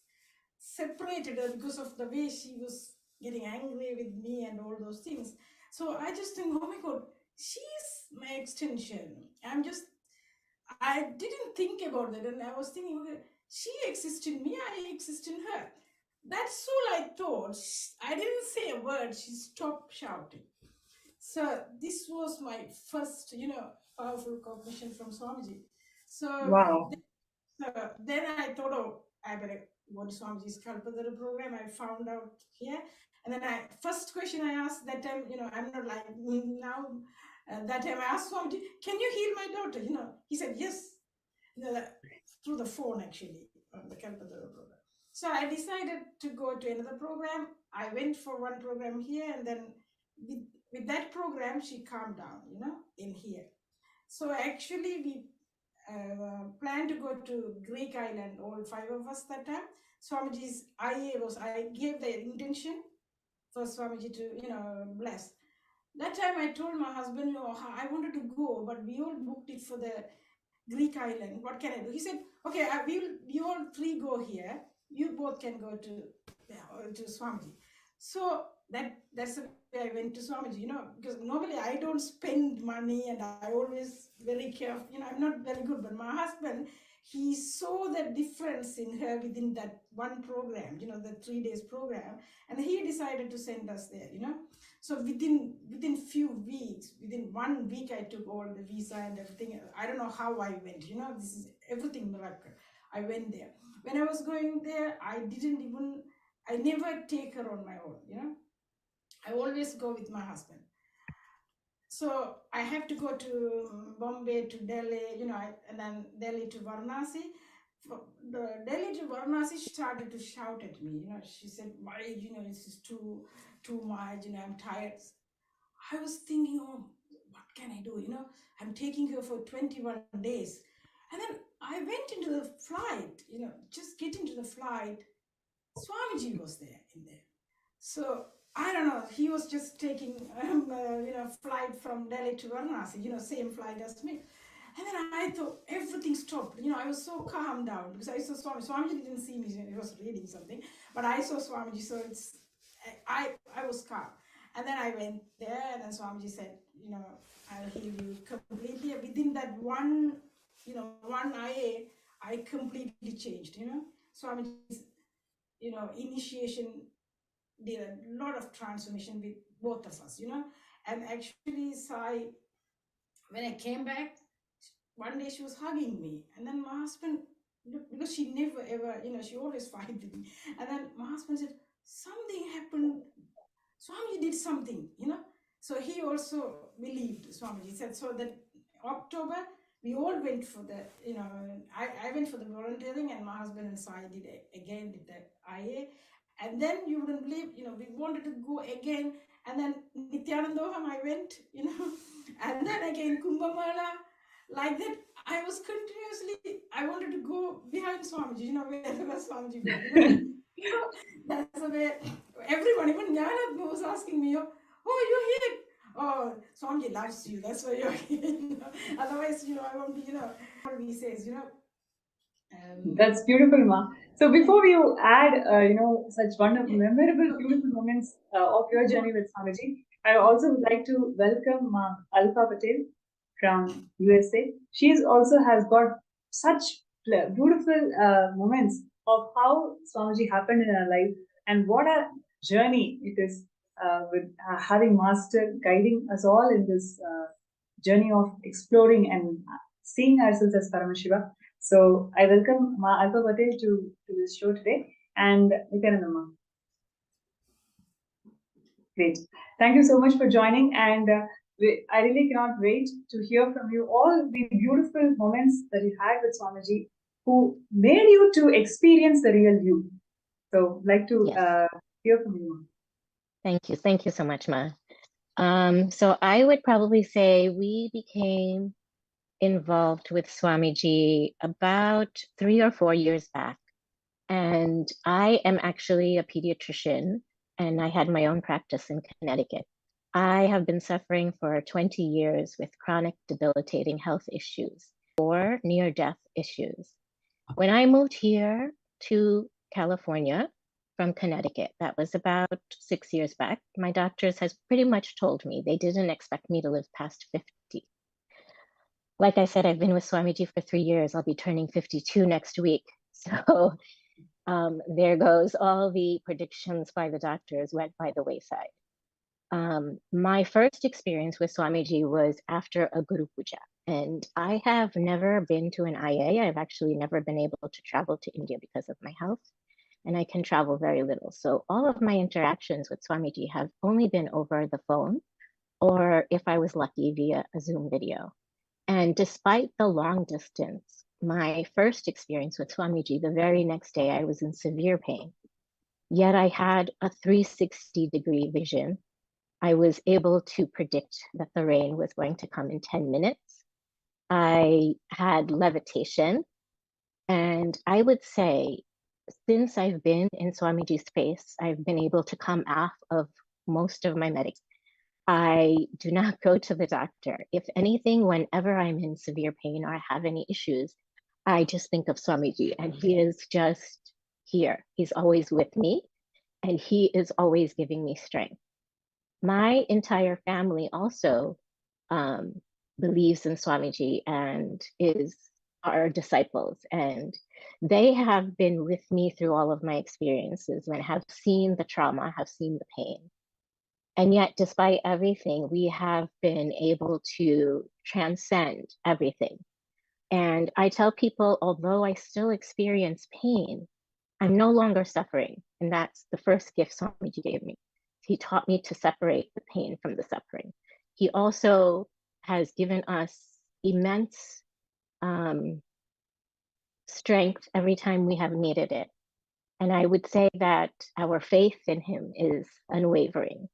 separated her because of the way she was getting angry with me and all those things. So I just think, oh my God, she's my extension. I didn't think about that. And I was thinking, okay, she exists in me, I exist in her. That's all I thought. I didn't say a word. She stopped shouting. So this was my first, powerful cognition from Swamiji. So
Wow.
then I thought, oh, I better go to Swamiji's Kalpadara program. I found out here. And then first question I asked that time, I'm not like now. That time I asked Swamiji, can you heal my daughter? He said, yes, through the phone actually, on the Kalpadara program. So I decided to go to another program. I went for one program here, and then with that program, she calmed down, in here. So actually, we planned planned to go to Greek island, all 5 of us that time. Swamiji's IA was, I gave the intention for Swamiji to, bless. That time I told my husband, I wanted to go, but we all booked it for the Greek island. What can I do? He said, okay, you all 3 go here. You both can go to Swamiji. So that's the way I went to Swamiji, because normally I don't spend money and I always very careful, I'm not very good, but my husband, he saw the difference in her within that one program, the 3 days program, and he decided to send us there, So within few weeks, within 1 week, I took all the visa and everything. I don't know how I went, this is everything miracle. I went there. When I was going there, I never take her on my own, I always go with my husband. So I have to go to Bombay, to Delhi, and then Delhi to Varanasi. The Delhi to Varanasi started to shout at me, she said, why, this is too much, I'm tired. I was thinking, oh, what can I do? I'm taking her for 21 days. And then I went into the flight, just get into the flight. Swamiji was there in there. So I don't know, he was just taking, flight from Delhi to Varanasi, same flight as me. And then I thought everything stopped. I was so calm down because I saw Swamiji. Swamiji didn't see me, he was reading something, but I saw Swamiji, so I was calm. And then I went there, and then Swamiji said, I'll heal you completely. Within that one IA, I completely changed, Swamiji's, initiation did a lot of transformation with both of us, And actually, Sai, when I came back, one day she was hugging me, and then my husband, because she never ever, she always fight with me, and then my husband said, something happened, Swamiji did something, so he also believed Swamiji. Said, so that October, we all went for the, I went for the volunteering, and my husband and Sai did the IA. And then you wouldn't believe, we wanted to go again. And then Nithyananda I went, and then again Kumbh Mela, like that. I was continuously, I wanted to go behind Swamiji, wherever Swamiji goes. That's the way everyone, even Nyanad was asking me, oh, you're here. Oh, Swamiji loves you. That's why you're here. Otherwise, I won't be, what he says,
That's beautiful, Ma. So before you add, such wonderful, memorable, beautiful moments of your journey with Swamiji, I also would like to welcome Ma Alpha Patel from USA. She also has got such beautiful moments of how Swamiji happened in her life, and what a journey it is with having Master guiding us all in this journey of exploring and seeing ourselves as Paramashiva. So I welcome Ma Alpha Patel to this show today, and Nithyananda Ma. Great. Thank you so much for joining, and I really cannot wait to hear from you all the beautiful moments that you had with Swamiji, who made you to experience the real you. So I'd like to hear from you, Ma.
Thank you so much, Ma. So I would probably say we became involved with Swamiji about 3 or 4 years back. And I am actually a pediatrician, and I had my own practice in Connecticut. I have been suffering for 20 years with chronic debilitating health issues or near-death issues. When I moved here to California from Connecticut, that was about 6 years back, my doctors has pretty much told me they didn't expect me to live past 50. Like I said, I've been with Swamiji for 3 years. I'll be turning 52 next week. So there goes all the predictions by the doctors went by the wayside. My first experience with Swamiji was after a Guru Puja. And I have never been to an IA. I've actually never been able to travel to India because of my health. And I can travel very little. So all of my interactions with Swamiji have only been over the phone, or if I was lucky, via a Zoom video. And despite the long distance, my first experience with Swamiji, the very next day, I was in severe pain. Yet I had a 360-degree vision. I was able to predict that the rain was going to come in 10 minutes. I had levitation. And I would say, since I've been in Swamiji's space, I've been able to come off of most of my medication. I do not go to the doctor. If anything, whenever I'm in severe pain or I have any issues, I just think of Swamiji, and he is just here. He's always with me, and he is always giving me strength. My entire family also believes in Swamiji and is our disciples, and they have been with me through all of my experiences and have seen the trauma, have seen the pain. And yet, despite everything, we have been able to transcend everything. And I tell people, although I still experience pain, I'm no longer suffering. And that's the first gift Swamiji gave me. He taught me to separate the pain from the suffering. He also has given us immense strength every time we have needed it. And I would say that our faith in him is unwavering.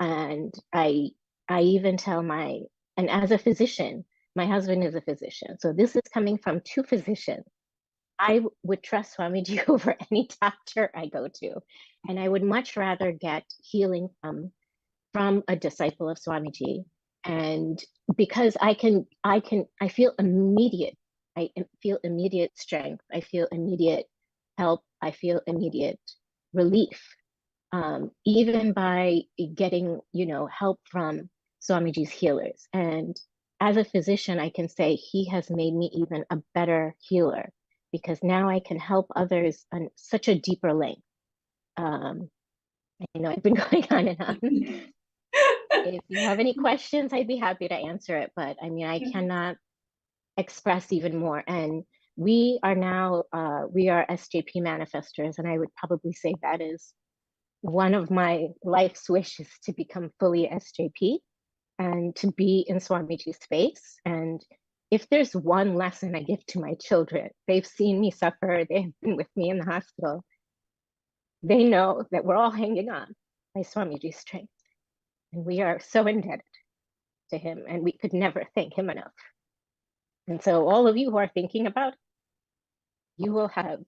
And I even tell and as a physician, my husband is a physician. So this is coming from two physicians. I would trust Swamiji over any doctor I go to. And I would much rather get healing from a disciple of Swamiji. And because I feel immediate strength. I feel immediate help. I feel immediate relief. Even by getting, help from Swamiji's healers. And as a physician, I can say he has made me even a better healer, because now I can help others on such a deeper length. I know I've been going on and on. If you have any questions, I'd be happy to answer it. But I mean, I cannot express even more. And we are now, we are SJP manifestors. And I would probably say that is one of my life's wishes, to become fully SJP and to be in Swamiji's space. And if there's one lesson I give to my children, they've seen me suffer, they've been with me in the hospital. They know that we're all hanging on by Swamiji's strength. And we are so indebted to him, and we could never thank him enough. And so all of you who are thinking about it, you will have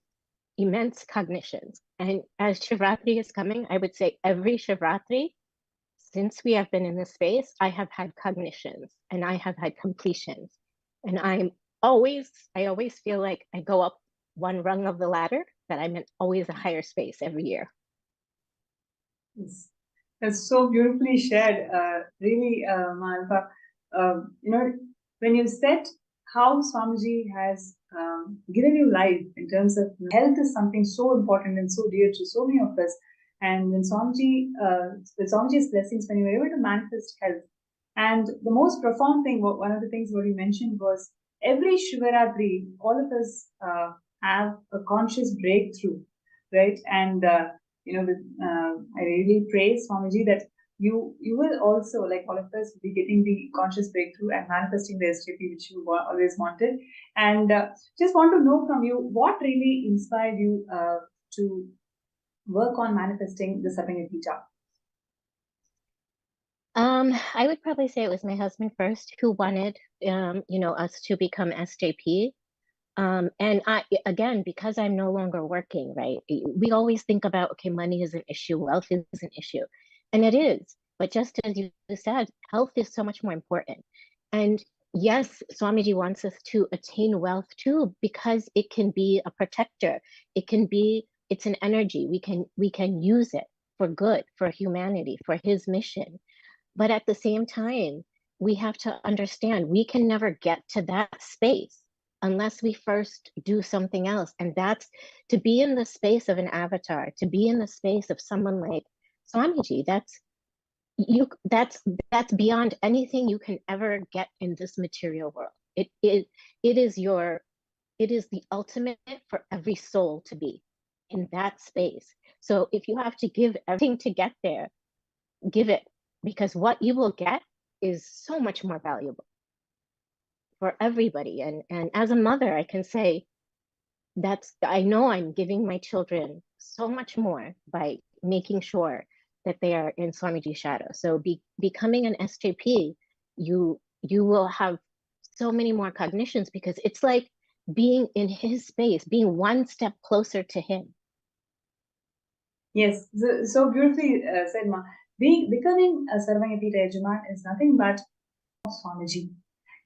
immense cognitions. And as Shivratri is coming, I would say every Shivratri, since we have been in this space, I have had cognitions and I have had completions. And I always feel like I go up one rung of the ladder, that I'm in always a higher space every year.
Yes. That's so beautifully shared, really, Malva. When you said how Swamiji has given you life in terms of health is something so important and so dear to so many of us. And when Swamiji, with Swamiji's blessings, when you were able to manifest health, and the most profound thing, one of the things what you mentioned was every Shivaratri, all of us have a conscious breakthrough, right? And I really pray, Swamiji, that you will also, like all of us, be getting the conscious breakthrough and manifesting the SJP which you always wanted. And just want to know from you, what really inspired you to work on manifesting the Sapangita?
I would probably say it was my husband first who wanted, us to become SJP. And again, because I'm no longer working, right? We always think about, okay, money is an issue, wealth is an issue. And it is, but just as you said, health is so much more important. And yes, Swamiji wants us to attain wealth too, because it can be a protector. It's an energy. We can use it for good, for humanity, for his mission. But at the same time, we have to understand we can never get to that space unless we first do something else. And that's to be in the space of an avatar, to be in the space of someone like Swamiji. That's beyond anything you can ever get in this material world. It is the ultimate for every soul to be in that space. So if you have to give everything to get there, give it, because what you will get is so much more valuable for everybody. And as a mother, I can say I know I'm giving my children so much more by making sure that they are in Swamiji's shadow. So becoming an SJP, you will have so many more cognitions, because it's like being in his space, being one step closer to him.
Yes, so beautifully said, Ma. Becoming a Sarvanyapita Yajaman is nothing but Swamiji.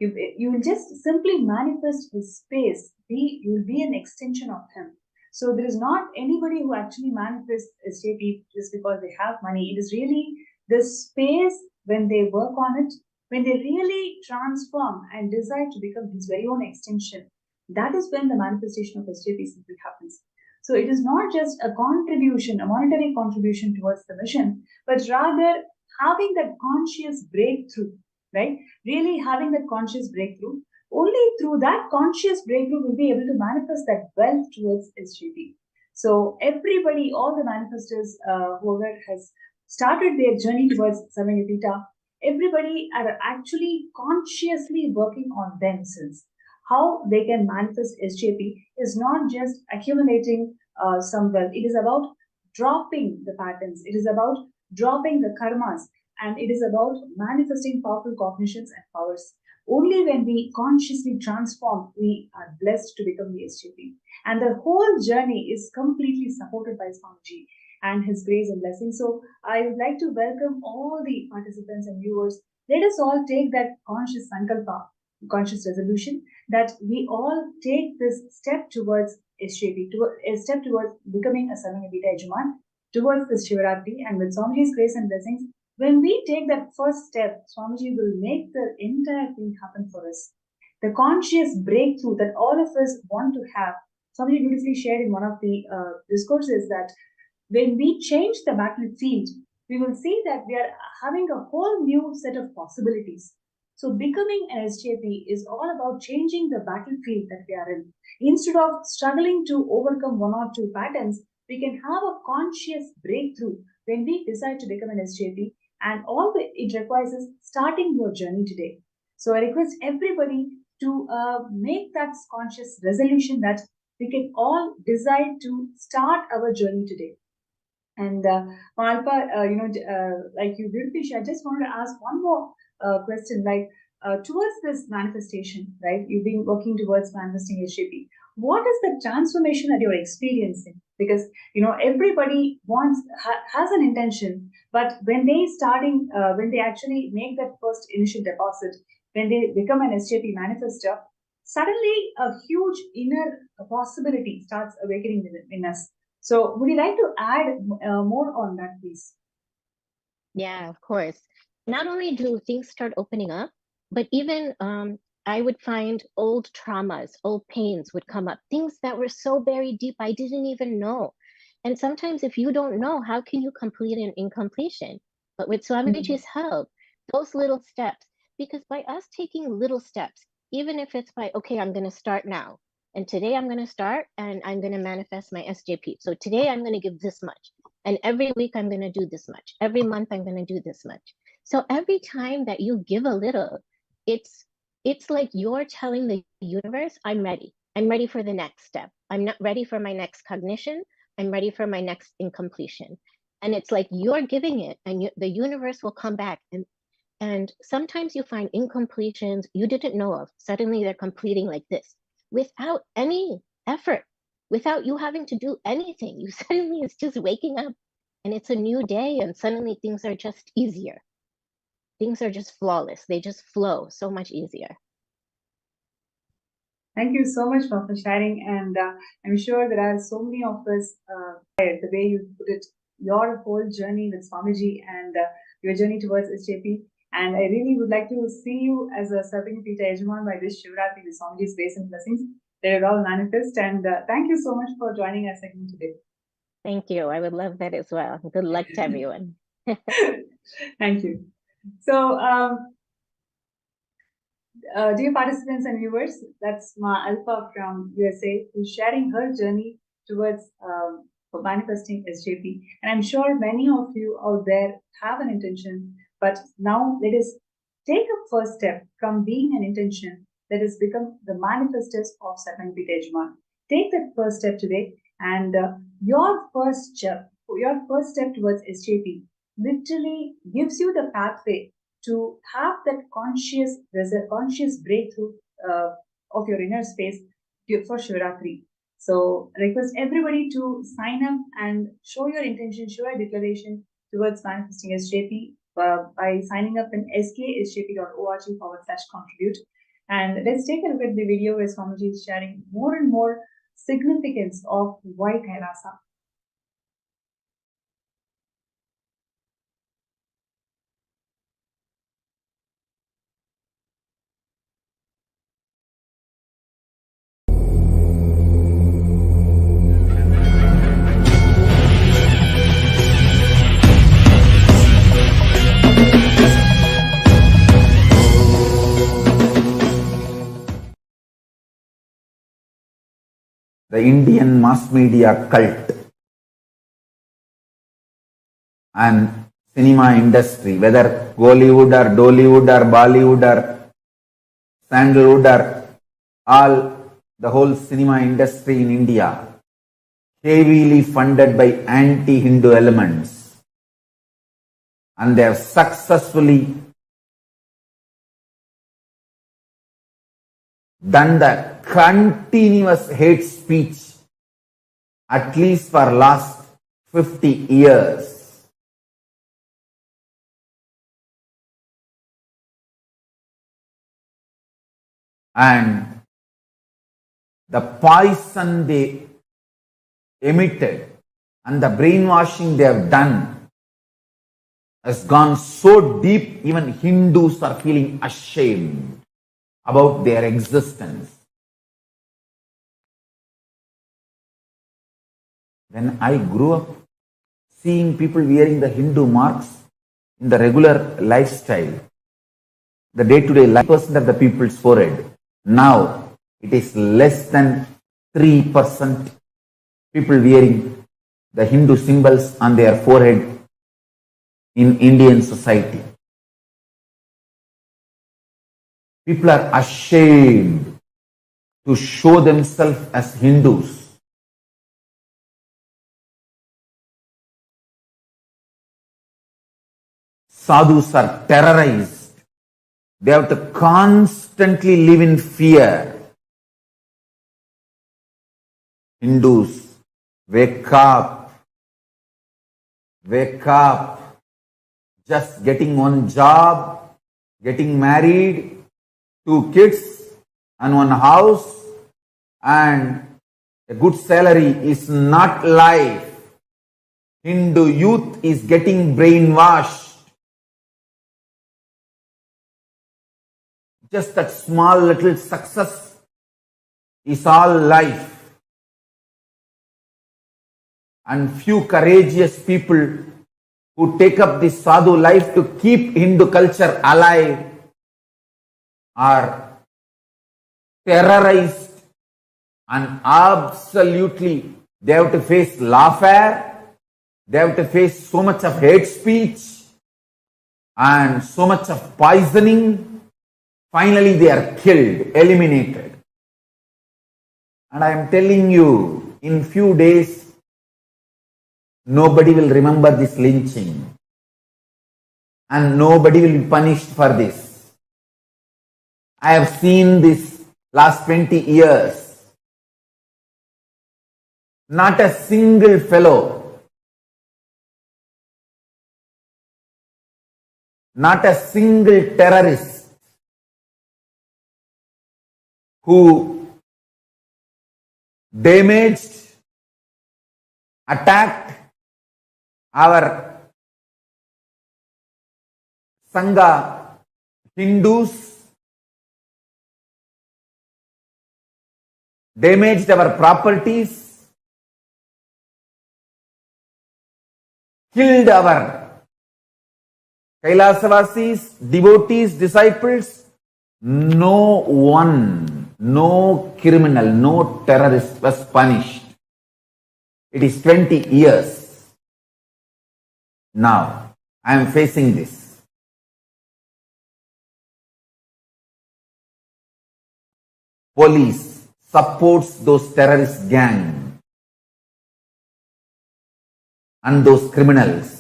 You will just simply manifest his space. You will be an extension of him. So there is not anybody who actually manifests SJP just because they have money. It is really the space when they work on it, when they really transform and decide to become his very own extension. That is when the manifestation of SJP simply happens. So it is not just a contribution, a monetary contribution towards the mission, but rather having that conscious breakthrough, right? Really having that conscious breakthrough. Only through that conscious breakthrough will be able to manifest that wealth towards SJP. So everybody, all the manifestors, whoever has started their journey towards Sarvanyapita, everybody are actually consciously working on themselves. How they can manifest SJP is not just accumulating some wealth. It is about dropping the patterns. It is about dropping the karmas, and it is about manifesting powerful cognitions and powers. Only when we consciously transform, we are blessed to become the SJP. And the whole journey is completely supported by Swamiji and his grace and blessing. So I would like to welcome all the participants and viewers. Let us all take that conscious sankalpa, conscious resolution, that we all take this step towards SJP, a step towards becoming a Sarvanyapita Yajaman, towards this Shivaratri. And with Swamiji's grace and blessings, when we take that first step, Swamiji will make the entire thing happen for us. The conscious breakthrough that all of us want to have. Swamiji beautifully shared in one of the discourses that when we change the battlefield, we will see that we are having a whole new set of possibilities. So becoming an SJP is all about changing the battlefield that we are in. Instead of struggling to overcome one or two patterns, we can have a conscious breakthrough when we decide to become an SJP, and all it requires is starting your journey today. So I request everybody to make that conscious resolution that we can all decide to start our journey today. And Malpa, like you beautifully shared, I just wanted to ask one more question, like towards this manifestation, right? You've been working towards manifesting SJP. What is the transformation that you're experiencing? Because everybody has an intention, but when they actually make that first initial deposit, when they become an SJP manifestor, suddenly a huge inner possibility starts awakening in us. So would you like to add more on that, please?
Yeah, of course. Not only do things start opening up, but even I would find old traumas, old pains would come up, things that were so buried deep I didn't even know. And sometimes if you don't know, how can you complete an incompletion? But with Swamiji's help, those little steps, because by us taking little steps, even if it's by, okay, I'm going to start now. And today I'm going to start and I'm going to manifest my SJP. So today I'm going to give this much. And every week I'm going to do this much. Every month I'm going to do this much. So every time that you give a little, it's like you're telling the universe, I'm ready. I'm ready for the next step. I'm not ready for my next cognition. I'm ready for my next incompletion. And it's like you're giving it, and the universe will come back. And sometimes you find incompletions you didn't know of. Suddenly they're completing like this without any effort, without you having to do anything. You suddenly, it's just waking up and it's a new day, and suddenly things are just easier. Things are just flawless. They just flow so much easier.
Thank you so much for sharing. And I'm sure there are so many of us, the way you put it, your whole journey with Swamiji and your journey towards SJP. And I really would like to see you as a Sarvanyapita Yajaman by this Shivaratri with Swamiji's grace and blessings. They will all manifest. And thank you so much for joining us again today.
Thank you. I would love that as well. Good luck to everyone.
Thank you. So, dear participants and viewers, that's Ma Alpha from USA, who's sharing her journey towards for manifesting SJP. And I'm sure many of you out there have an intention, but now let us take a first step from being an intention that has become the manifestors of Sarvanyapita Yajaman. Take that first step today, and your first step towards SJP literally gives you the pathway to have that conscious breakthrough of your inner space, for Shivratri. So request everybody to sign up and show your intention, show your declaration towards manifesting SJP by signing up in skSJP.org/contribute. And let's take a look at the video where Swamiji is sharing more and more significance of why Kailasa.
The Indian mass media cult and cinema industry, whether Bollywood or Dollywood or Bollywood or Sandalwood or the whole cinema industry in India, heavily funded by anti-Hindu elements, and they have successfully done the continuous hate speech at least for last 50 years. And the poison they emitted and the brainwashing they have done has gone so deep, even Hindus are feeling ashamed about their existence. When I grew up seeing people wearing the Hindu marks in the regular lifestyle, the day-to-day life, 1% of the people's forehead. Now it is less than 3% people wearing the Hindu symbols on their forehead in Indian society. People are ashamed to show themselves as Hindus. Sadhus are terrorized. They have to constantly live in fear. Hindus, wake up. Wake up. Just getting one job, getting married, 2 kids and 1 house and a good salary is not life. Hindu youth is getting brainwashed. Just that small little success is all life. And few courageous people who take up this sadhu life to keep Hindu culture alive are terrorized, and absolutely they have to face lawfare, they have to face so much of hate speech and so much of poisoning. Finally, they are killed, eliminated. And I am telling you, in few days, nobody will remember this lynching. And nobody will be punished for this. I have seen this last 20 years. Not a single fellow, not a single terrorist who damaged, attacked our Sangha Hindus, damaged our properties, killed our Kailasavasis, devotees, disciples. No one, no criminal, no terrorist was punished. It is 20 years. Now, I am facing this. Police supports those terrorist gang and those criminals.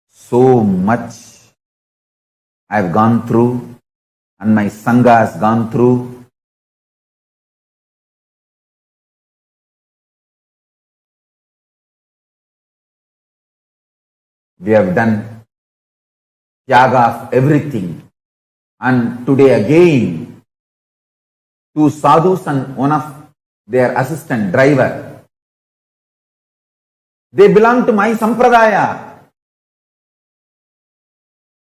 So much I've gone through and my Sangha has gone through. We have done tyaga of everything. And today again, two sadhus and one of their assistant driver, they belong to my sampradaya.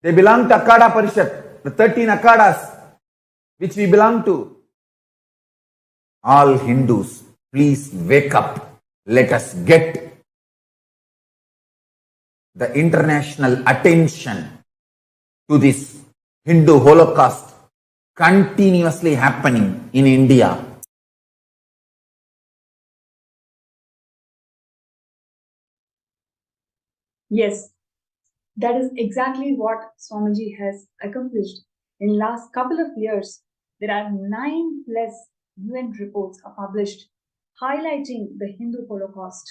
They belong to Akada Parishad, the 13 Akadas which we belong to. All Hindus, please wake up. Let us get the international attention to this Hindu Holocaust continuously happening in India.
Yes, that is exactly what Swamiji has accomplished. In last couple of years, there are 9+ UN reports are published highlighting the Hindu Holocaust.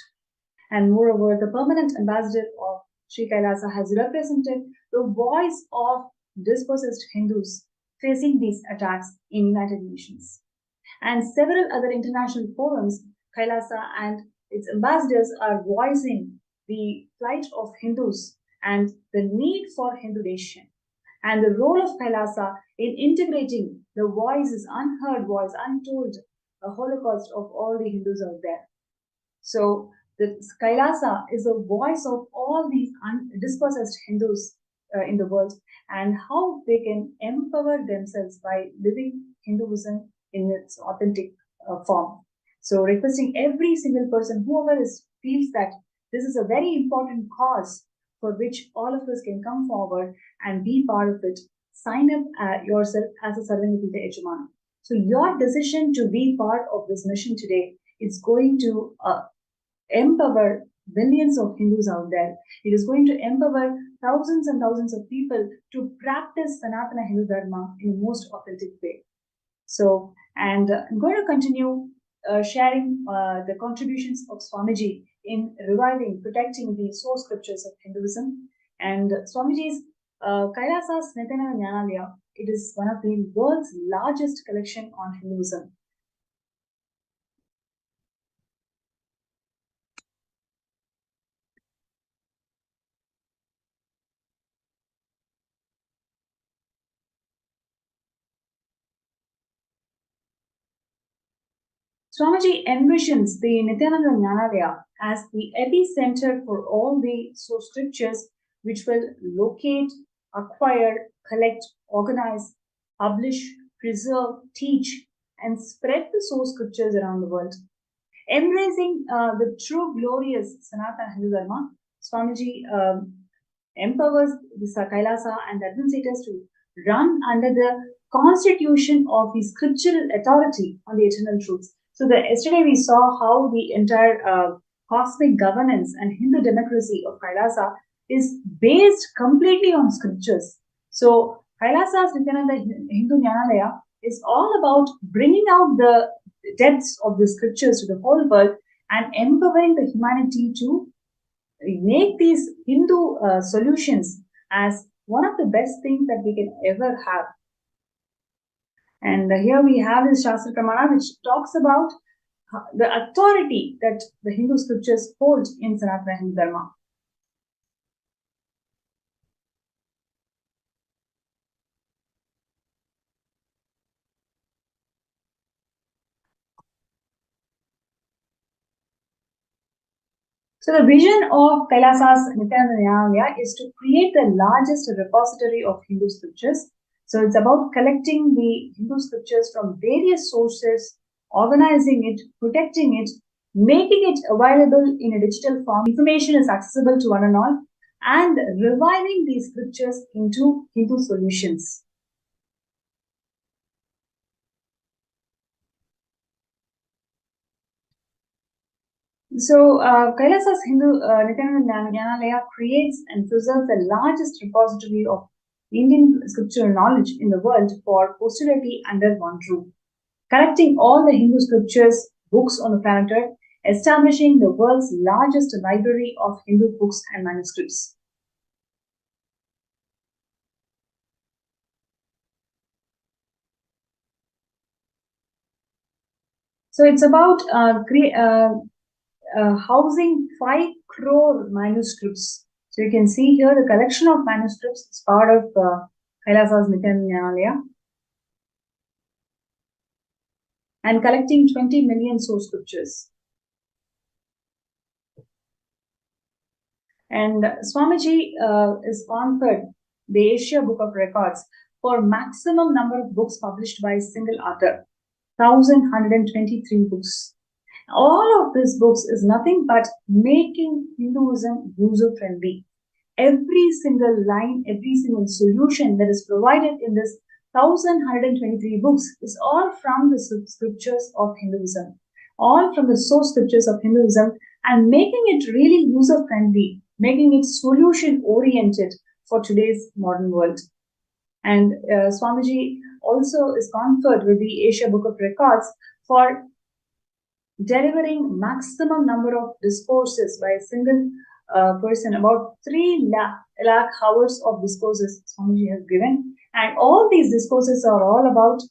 And moreover, the permanent ambassador of Sri Kailasa has represented the voice of dispossessed Hindus facing these attacks in United Nations. And several other international forums, Kailasa and its ambassadors are voicing the plight of Hindus and the need for Hindu nation and the role of Kailasa in integrating the voices, unheard voice, untold Holocaust of all the Hindus out there. So the Kailasa is a voice of all these dispossessed Hindus in the world and how they can empower themselves by living Hinduism in its authentic form. So requesting every single person, whoever feels that this is a very important cause for which all of us can come forward and be part of it, sign up yourself as a Sarvanipita Ejamana. So your decision to be part of this mission today is going to empower billions of Hindus out there. It is going to empower thousands and thousands of people to practice Sanatana Hindu Dharma in the most authentic way. So, and I'm going to continue sharing the contributions of Swamiji in reviving, protecting the source scriptures of Hinduism. And Swamiji's Kailasa's Nithyananda Jnanalaya, it is one of the world's largest collection on Hinduism. Swamiji envisions the Nithyananda Jnanalaya as the epicenter for all the source scriptures which will locate, acquire, collect, organize, publish, preserve, teach, and spread the source scriptures around the world. Embracing the true glorious Sanatana Hindu Dharma, Swamiji empowers the Kailasa and the administrators to run under the constitution of the scriptural authority on the eternal truths. So yesterday we saw how the entire cosmic governance and Hindu democracy of Kailasa is based completely on scriptures. So Kailasa's Nithyananda Hindu Jnanalaya is all about bringing out the depths of the scriptures to the whole world and empowering the humanity to make these Hindu solutions as one of the best things that we can ever have. And here we have this Shastra Pramana which talks about the authority that the Hindu scriptures hold in Sanatana Hindu Dharma. So the vision of Kailasa's Nithyananda Jnanalaya is to create the largest repository of Hindu scriptures. So it's about collecting the Hindu scriptures from various sources, organizing it, protecting it, making it available in a digital form. Information is accessible to one and all, and reviving these scriptures into Hindu solutions. So, Kailasa's Nithyananda Jnanalaya creates and preserves the largest repository of Indian scriptural knowledge in the world for posterity under one roof, collecting all the Hindu scriptures, books on the planet Earth, establishing the world's largest library of Hindu books and manuscripts. So it's about housing 5 crore manuscripts. So you can see here the collection of manuscripts is part of Kailasa's Nithyananda and collecting 20 million source scriptures. And Swamiji is conferred the Asia Book of Records for maximum number of books published by a single author, 1,123 books. All of these books is nothing but making Hinduism user-friendly. Every single line, every single solution that is provided in this 1,123 books is all from the scriptures of Hinduism, all from the source scriptures of Hinduism, and making it really user-friendly, making it solution-oriented for today's modern world. And Swamiji also is conferred with the Asia Book of Records for delivering maximum number of discourses by a single person, about 3 lakh hours of discourses Swamiji has given. And all these discourses are all about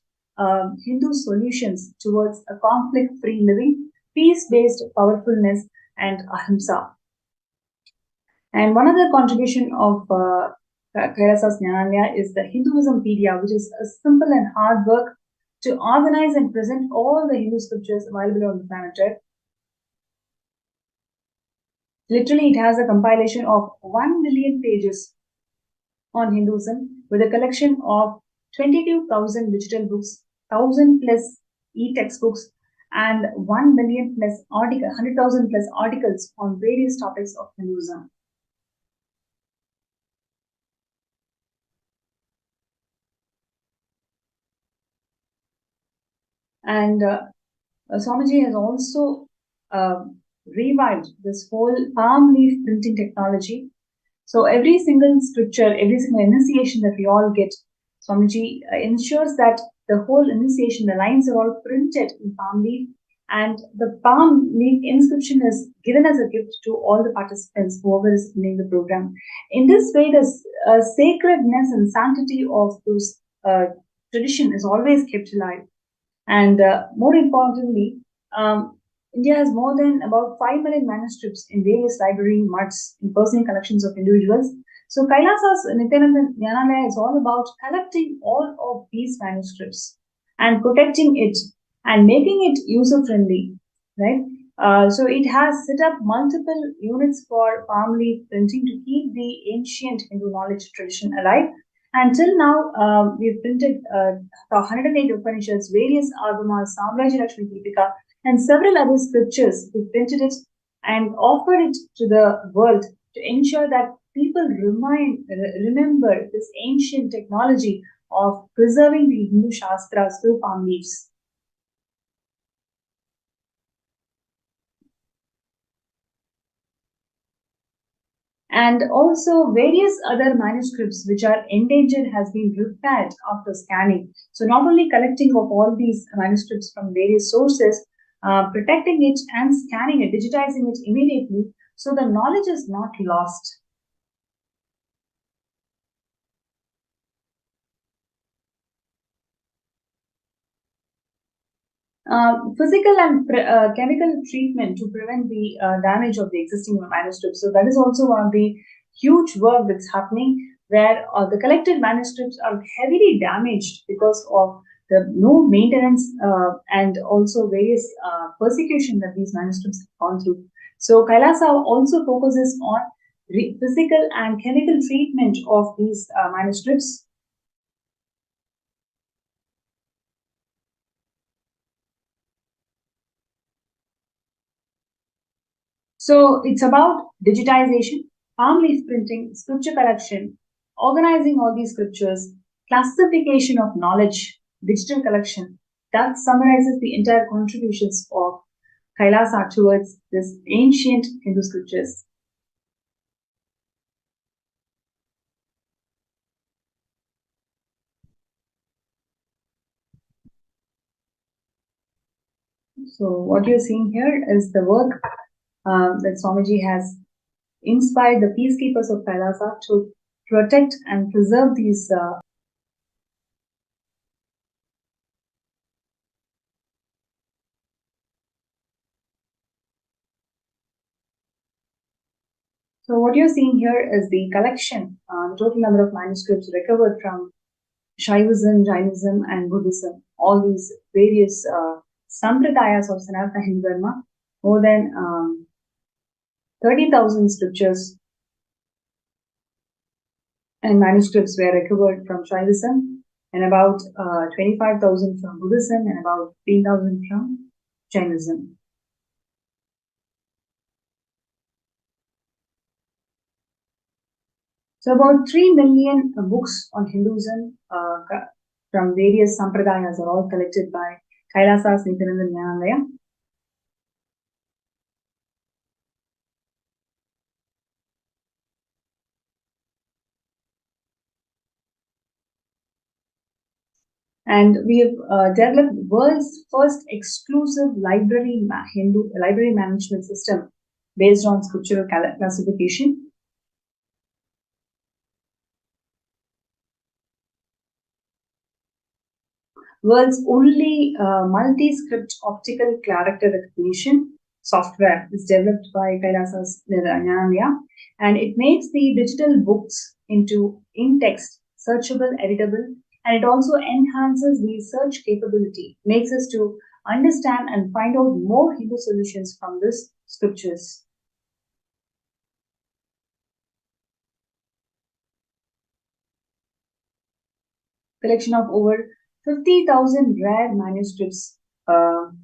Hindu solutions towards a conflict-free living, peace-based powerfulness, and ahimsa. And one other contribution of Kailasa's Jnanalaya is the Hinduismpedia, which is a simple and hard work to organize and present all the Hindu scriptures available on the planet Earth. Literally, it has a compilation of 1 million pages on Hinduism with a collection of 22,000 digital books, 1,000 plus e-textbooks, and 1 million plus 100,000 plus articles on various topics of Hinduism. And Swamiji has also revived this whole palm leaf printing technology. So every single scripture, every single initiation that we all get, Swamiji ensures that the whole initiation, the lines are all printed in palm leaf, and the palm leaf inscription is given as a gift to all the participants, whoever is attending the program. In this way, the sacredness and sanctity of those tradition is always kept alive. And more importantly, India has more than about 5 million manuscripts in various library muds in personal collections of individuals. So Kailasa's Nithyananda Jnanalaya is all about collecting all of these manuscripts and protecting it and making it user-friendly, right? So it has set up multiple units for palm leaf printing to keep the ancient Hindu knowledge tradition alive. Until now, we've printed 108 Upanishads, various Agamas, Samrajya Lakshmi Deepika, and several other scriptures. We've printed it and offered it to the world to ensure that people remember this ancient technology of preserving the Hindu Shastras through palm leaves. And also various other manuscripts which are endangered has been repaired after scanning. So not only collecting of all these manuscripts from various sources, protecting it and scanning it, digitizing it immediately, so the knowledge is not lost. Physical and chemical treatment to prevent the damage of the existing manuscripts. So that is also one of the huge work that's happening, where the collected manuscripts are heavily damaged because of the no maintenance and also various persecution that these manuscripts have gone through. So Kailasa also focuses on physical and chemical treatment of these manuscripts. So it's about digitization, palm leaf printing, scripture collection, organizing all these scriptures, classification of knowledge, digital collection. That summarizes the entire contributions of Kailasa towards this ancient Hindu scriptures. So what you're seeing here is the work that Swamiji has inspired the peacekeepers of Kailasa to protect and preserve these So what you're seeing here is the collection, the total number of manuscripts recovered from Shaivism, Jainism, and Buddhism. All these various sampradayas of Sanatana Hindu Dharma. More than 30,000 scriptures and manuscripts were recovered from Shaivism, and about 25,000 from Buddhism, and about 3,000 from Jainism. So about 3 million books on Hinduism from various sampradayas are all collected by Kailasa's Nithyananda Jnanalaya. And we have developed world's first exclusive library library management system based on scriptural classification. World's only multi-script optical character recognition software is developed by Kailasa's Jnanalaya, and it makes the digital books into in-text, searchable, editable, and it also enhances the search capability, makes us to understand and find out more Hindu solutions from these scriptures. Collection of over 50,000 rare manuscripts,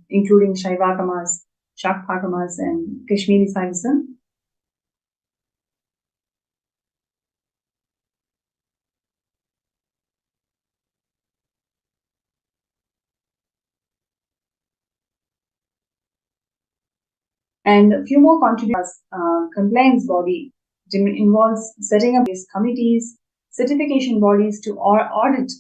including Shaivagamas, Shakthagamas, and Kashmiri Saivism. And a few more contributors, compliance body, involves setting up these committees, certification bodies to audit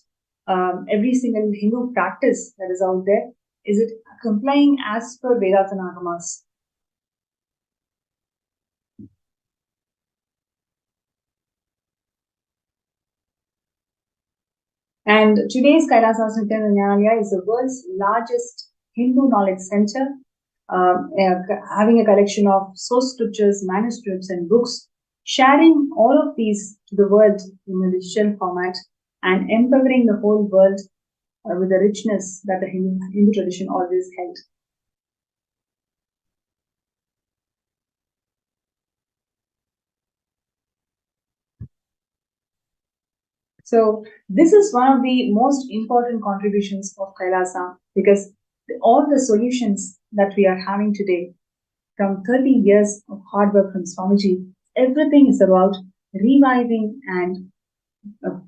every single Hindu practice that is out there. Is it complying as per Vedas and Agamas? And today's Kailasa's Nithyananda Jnanalaya is the world's largest Hindu knowledge center, having a collection of source scriptures, manuscripts, and books, sharing all of these to the world in a digital format and empowering the whole world with the richness that the Hindu tradition always held. So this is one of the most important contributions of Kailasa, because all the solutions that we are having today from 30 years of hard work from Swamiji, everything is about reviving and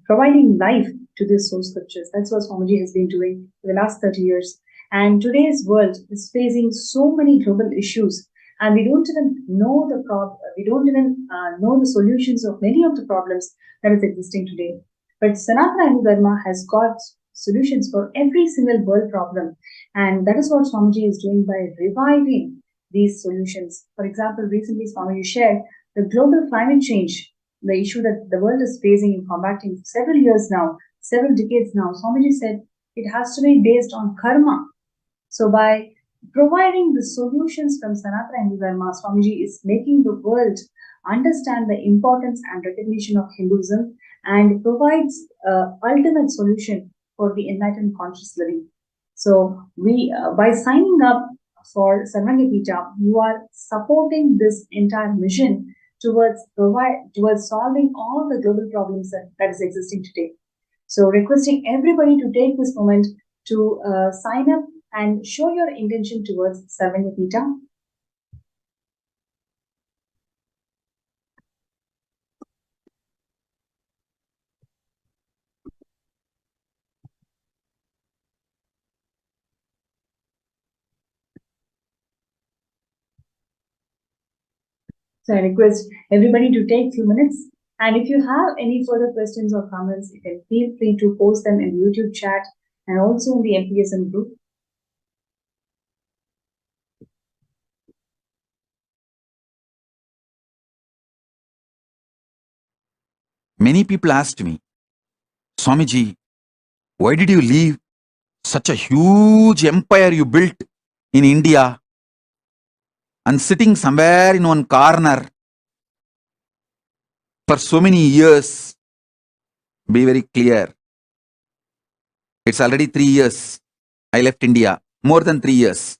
providing life to these source scriptures. That's what Swamiji has been doing for the last 30 years. And today's world is facing so many global issues, and we don't even know the know the solutions of many of the problems that is existing today. But Sanatana Hindu Dharma has got solutions for every single world problem, and that is what Swamiji is doing by reviving these solutions. For example, recently Swamiji shared the global climate change, the issue that the world is facing and combating for several years now, several decades now. Swamiji said it has to be based on karma. So by providing the solutions from Sanatana Hindu Dharma, Swamiji is making the world understand the importance and recognition of Hinduism, and provides ultimate solution for the enlightened conscious living. So we, by signing up for Sarvangapita, you are supporting this entire mission towards solving all the global problems that is existing today. So requesting everybody to take this moment to sign up and show your intention towards Sarvangapita. So I request everybody to take a few minutes. And if you have any further questions or comments, you can feel free to post them in the YouTube chat and also in the MPSM group.
Many people asked me, Swamiji, why did you leave such a huge empire you built in India and sitting somewhere in one corner for so many years. Be very clear. It's already 3 years. I left India. More than 3 years.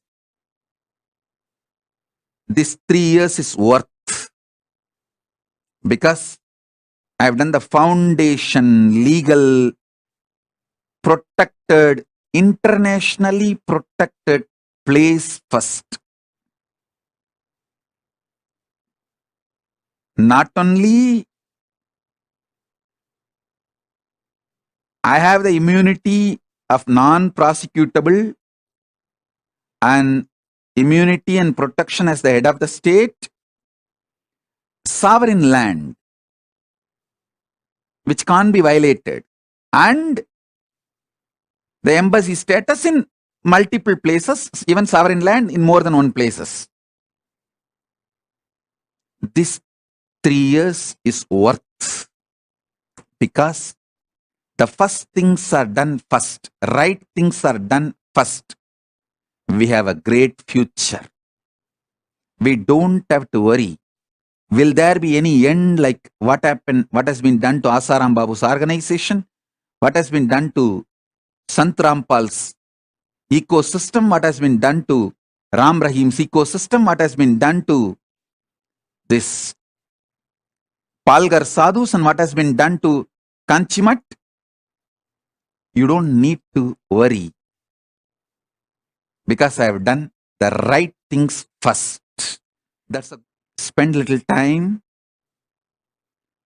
This 3 years is worth, because I have done the foundation, legal, protected, internationally protected place first. Not only I have the immunity of non-prosecutable and immunity and protection as the head of the state, sovereign land, which can't be violated, and the embassy status in multiple places, even sovereign land in more than one places. This 3 years is worth, because the first things are done first, right things are done first. We have a great future. We don't have to worry. Will there be any end like what happened, what has been done to Asaram Babu's organization? What has been done to Sant Rampal's ecosystem? What has been done to Ram Rahim's ecosystem? What has been done to this Palgar Sadhus, and what has been done to Kanchimat? You don't need to worry, because I have done the right things first. That's a spend little time,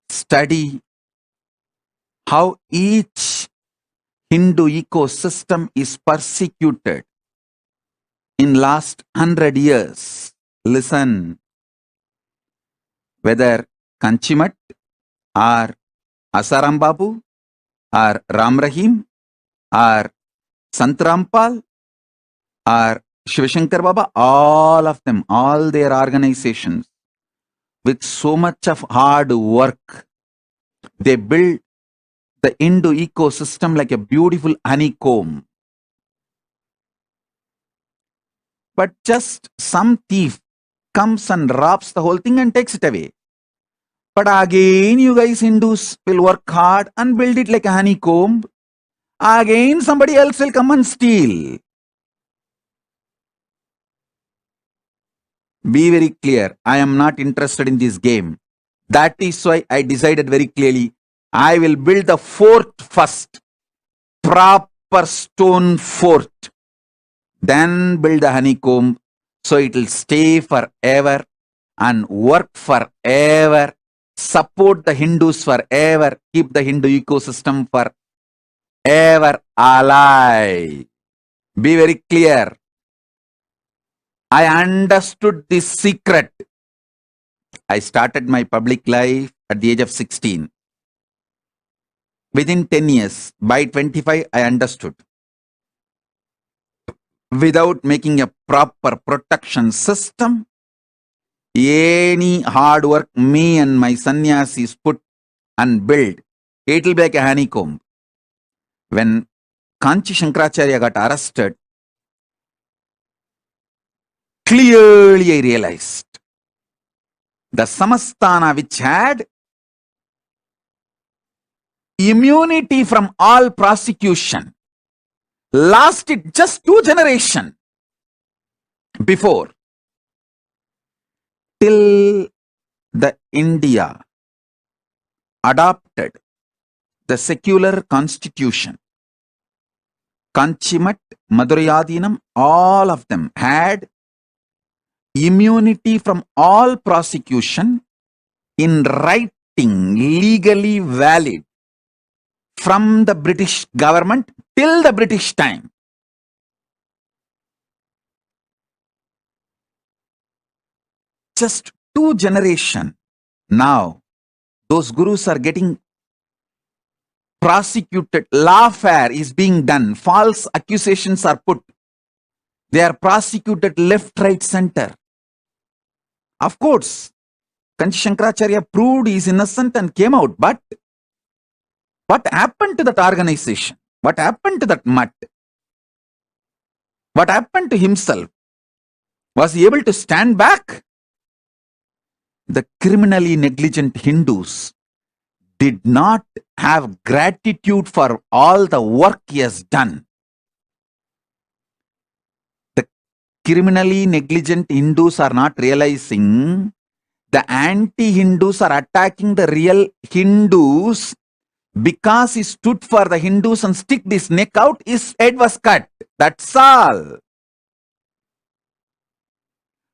study how each Hindu ecosystem is persecuted in last 100 years. Listen, whether Kanchimat or Asaram Babu or Ram Rahim or Sant Rampal or Shivashankar Baba, all of them, all their organizations, with so much of hard work, they build the Hindu ecosystem like a beautiful honeycomb. But just some thief comes and robs the whole thing and takes it away. But again, you guys Hindus will work hard and build it like a honeycomb. Again, somebody else will come and steal. Be very clear. I am not interested in this game. That is why I decided very clearly, I will build the fort first. Proper stone fort. Then build the honeycomb, so it will stay forever and work forever. Support the Hindus forever. Keep the Hindu ecosystem forever alive. Be very clear. I understood this secret. I started my public life at the age of 16. Within 10 years, by 25, I understood. Without making a proper protection system, any hard work me and my sannyasis put and build, it will be like a honeycomb. When Kanchi Shankaracharya got arrested, clearly I realized the Samastana, which had immunity from all prosecution, lasted just 2 generations before, till the India adopted the secular constitution. Kanchimat, Madurayadinam, all of them had immunity from all prosecution in writing, legally valid, from the British government till the British time. Just 2 generations. Now, those gurus are getting prosecuted. Lawfare is being done. False accusations are put. They are prosecuted left, right, center. Of course, Kanchi Shankaracharya proved he is innocent and came out. But what happened to that organization? What happened to that mutt? What happened to himself? Was he able to stand back? The criminally negligent Hindus did not have gratitude for all the work he has done. The criminally negligent Hindus are not realizing the anti-Hindus are attacking the real Hindus because he stood for the Hindus and stick his neck out, his head was cut. That's all.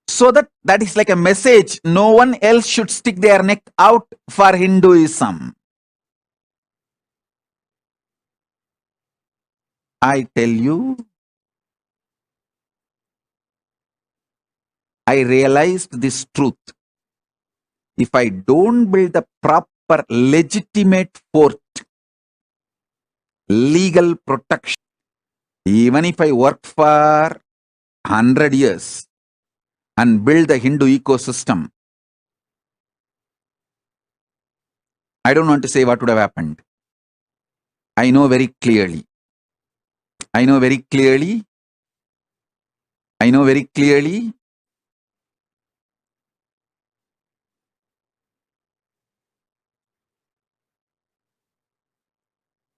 So that is like a message. No one else should stick their neck out for Hinduism. I tell you, I realized this truth. If I don't build the proper legitimate fort, legal protection, even if I work for 100 years and build the Hindu ecosystem, I don't want to say what would have happened. I know very clearly. I know very clearly. I know very clearly.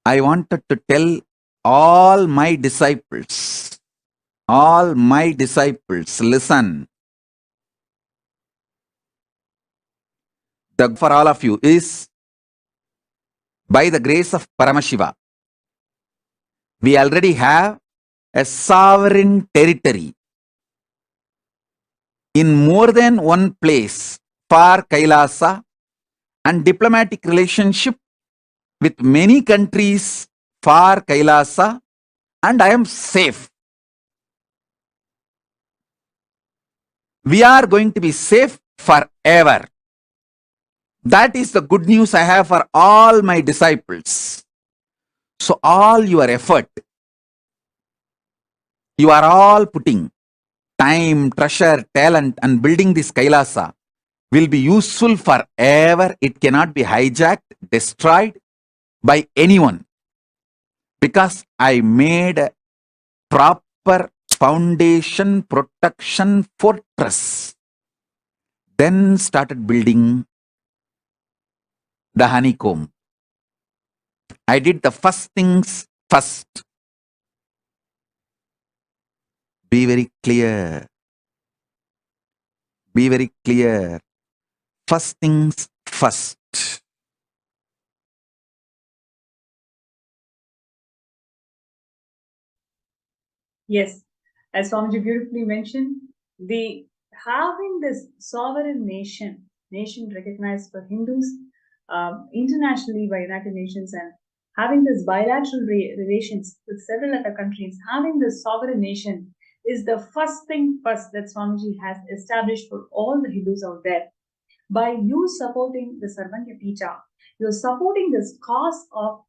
I wanted to tell all my disciples, listen. The for all of you is by the grace of Paramashiva. We already have a sovereign territory in more than one place for Kailasa and diplomatic relationship with many countries for Kailasa, and I am safe. We are going to be safe forever. That is the good news I have for all my disciples. So all your effort, you are all putting time, treasure, talent and building this Kailasa will be useful forever. It cannot be hijacked, destroyed by anyone. Because I made a proper foundation, protection, fortress. Then started building the honeycomb. I did the first things first. Be very clear. Be very clear. First things first.
Yes, as Swamiji beautifully mentioned, the having this sovereign nation recognized for Hindus internationally by United Nations, and having this bilateral relations with several other countries, having this sovereign nation is the first thing first that Swamiji has established for all the Hindus out there. By you supporting the Sarvanya Pita, you're supporting this cause of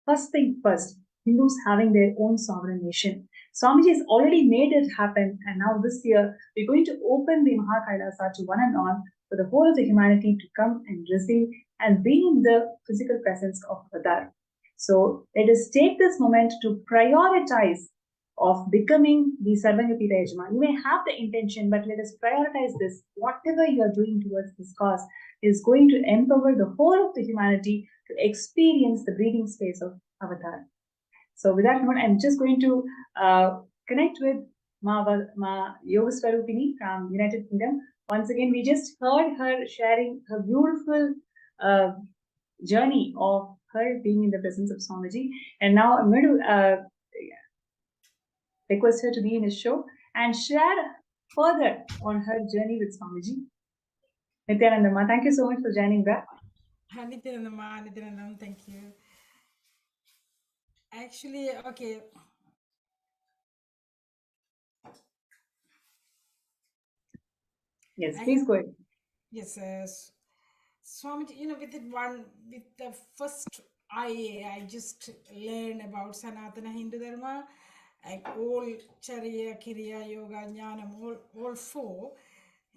first thing first, Hindus having their own sovereign nation. Swamiji has already made it happen, and now this year we're going to open the Mahakailasa to one and all for the whole of the humanity to come and receive and be in the physical presence of Avatar. So let us take this moment to prioritize of becoming the Sarvanyapita Yajman. You may have the intention, but let us prioritize this. Whatever you are doing towards this cause is going to empower the whole of the humanity to experience the breathing space of Avatar. So with that note, I'm just going to connect with Ma Yoga Swarupini from United Kingdom. Once again, we just heard her sharing her beautiful journey of her being in the presence of Swamiji. And now I'm going to request her to be in his show and share further on her journey with Swamiji. Nithyananda, thank you so much for joining back.
Nithyananda, thank you. Actually, okay.
Yes, please go ahead.
Yes, Swamiji, with the first I just learned about Sanatana Hindu Dharma, like all Charya, Kriya, Yoga, Jnanam, all four.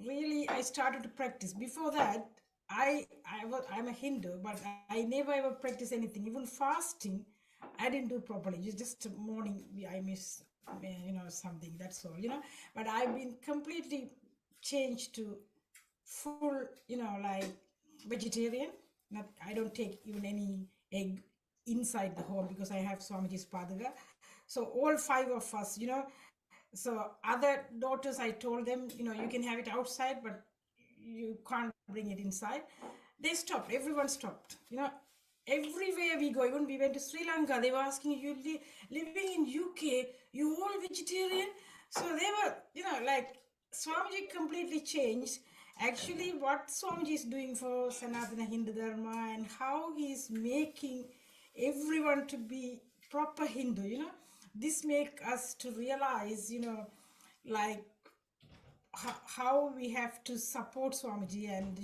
Really, I started to practice. Before that, I'm a Hindu, but I never ever practiced anything. Even fasting, I didn't do properly. Just morning, I miss, something. That's all, But I've been completely changed to full, like vegetarian. I don't take even any egg inside the home because I have Swamiji's Padaga. So all 5 of us, so other daughters, I told them, you can have it outside, but you can't bring it inside. They stopped. Everyone stopped. Everywhere we go, even we went to Sri Lanka, they were asking, you living in UK, you all vegetarian? So they were, like Swamiji completely changed. Actually, what Swamiji is doing for Sanatana Hindu Dharma and how he is making everyone to be proper Hindu, this make us to realize, like how we have to support Swamiji, and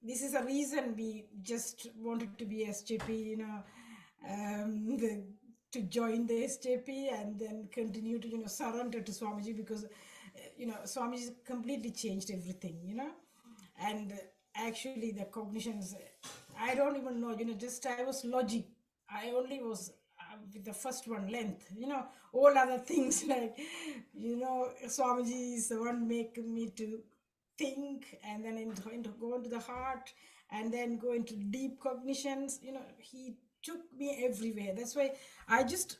this is a reason we just wanted to be SJP, to join the SJP and then continue to surrender to Swamiji, because Swamiji completely changed everything, and actually the cognitions, I don't even know, just I was logic, I only was with the first one, length, all other things like, Swamiji is the one make me to think, and then go into the heart, and then go into deep cognitions, he took me everywhere. That's why I just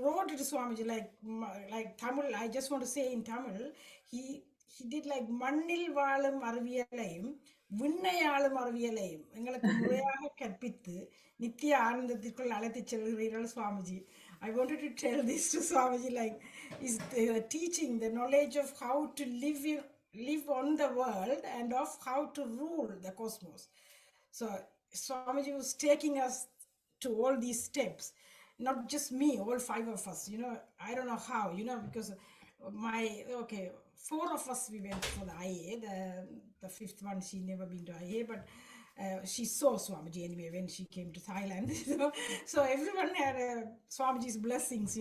wrote to Swamiji, like Tamil. I just want to say in Tamil, he did like மண்ணில் வாழும் அறிவியலையும் விண்ணையாளும் அறிவியலையும் எங்களுக்கு முறையாக கற்பித்து நித்திய ஆனந்தத்திற்குள் அழைத்துச் செல்கிறீர்கள் Swamiji. I wanted to tell this to Swamiji, like is teaching the knowledge of how to live on the world and of how to rule the cosmos. So Swamiji was taking us to all these steps, not just me, all 5 of us, I don't know how, because okay, 4 of us, we went for the IA, the 5th one, she never been to IA, but she saw Swamiji anyway when she came to Thailand. So everyone had Swamiji's blessings,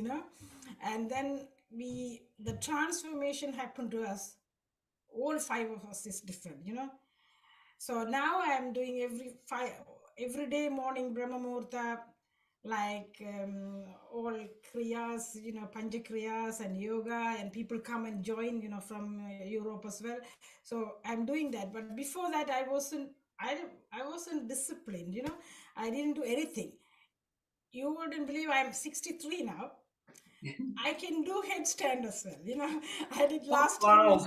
and then the transformation happened to us. All 5 of us is different, So now I am doing every day morning Brahma Muhurta, like all kriyas, Panja kriyas and yoga, and people come and join, from Europe as well. So I'm doing that. But before that, I wasn't disciplined, I didn't do anything. You wouldn't believe I'm 63 now. I can do headstand as well, I did last time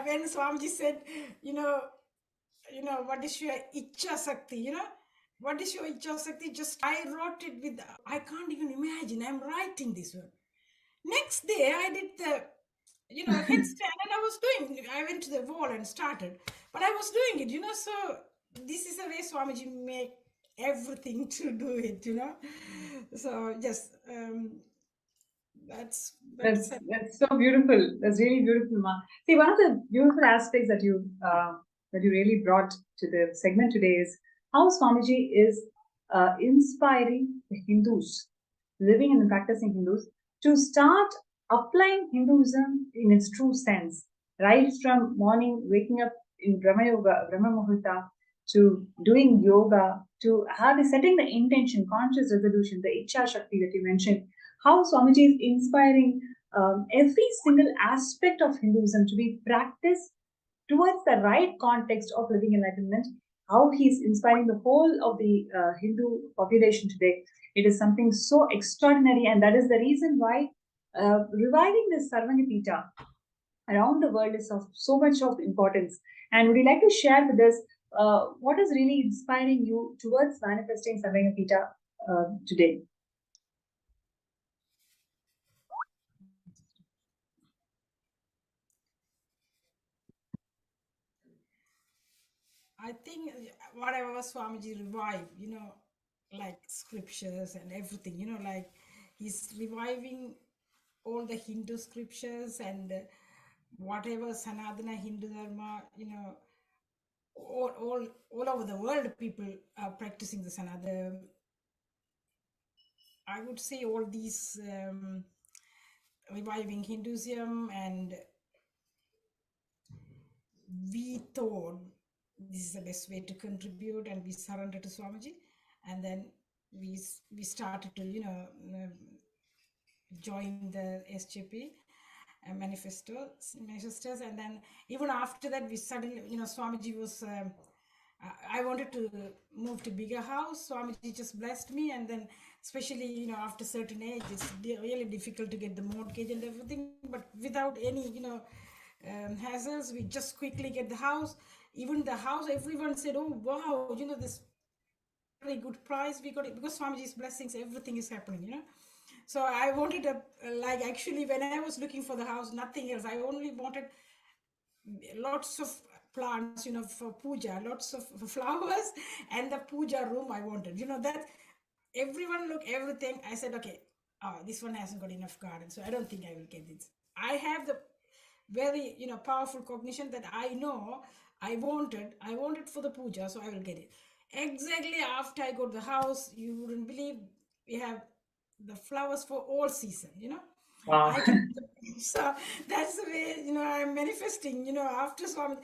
when Swamiji said, what is your Icha Sakti, what is your Icha Sakti? Just I wrote it with, I can't even imagine, I'm writing this one. Next day, I did the, headstand, and I went to the wall and started, but I was doing it, so this is the way Swamiji make everything to do it, So, yes, that's
so beautiful. That's really beautiful, Ma. See, one of the beautiful aspects that you really brought to the segment today is how Swamiji is inspiring the Hindus, living and practicing Hindus, to start applying Hinduism in its true sense, right from morning waking up in Brahma Yoga, Brahma Muhurta, to doing yoga, to setting the intention, conscious resolution, the Icha Shakti that you mentioned. How Swamiji is inspiring every single aspect of Hinduism to be practiced towards the right context of living enlightenment. How he is inspiring the whole of the Hindu population today. It is something so extraordinary, and that is the reason why reviving this Sarvanyapita around the world is of so much of importance. And would you like to share with us what is really inspiring you towards manifesting Sarvanyapita today?
I think whatever Swamiji revived, like scriptures and everything, like he's reviving all the Hindu scriptures and whatever Sanatana Hindu Dharma, all over the world, people are practicing the Sanatana. I would say all these reviving Hinduism, and we thought this is the best way to contribute, and we surrendered to Swamiji, and then we started to join the SJP manifestos, and then even after that we suddenly Swamiji was I wanted to move to bigger house. Swamiji just blessed me, and then especially after certain age, it's really difficult to get the mortgage and everything. But without any hassles, we just quickly get the house. Even the house, everyone said, "Oh wow, this very good price we got it," because Swamiji's blessings, everything is happening. So I wanted actually when I was looking for the house, nothing else. I only wanted lots of plants, for puja, lots of flowers, and the puja room I wanted. That everyone look everything. I said, okay, this one hasn't got enough garden, so I don't think I will get this. I have the very powerful cognition that I know I wanted for the puja, so I will get it. Exactly after I got the house, you wouldn't believe we have the flowers for all season.
Wow.
I can, so that's the way I'm manifesting. After Swami,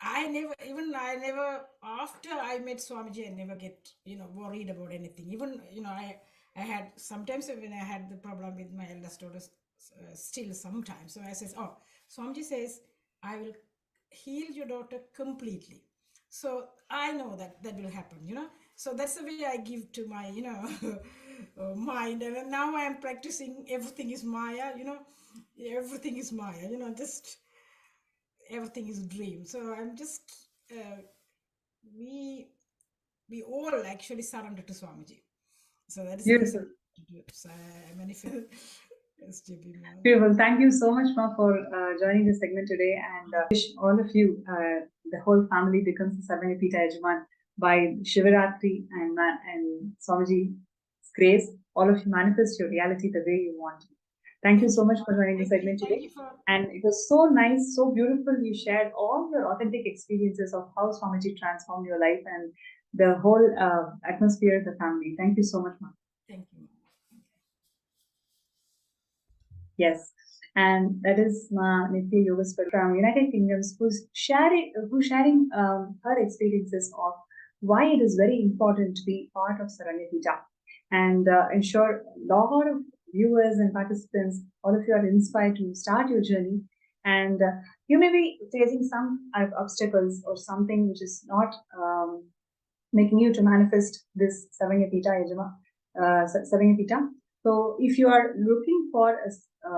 I never after I met Swamiji, I never get worried about anything. Even I had sometimes when I had the problem with my eldest daughter, still sometimes. So I says, oh, Swamiji says I will heal your daughter completely. So I know that will happen. So that's the way I give to my mind, and now I am practicing everything is Maya. Everything is Maya. Just everything is dream. So I'm just we all actually surrender to Swamiji. So that is the
Beautiful.
reason to do it. So I manifest. Yes, JB, ma'am.
Beautiful. Thank you so much, Ma, for joining this segment today, and wish all of you, the whole family becomes the Sarvanya Pita Yajaman by Shivaratri and Swamiji's grace. All of you manifest your reality the way you want. Thank you so much for joining the segment today. And it was so nice, so beautiful. You shared all your authentic experiences of how Swamiji transformed your life and the whole atmosphere of the family. Thank you so much, Ma.
Thank you.
Yes, and that is Ma Nithya Yogaswara from United Kingdoms, who's sharing her experiences of why it is very important to be part of Saranya Pita. And I'm sure a lot of viewers and participants, all of you are inspired to start your journey. And you may be facing some obstacles or something which is not making you to manifest this Saranya Pita Saranya Pita. So if you are looking for a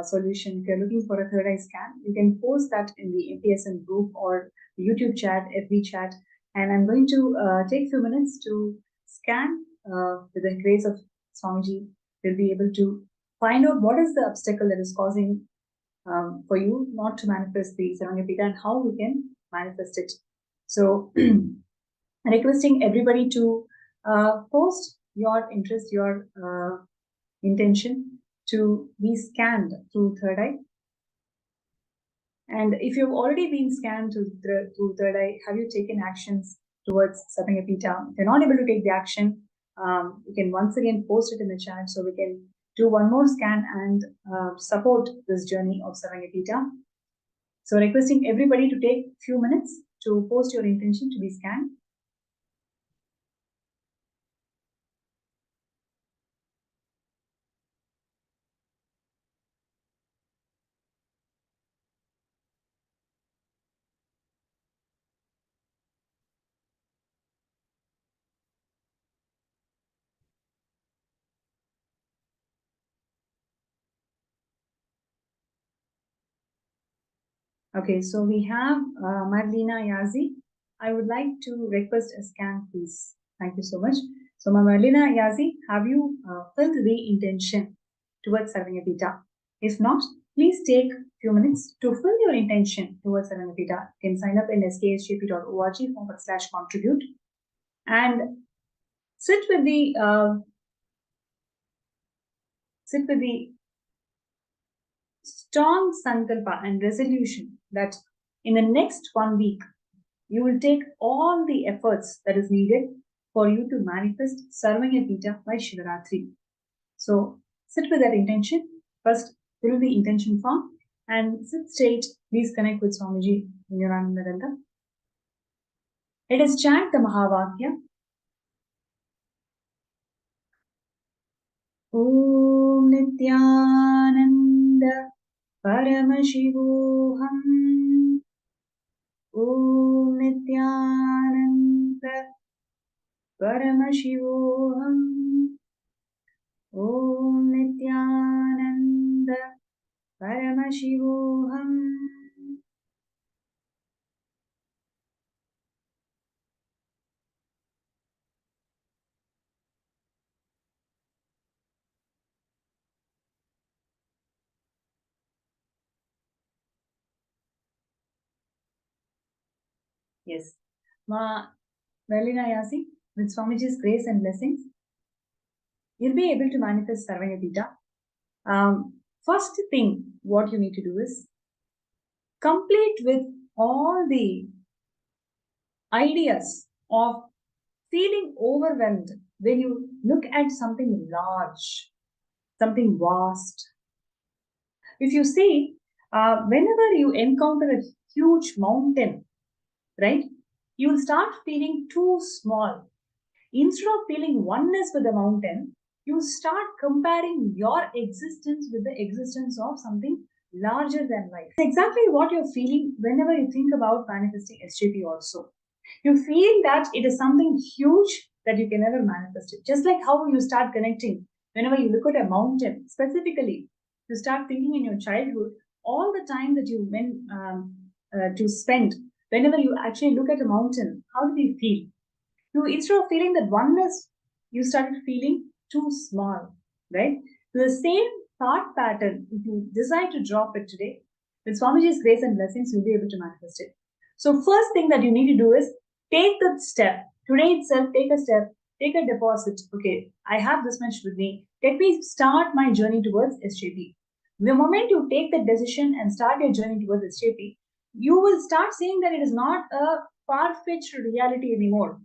solution, if you're looking for a third eye scan, you can post that in the MPSN group or the YouTube chat, FB chat. And I'm going to take a few minutes to scan with the grace of Swamiji. We'll be able to find out what is the obstacle that is causing for you not to manifest the Saranya Pita and how we can manifest it. So requesting everybody to post your interest, your intention to be scanned through third eye. And if you've already been scanned through third eye, have you taken actions towards Sarvanya Pita? If you're not able to take the action, you can once again post it in the chat so we can do one more scan and support this journey of Sarvanya Pita. So requesting everybody to take a few minutes to post your intention to be scanned. Okay, so we have Marlena Yazi. I would like to request a scan, please. Thank you so much. So, Marlena Yazi, have you filled the intention towards Sarvanya Pita? If not, please take a few minutes to fill your intention towards Sarvanya Pita. You can sign up in sksjp.org/contribute and sit with the strong sankalpa and resolution that in the next 1 week, you will take all the efforts that is needed for you to manifest Sarvanya Pita by Shivaratri. So sit with that intention. First, fill the intention form and sit straight. Please connect with Swamiji in your Anandaganda. Let us chant the Mahavakya. Om Nithyananda Paramashivam. Om Nithyananda Paramashivam. Om Nithyananda Paramashivam. Yes. Ma Melina Yasi, with Swamiji's grace and blessings, you'll be able to manifest Sarvayatita. First thing, what you need to do is complete with all the ideas of feeling overwhelmed when you look at something large, something vast. If you see, whenever you encounter a huge mountain, right, you will start feeling too small. Instead of feeling oneness with the mountain, you start comparing your existence with the existence of something larger than life. It's exactly what you're feeling whenever you think about manifesting SJP also. You feel that it is something huge that you can never manifest it. Just like how you start connecting whenever you look at a mountain, specifically, you start thinking in your childhood all the time that you went to spend. Whenever you actually look at a mountain, how do you feel? You, instead of feeling that oneness, you started feeling too small, right? So the same thought pattern, if you decide to drop it today, with Swamiji's grace and blessings, you'll be able to manifest it. So first thing that you need to do is take the step. Today itself, take a step, take a deposit. Okay, I have this much with me. Let me start my journey towards SJP. The moment you take the decision and start your journey towards SJP, you will start seeing that it is not a far-fetched reality anymore.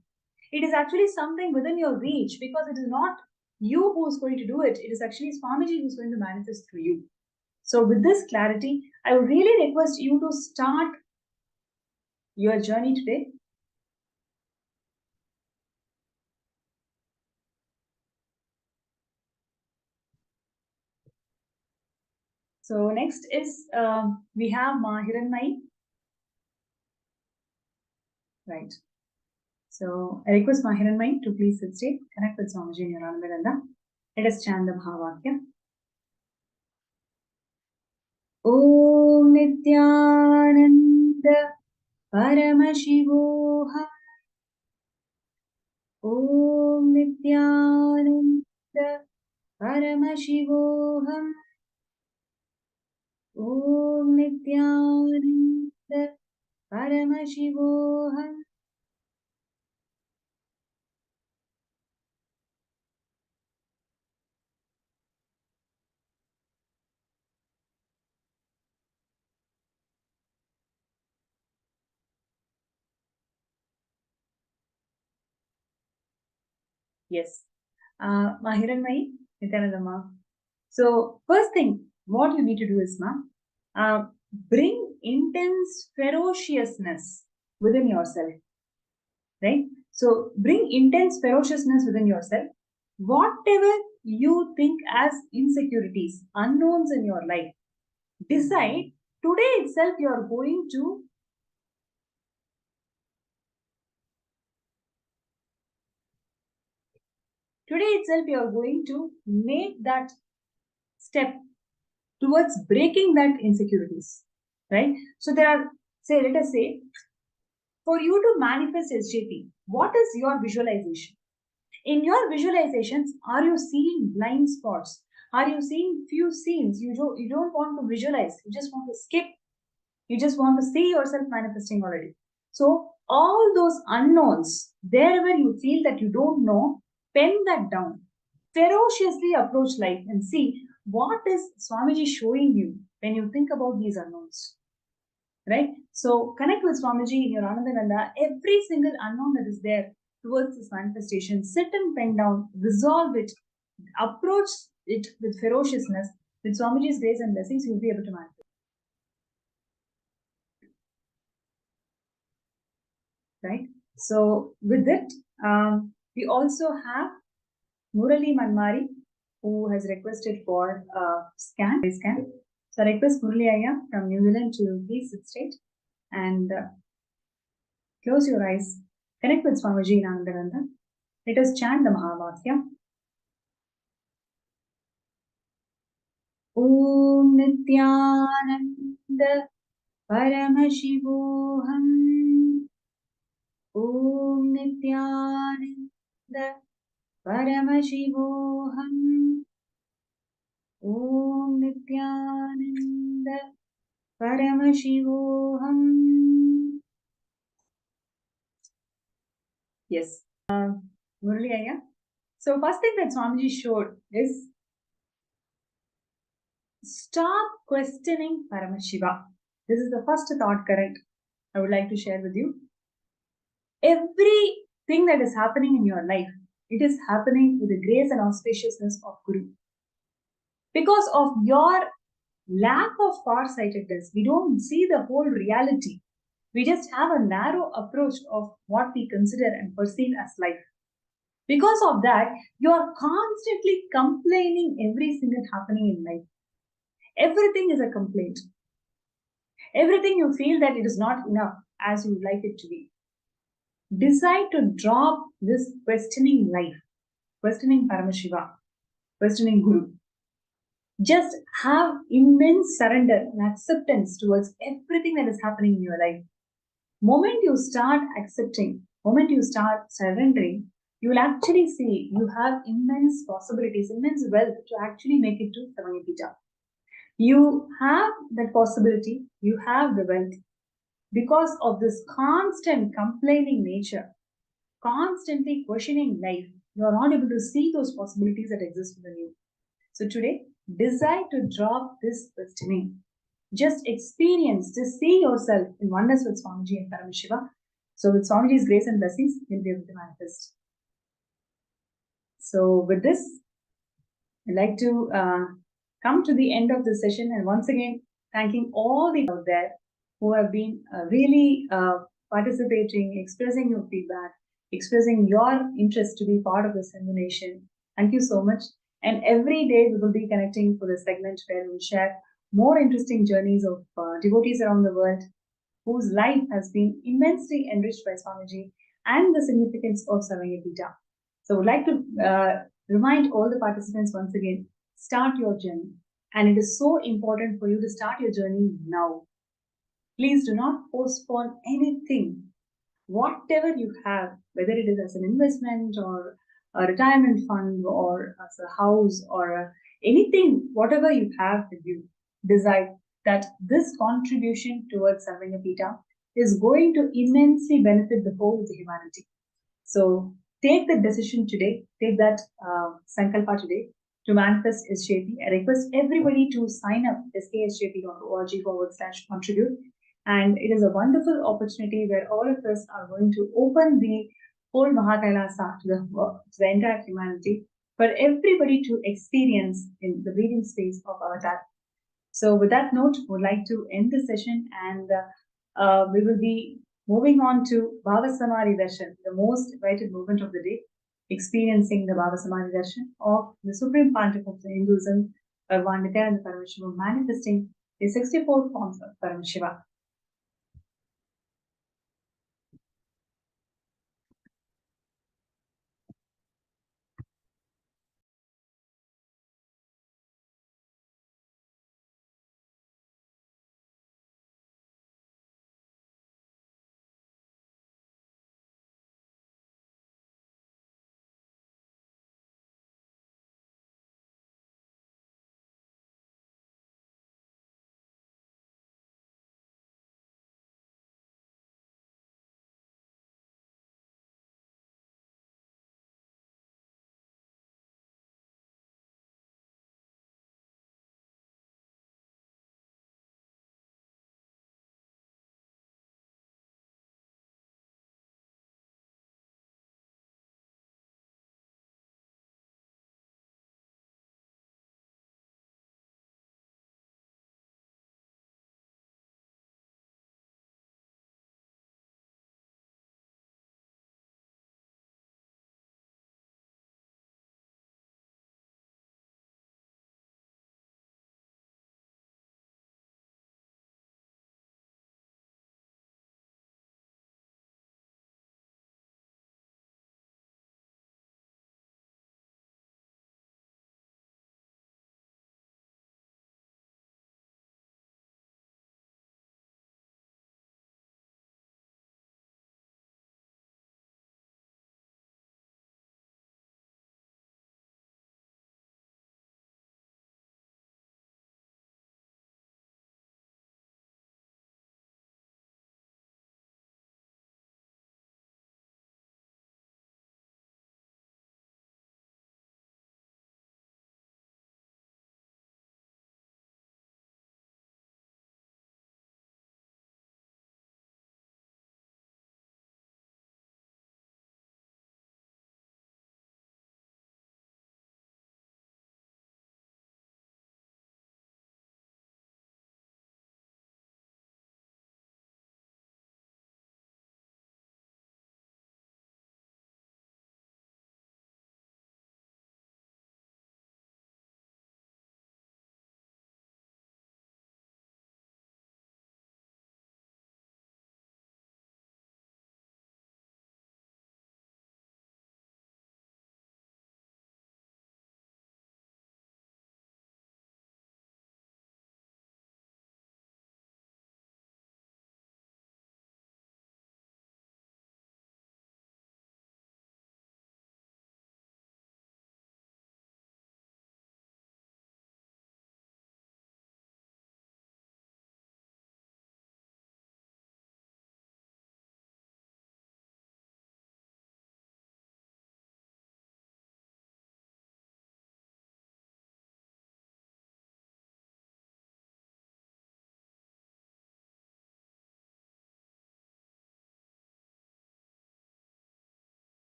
It is actually something within your reach, because it is not you who is going to do it. It is actually Swamiji who is going to manifest through you. So with this clarity, I would really request you to start your journey today. So next is we have Hiranmai. Right. So I request Hiranmai to please sit straight, connect with Swamiji in your Anandaganda. Let us chant the Bhavakya. Om Nithyananda Paramashivam. Om Nithyananda Paramashivam. Om Nithyananda Paramashivam. Yes. Mahiranmai, Nithyananda. So first thing, what you need to do is, bring intense ferociousness within yourself, right? So bring intense ferociousness within yourself. Whatever you think as insecurities, unknowns in your life, decide today itself you are going to make that step towards breaking that insecurities, right? So there are, say, let us say, for you to manifest SJP, what is your visualization? In your visualizations, are you seeing blind spots? Are you seeing few scenes you don't want to visualize? You just want to skip. You just want to see yourself manifesting already. So all those unknowns, wherever you feel that you don't know, pen that down. Ferociously approach life and see what is Swamiji showing you when you think about these unknowns. Right? So connect with Swamiji in your Anandaganda. Every single unknown that is there towards this manifestation, sit and pen down, resolve it, approach it with ferociousness. With Swamiji's grace and blessings, you'll be able to manifest. Right? So with it, we also have Murali Manmari, who has requested for a scan. So I request Murali Ayya from New Zealand to please sit straight and close your eyes. Connect with Swamiji in Anandaganda. Let us chant the Mahavakya. Om Nithyananda Paramashivoham. Om Nithyananda Paramashivoham. Om Nithyananda Paramashivoham. Yes. Murali Ayya. So first thing that Swamiji showed is stop questioning Paramashiva. This is the first thought current I would like to share with you. Everything that is happening in your life, it is happening with the grace and auspiciousness of Guru. Because of your lack of farsightedness, we don't see the whole reality. We just have a narrow approach of what we consider and perceive as life. Because of that, you are constantly complaining everything that's happening in life. Everything is a complaint. Everything you feel that it is not enough as you would like it to be. Decide to drop this questioning life, questioning Paramashiva, questioning Guru. Just have immense surrender and acceptance towards everything that is happening in your life. Moment you start accepting, moment you start surrendering, you will actually see you have immense possibilities, immense wealth to actually make it to Samanyapita. You have that possibility, you have the wealth. Because of this constant complaining nature, constantly questioning life, you are not able to see those possibilities that exist within you. So today, decide to drop this questioning. Just experience, just see yourself in oneness with Swamiji and Paramashiva. So with Swamiji's grace and blessings, you'll be able to manifest. So with this, I'd like to come to the end of the session, and once again, thanking all the out there who have been really participating, expressing your feedback, expressing your interest to be part of this illumination. Thank you so much. And every day we will be connecting for the segment where we will share more interesting journeys of devotees around the world whose life has been immensely enriched by Swamiji and the significance of Samanyapita. So I would like to remind all the participants once again, start your journey. And it is so important for you to start your journey now. Please do not postpone anything. Whatever you have, whether it is as an investment or a retirement fund or as a house or anything, whatever you have with you, decide that this contribution towards Samanyapita is going to immensely benefit the whole of the humanity. So take the decision today, take that sankalpa today to manifest SJP. I request everybody to sign up sksjp.org/contribute. And it is a wonderful opportunity where all of us are going to open the whole Mahakailasa to the entire humanity for everybody to experience in the breathing space of Avatar. So with that note, we would like to end the session, and we will be moving on to Bhava Samadhi Darshan, the most invited movement of the day, experiencing the Bhava Samadhi Darshan of the Supreme Pontiff of Hinduism, Bhagavan Nithyananda Paramashivam, manifesting the 64 forms of Paramashiva.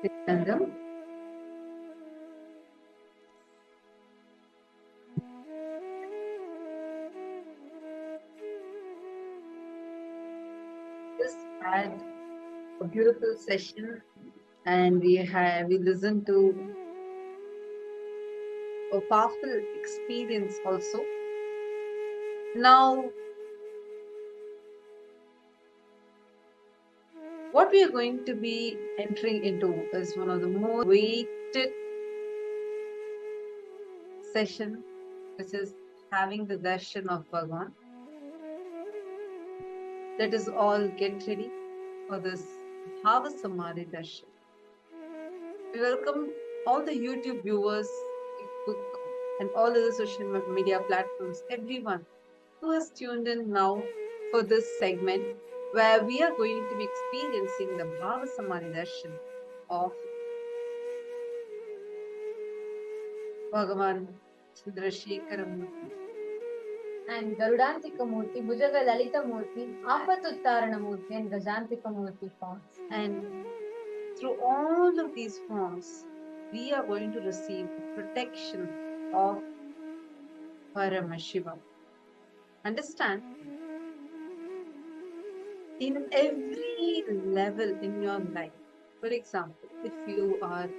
Nithyananda. Just had a beautiful session, and we listened to a powerful experience also. Now, what we are going to be entering into is one of the more weighted session, which is having the darshan of Bhagavan. Let us all get ready for this Bhava Samadhi darshan. We welcome all the YouTube viewers, Facebook, and all other social media platforms, everyone who has tuned in now for this segment where we are going to be experiencing the Bhava Samadhi darshan of Bhagavan Chandrasekhara Murthy
and Garudantika Murthy, Bhujaga Lalita Murthy, Apatuttarana Murthy, and Gajantika Murthy forms.
And through all of these forms, we are going to receive the protection of Paramashivam. Understand? In every level in your life, for example, if you are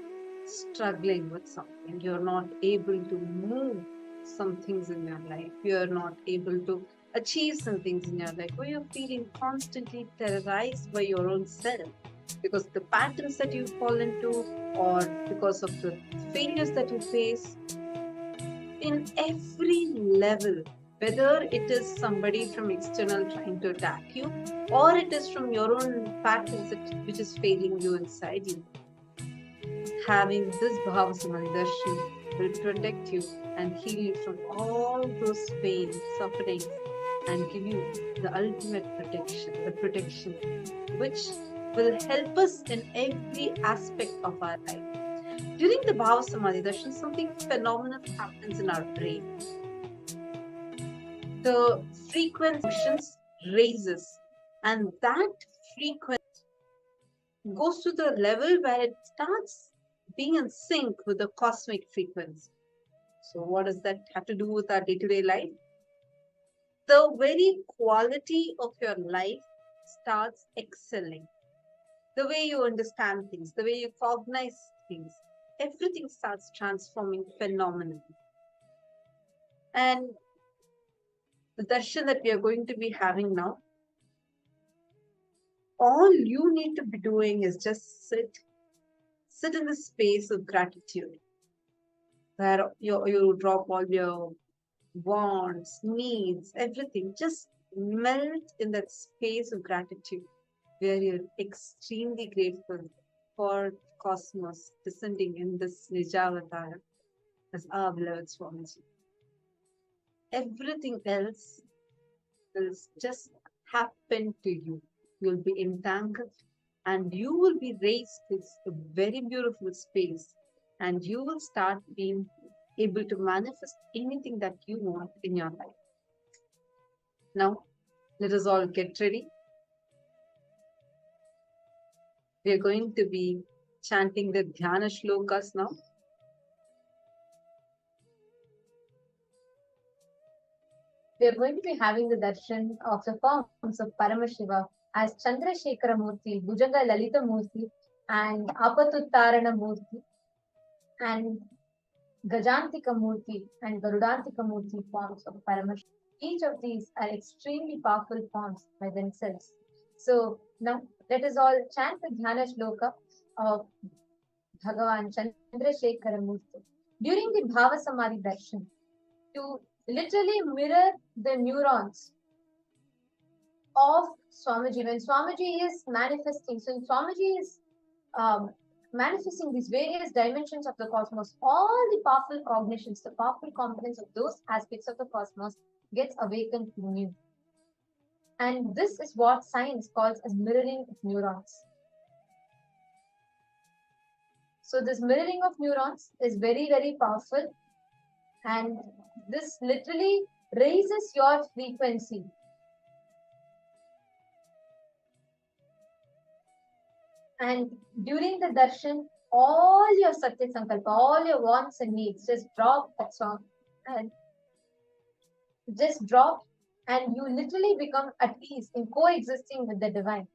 struggling with something, you're not able to move some things in your life, you're not able to achieve some things in your life, or you're feeling constantly terrorized by your own self because the patterns that you fall into or because of the failures that you face, in every level, whether it is somebody from external trying to attack you or it is from your own patterns which is failing you inside you, having this Bhava Samadhi darshan will protect you and heal you from all those pains, sufferings, and give you the ultimate protection, the protection which will help us in every aspect of our life. During the Bhava Samadhi darshan, something phenomenal happens in our brain. The frequency raises, and that frequency goes to the level where it starts being in sync with the cosmic frequency. So what does that have to do with our day-to-day life? The very quality of your life starts excelling. The way you understand things, the way you cognize things, everything starts transforming phenomenally. And the darshan that we are going to be having now, all you need to be doing is just sit in the space of gratitude, where you drop all your wants, needs, everything. Just melt in that space of gratitude, where you're extremely grateful for cosmos descending in this Nijavatar as our beloved Swamiji. Everything else will just happen to you. You'll be entangled and you will be raised to a very beautiful space, and you will start being able to manifest anything that you want in your life. Now, let us all get ready. We are going to be chanting the Dhyana Shlokas now.
We are going to be having the darshan of the forms of Paramashiva as Chandrasekhara Murthy, Bhujaga Lalita Murthy, and Apatuttarana Murthy, and Gajantika Murthy and Garudantika Murthy forms of Paramashiva. Each of these are extremely powerful forms by themselves. So now let us all chant the Dhyana Shloka of Bhagavan Chandrasekhara Murthy during the Bhava Samadhi darshan to literally mirror the neurons of Swamiji. When Swamiji is manifesting, so Swamiji is manifesting these various dimensions of the cosmos, all the powerful cognitions, the powerful components of those aspects of the cosmos gets awakened in you. And this is what science calls as mirroring of neurons. So this mirroring of neurons is very, very powerful, and this literally raises your frequency. And during the darshan, all your Satya Sankalpa, all your wants and needs, just drop that song and just drop, and you literally become at peace in coexisting with the divine.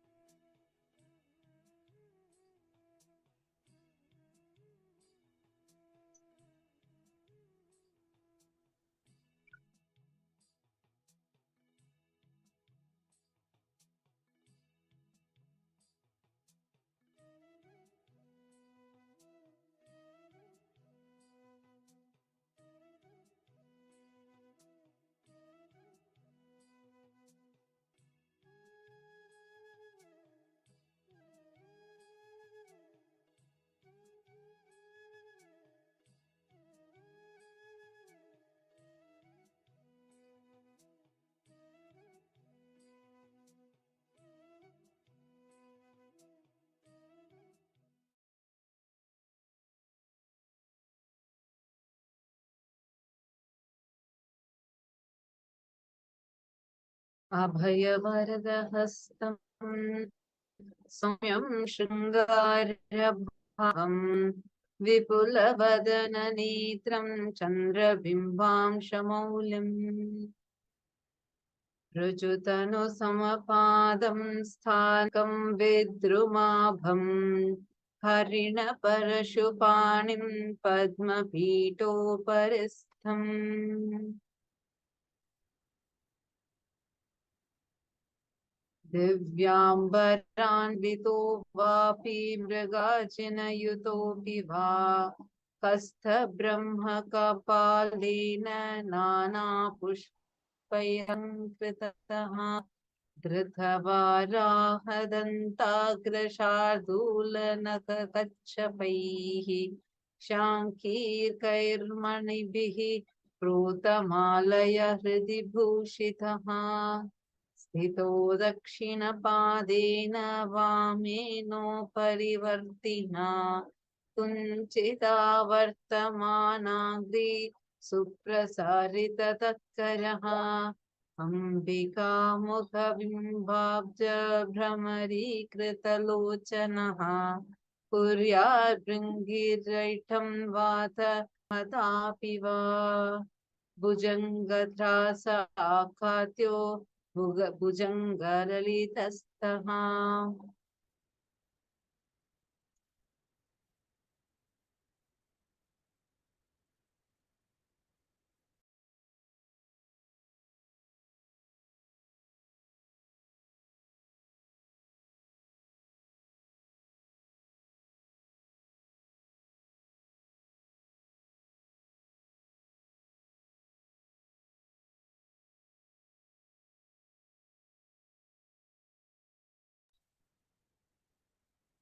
अभयवरदहस्तं सौम्यं शृङ्गारभावं विपुलवदननेत्रं चन्द्रबिम्बांशमौलिम् ऋजुतनुसमपादं स्थानकं विद्रुमाभं हरिणपरशुपाणिं पद्मपीठोपरिस्थम् दिव्याम्बरान्वितो वापि मृगाजिनयुतोऽपि वा हस्तब्रह्मकपालेन नानापुष्पैरङ्कृतः धृतवाराहदन्ताग्रशार्दूलनखकच्छपैः शाङ्कीर्कैर्मणिभिः प्रोतमालय हृदि भूषितः स्थितो दक्षिणपादेन वामेनोपरिवर्तिना कुञ्चितावर्तमानाग्रे सुप्रसारिततत्करः अम्बिकामुखबिम्बाब्ज भ्रमरीकृतलोचनः कुर्याद्भृङ्गिरैठं वात मतापि वा भुजङ्गत्रासाखाद्यो भुजङ्गललितस्तः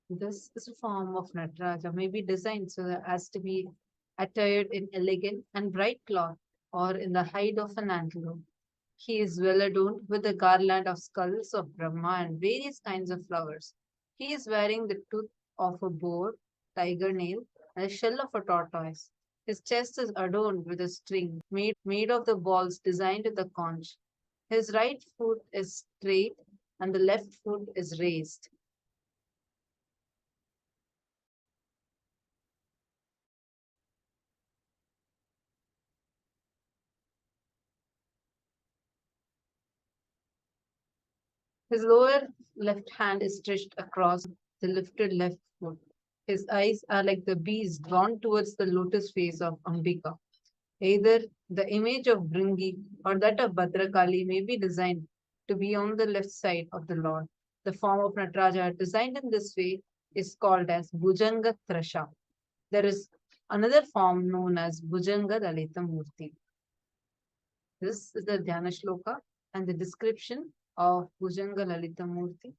This is a form of Nataraja, may be designed so as to be attired in elegant and bright cloth or in the hide of an antelope. He is well adorned with a garland of skulls of Brahma and various kinds of flowers. He is wearing the tooth of a boar, tiger nail, and the shell of a tortoise. His chest is adorned with a string made of the balls designed with the conch. His right foot is straight and the left foot is raised. His lower left hand is stretched across the lifted left foot. His eyes are like the bees drawn towards the lotus face of Ambika. Either the image of Bringi or that of Bhadrakali may be designed to be on the left side of the Lord. The form of Nataraja designed in this way is called as Bhujanga Trasha. There is another form known as Bhujanga Lalita Murti. This is the Dhyana Shloka and the description of Bhujanga Lalita Murti.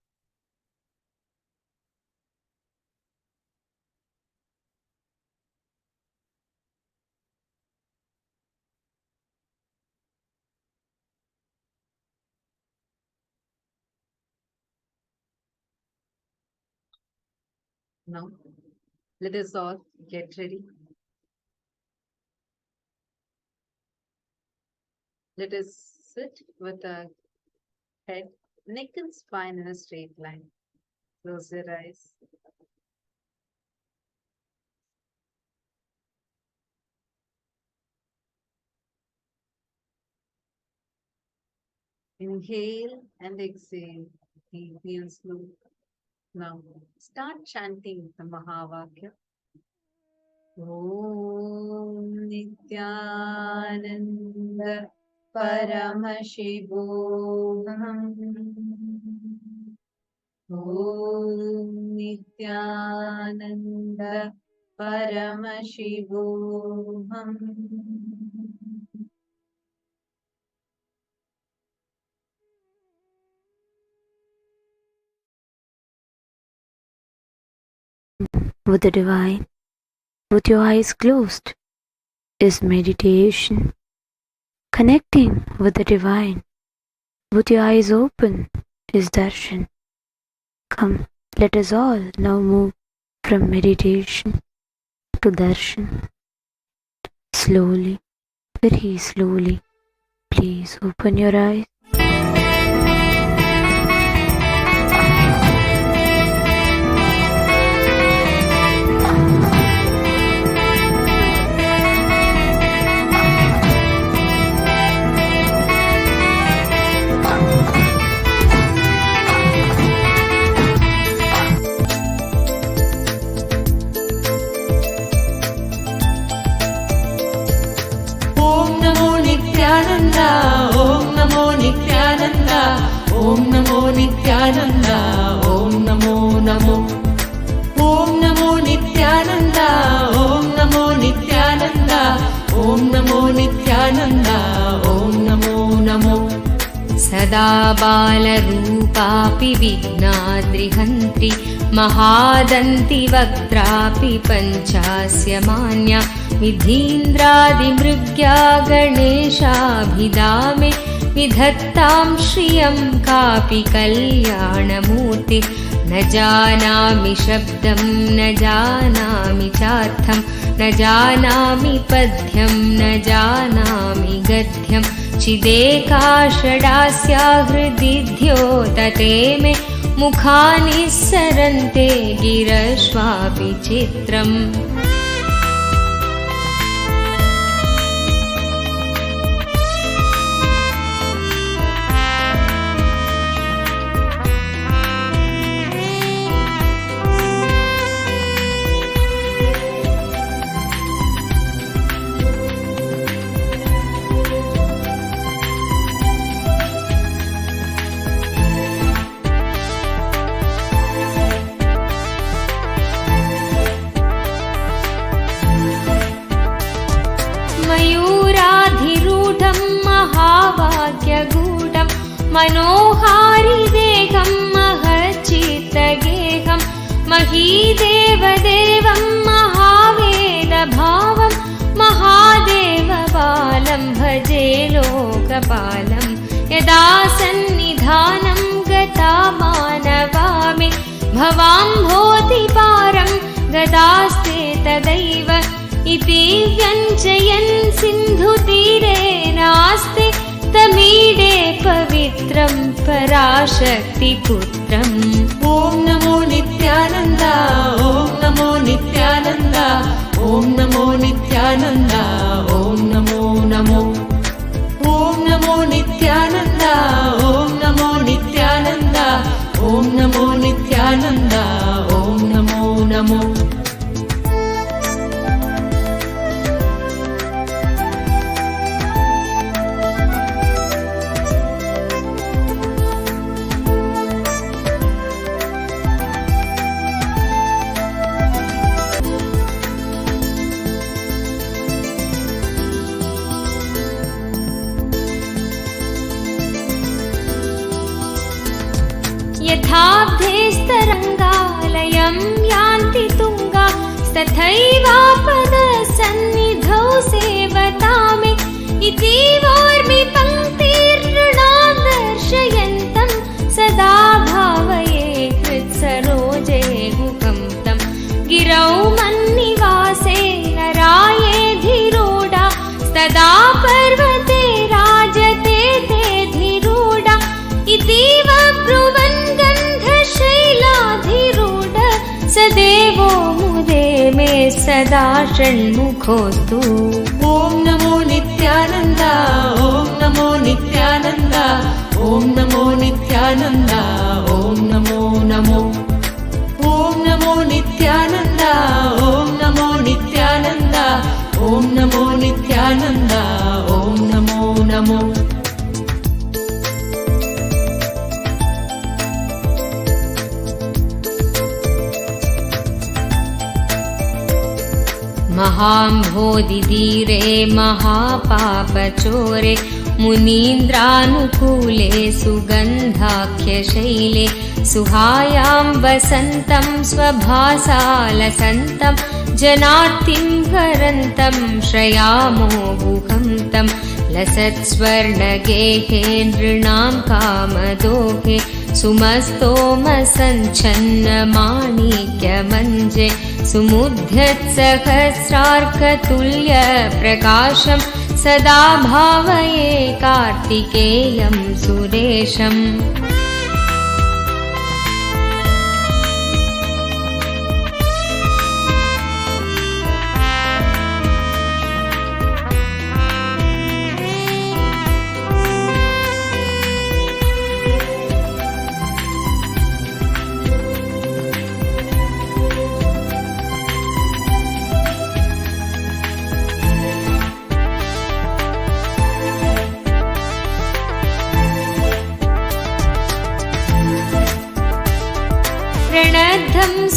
Now, let us all get ready. Let us sit with our head, neck and spine in a straight line. Close your eyes. Inhale and exhale. Deeply and slowly. Now start chanting the Mahavakya. Om Nithyananda Paramashivam. Om Nithyananda Paramashivam.
With the divine, with your eyes closed, is meditation. Connecting with the divine, with your eyes open, is darshan. Come, let us all now move from meditation to darshan. Slowly, very slowly, please open your eyes.
Om Namo Nithyananda, Om Namo Nithyananda, Om Namo Namo. Om Namo Nithyananda, Om Namo Nithyananda, Om Namo Nithyananda, Om Namo Namo. Sada balarupapi vignadrihantri, महादन्ति वक्त्रापि पञ्चास्य मान्या, विधीन्द्रादिमृग्या गणेशाभिधामे, विधत्तां श्रियं कापि कल्याणमूर्ति. न जानामि शब्दं न जानामि चार्थं, न जानामि पद्यं न जानामि गद्यं. चिदेका षडास्या हृदि द्योतते मे, मुखानि सरन्ते गिरश्वापि चित्रम्. मयूराधिरूढं महावाक्यगूढं, मनोहारिदेहं महच्चित्तगेहं, महीदेवदेवं महावेदभावं, महादेवबालं भजे लोकपालं. यदा सन्निधानं गता मानवामि, भवाम्भोधिपारं गदास्ते तदैव. इति व्यञ्जयन् सिन्धुतीरे नास्ति, तमीडे पवित्रं पराशक्तिपुत्रम्. ॐ नमो नित्यानन्द, ॐ नमो नित्यानन्द, ॐ नमो नित्यानन्द, ॐ नमो नमो. ॐ नमो नित्यानन्द, ॐ नमो नित्यानन्द, ॐ नमो नित्यानन्द, ॐ नमो नमो. यथाब्धेस्तरङ्गालयं यान्ति तुङ्गा, तथैवापदसन्निधौ सेवतामि. इति वोर्मि पङ्क्तिर्नृणां दर्शयन्तं, सदा भावये हृत्सरोजे गुहं तं. गिरौ मन्निवासे नरायेऽधिरूढा, तदा पर्वते राजते ते धिरूढा. इतीव ब्रुवन् गन्धशैलाधिरूढ, स देवो मुदे मे सदा षण्मुखोऽस्तु. ॐ नमो नित्यानन्द, ॐ नमो नित्यानन्द, ॐ ॐ नमो नित्यानन्द ॐ नमो नमो ॐ नमो नित्यानन्द ॐ नमो नित्यानन्द ॐ नमो नित्यानन्द ॐ नमो नमो महाम्भोधिधीरे महापापचोरे मुनीन्द्रानुकूले सुगन्धाख्यशैले सुहायां वसन्तं स्वभासालसन्तं जनार्तिं करन्तं श्रयामो गुहन्तं लसत्स्वर्णगेहे नृणां कामदोहे सुमस्तोमसञ्छन्नमाणिक्यमञ्जे सुमुद्यत्सहस्रार्कतुल्यप्रकाशं सदा भावये कार्तिकेयं सुरेशम्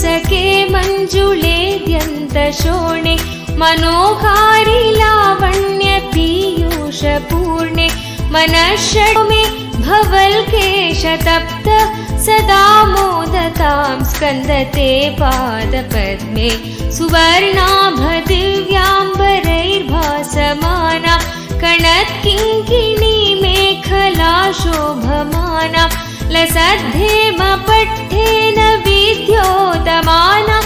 सके मञ्जुलेद्यन्तशोणे मनोहारि लावण्य पीयूषपूर्णे मनःषड्मे भवल्केशतप्त सदा मोदतां स्कन्दते पादपद्मे सुवर्णाभदिव्याम्बरैर्भासमाना कणत्किङ्किणी मेखला शोभमाना लसद्धेमपट्ठेन विद्योतमाना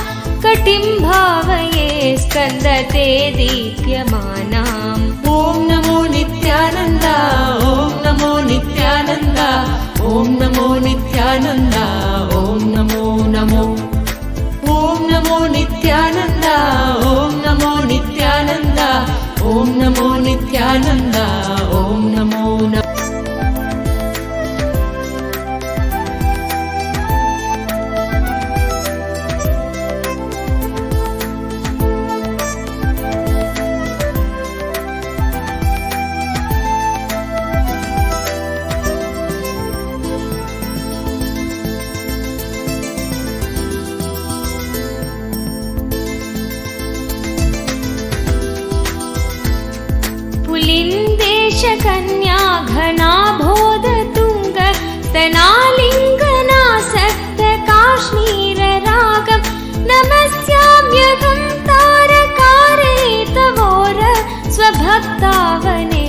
कटिं भावये स्कन्दते दीप्यमानाम् ॐ नमो नित्यानन्द ॐ नमो नित्यानन्द ॐ नमो नित्यानन्द ॐ नमो नमो ॐ नमो नित्यानन्द ॐ नमो नित्यानन्द ॐ नमो नित्यानन्द ॐ नमो नमो कन्या घना बोधतुंग स्तनालिङ्गनासक्त काश्मीर रागं नमस्याम्यहं तारकारेतवोर स्वभक्तावने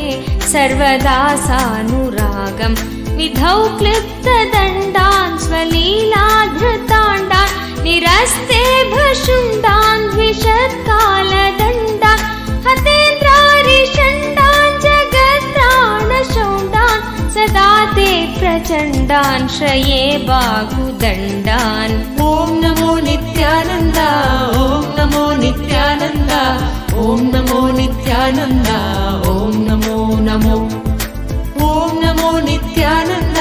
सर्वदा सानुरागं विधौ क्लृप्तदण्डान् स्वलीलाधृताण्डान् निरस्ते भशुण्डान् द्विषत्कालदण्डान् हतेन्द्रारिषण्डान् जगत्प्राणशौण्डान् सदा ते प्रचण्डान् श्रये बाहुदण्डान् ॐ नमो नित्यानन्द ॐ नमो नित्यानन्द ॐ नमो नित्यानन्द ॐ नमो नमो ॐ नमो नित्यानन्द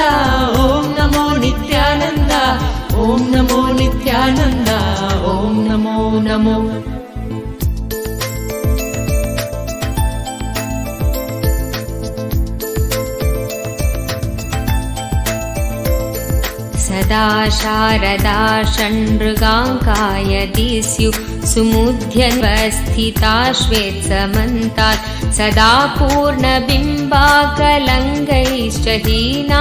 ॐ नमो नित्यानन्द ॐ नमो नित्यानन्द ॐ नमो नमो सदा शारदा षण्मृगाङ्काय दिस्यु सुमुध्यन्वस्थिता श्वेत्समन्तात् सदा पूर्णबिम्बाकलङ्गैश्च हीना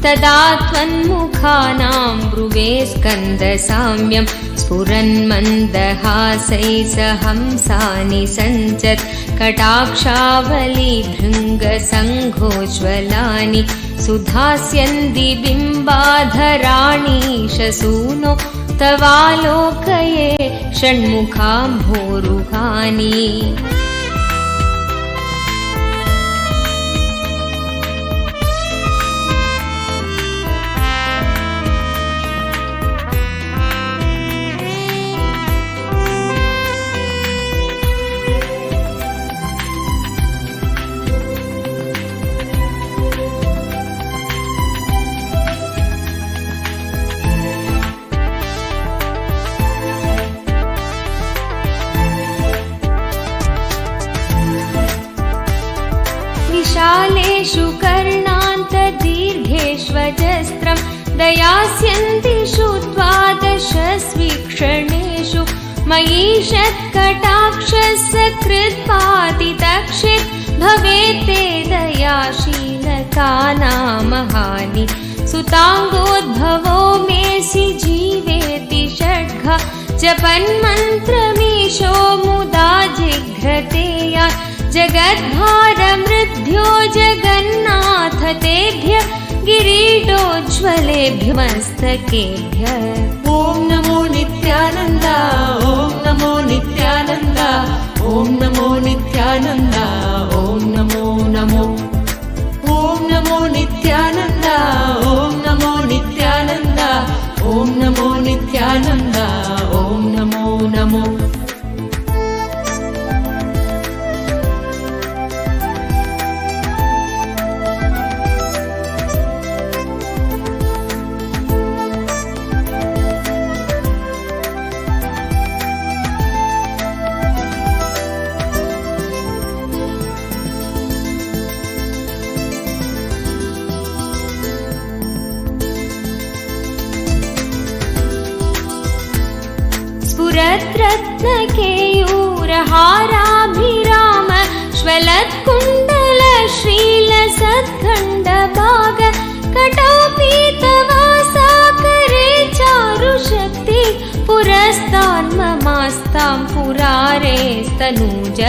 तदा त्वन्मुखानां ब्रुवे स्कन्दसाम्यं स्फुरन्मन्दहासैः सहंसानि सञ्चत् कटाक्षावली भृङ्गसङ्घोज्ज्वलानि सुधास्यन्ति बिम्बाधराणीशसूनो तवालोकये षण्मुखाम्भोरुहानि विश्वजस्त्रं दयास्यन्ति श्रुत्वा दशस्वीक्षणेषु मयि षट्कटाक्षसकृत्पातितक्षित् भवेत् ते दयाशीलता नाम हानि सुताङ्गोद्भवो मेऽसि जीवेति षड्घ जपन्मन्त्रमीशो मुदा जिघ्रते यात् जगद्भारमृद्भ्यो जगन्नाथ तेभ्यः किरीटोज्ज्वलेभ्यः मस्तकेभ्यः। ॐ नमो नित्यानन्द ॐ नमो नित्यानन्द ॐ नमो नित्यानन्द ॐ नमो नमो ॐ नमो नित्यानन्द ॐ नमो नित्यानन्द ॐ नमो नित्यानन्द ॐ नमो नमो। रत्नकेयूरहाराभिराम श्वलत्कुण्डलश्रीलसत्खण्डभाग कटौपीतवासाकरे चारुशक्ति पुरस्तान्ममास्तां पुरारेस्तनूज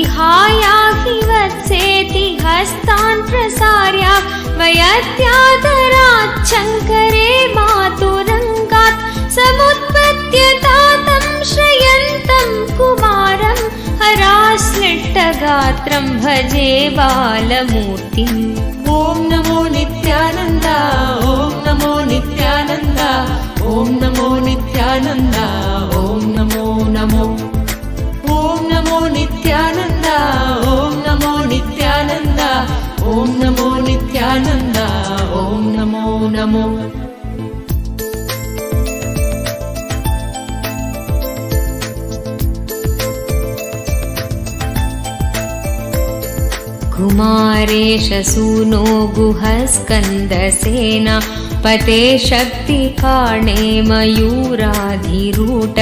इहायाहि वत्सेति हस्तान् प्रसार्या वयत्यादराच्छङ्करे मातुरङ्गात् समुत्पत्य तातं श्रयन्तं कुमारं हराश्लिष्टगात्रं भजे बालमूर्तिम्। ॐ नमो नित्यानन्द ॐ नमो नित्यानन्द ॐ नमो नित्यानन्द ॐ नमो नमो ॐ नमो नित्यानन्द ॐ नमो नित्यानन्द ॐ नमो नित्यानन्द ॐ नमो नमो। कुमारेश सूनो गुहस्कन्दसेना पते शक्तिकाणे मयूराधिरूढ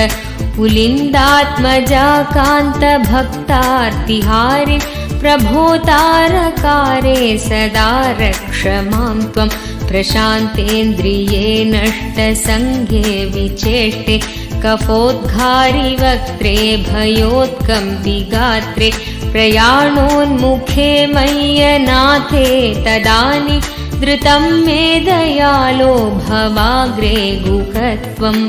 पुलिन्दात्मजा कान्तभक्तार्तिहारि प्रभो तारकारे सदा रक्ष मां त्वं प्रशान्तेन्द्रिये नष्टसङ्गे विचेष्टे कफोद्घारि वक्त्रे भयोत्कम्पिगात्रे प्रयाणोन्मुखे मय्यनाथे तदानीं धृतं मे दयालो भवाग्रे गुहत्वम्।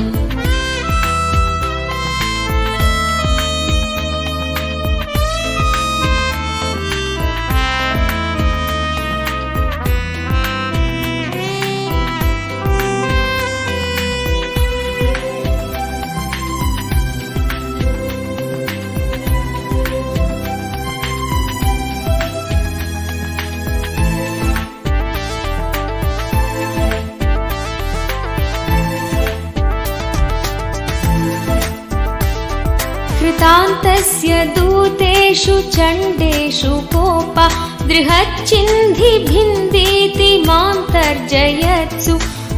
कृतान्तस्य दूतेषु चण्डेषु कोपा दृहच्चिन्धि भिन्दीति मां तर्जयत्सु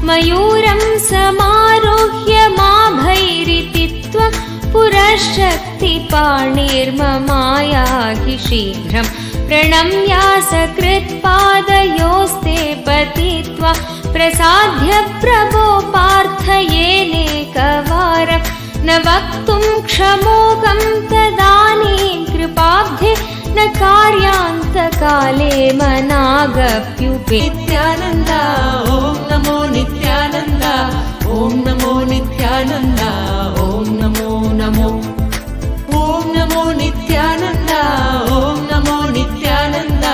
मयूरं समारोह्य माभैरिति त्वं पुरःशक्तिपाणिर्ममायाहि शीघ्रं प्रणम्यासकृत्पादयोस्ते पतित्वा प्रसाद्य प्रभो पार्थयेनेकवारम् न वक्तुं क्षमोकं तदानीं कृपाब्धे न कार्यान्तकाले मनागप्युपे। नित्यानन्द ॐ नमो नित्यानन्द ॐ नमो नित्यानन्द ॐ नमो नमो ॐ नमो नित्यानन्द ॐ नमो नित्यानन्द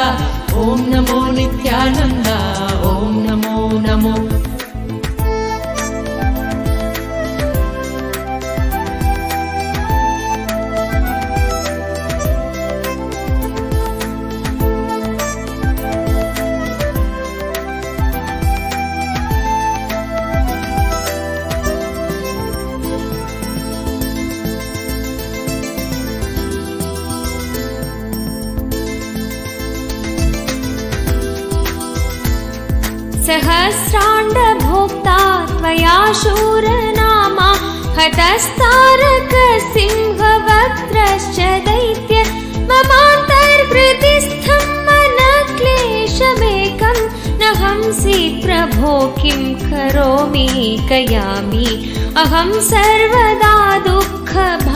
ॐ नमो नित्यानन्द ॐ नमो नमो। सहस्राण्डभोक्ता त्वया शूरनामा हतस्तारकसिंहवक्त्रश्च दैत्य ममान्तर्हृदिस्थं मनक्लेशमेकं न हंसि प्रभो किं करोमि कयामि अहं सर्वदा दुःखभारावसन्नो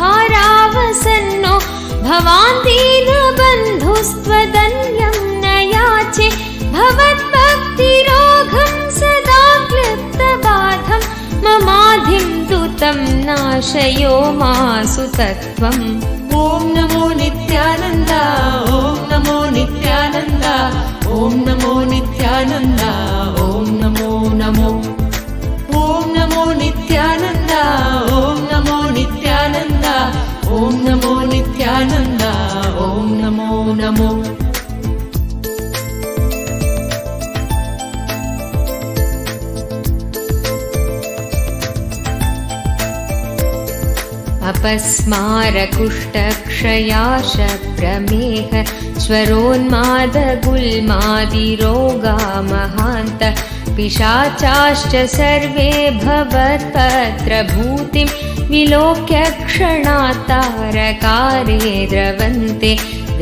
भवान् दीनबन्धुस्त्वदन्यं न याचे भवद्भक्तिरोगं सदा क्लिप्तबाधं ममाधिं दूतं नाशयो मासु तत्त्वम्। ॐ नमो नित्यानन्द ॐ नमो नित्यानन्द ॐ नमो नित्यानन्द ॐ नमो नमो ॐ नमो नित्यानन्द ॐ नमो नित्यानन्द ॐ नमो नित्यानन्द ॐ नमो नमो। अपस्मारकुष्ठक्षयाशप्रमेह स्वरोन्मादगुल्मादिरोगा महान्त पिशाचाश्च सर्वे भवत्पत्र भूतिं विलोक्य क्षणात्तारकारे द्रवन्ते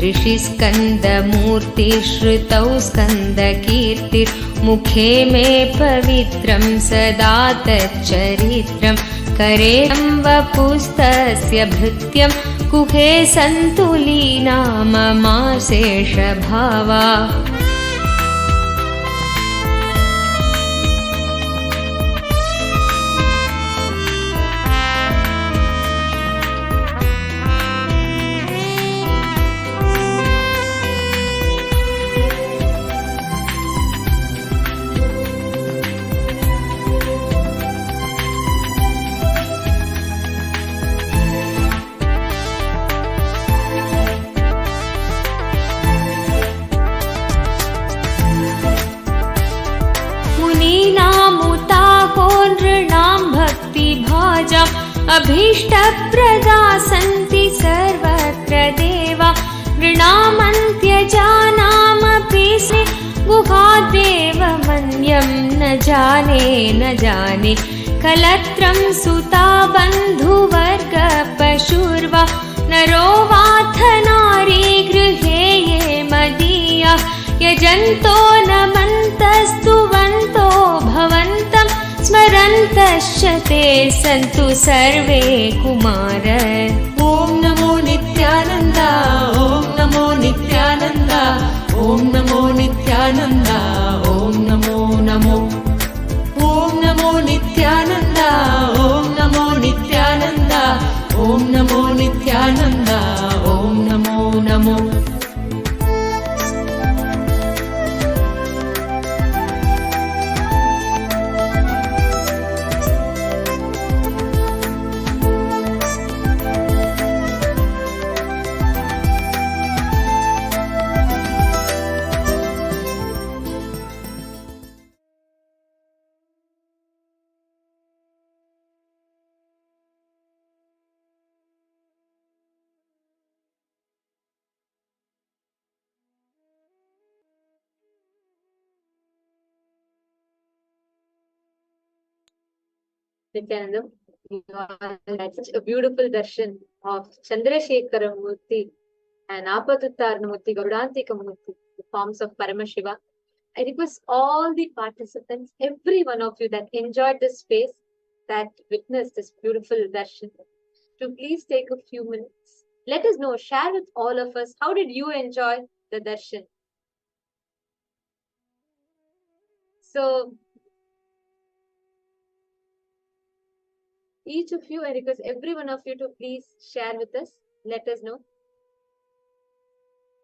दृशिस्कन्दमूर्तिश्रुतौ स्कन्दकीर्तिर्मुखे मे पवित्रं सदा तच्चरित्रं करे वपुस्तस्य भृत्यं कुहे सन्तुलीना ममाशेषभावा। अभीष्टप्रदा सन्ति सर्वत्र देवा नृणामन्त्यजानामपि गुहादेव मन्यं न जाने कलत्रं सुता बन्धुवर्ग पशुर्वा नरो वाथ नारी गृहे ये मदीया यजन्तो नमन्तस्तुवन्तो भवन्तं स्मरन्तश्च ते सन्तु सर्वे कुमार। ॐ नमो नित्यानन्द ॐ नमो नित्यानन्द ॐ नमो नित्यानन्द ॐ नमो नमो ॐ नमो नित्यानन्द ॐ नमो नित्यानन्द ॐ नमो नित्यानन्द ॐ Namo Namo.
Nithyananda, you had such a beautiful darshan of Chandrasekhara Murti and Apatuttarana Murti, Gaudantika Murti, the forms of Paramashiva. I request all the participants, every one of you that enjoyed this space, that witnessed this beautiful darshan, to please take a few minutes. Let us know, share with all of us, how did you enjoy the darshan? So, each of you, I request every one of you to please share with us, let us know.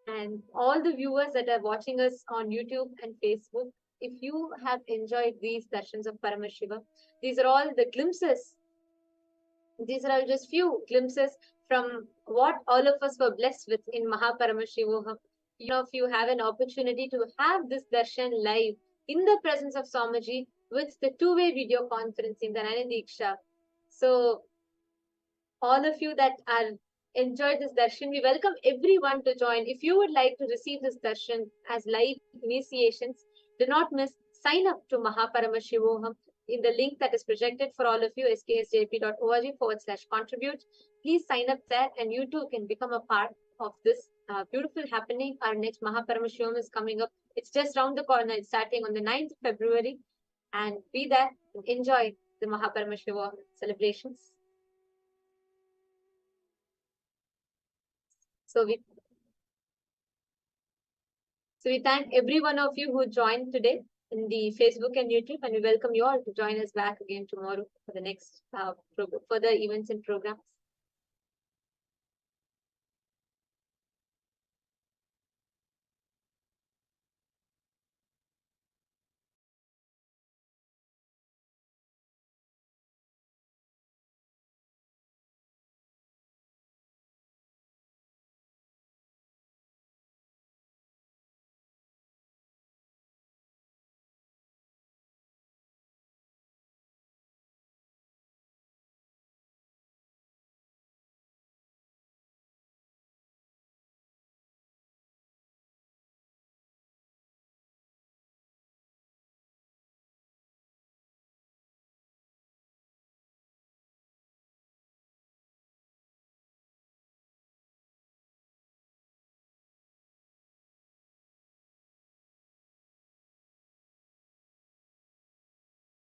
And all the viewers that are watching us on YouTube and Facebook, if you have enjoyed these darshans of Paramashiva, these are all the glimpses. These are all just few glimpses from what all of us were blessed with in Mahaparamashivoham. If you have an opportunity to have this darshan live in the presence of Swamiji with the two-way video conferencing, the Anandiksha. So, all of you that are enjoyed this darshan, we welcome everyone to join. If you would like to receive this darshan as live initiations, do not miss sign up to Mahaparamashivoham in the link that is projected for all of you, sksjp.org/contribute. Please sign up there and you too can become a part of this beautiful happening. Our next Mahaparamashivam is coming up. It's just round the corner. It's starting on the 9th of February. And be there and enjoy the Mahaparamashiva celebrations. So we thank every one of you who joined today in the Facebook and YouTube, and we welcome you all to join us back again tomorrow for the next further events and programs.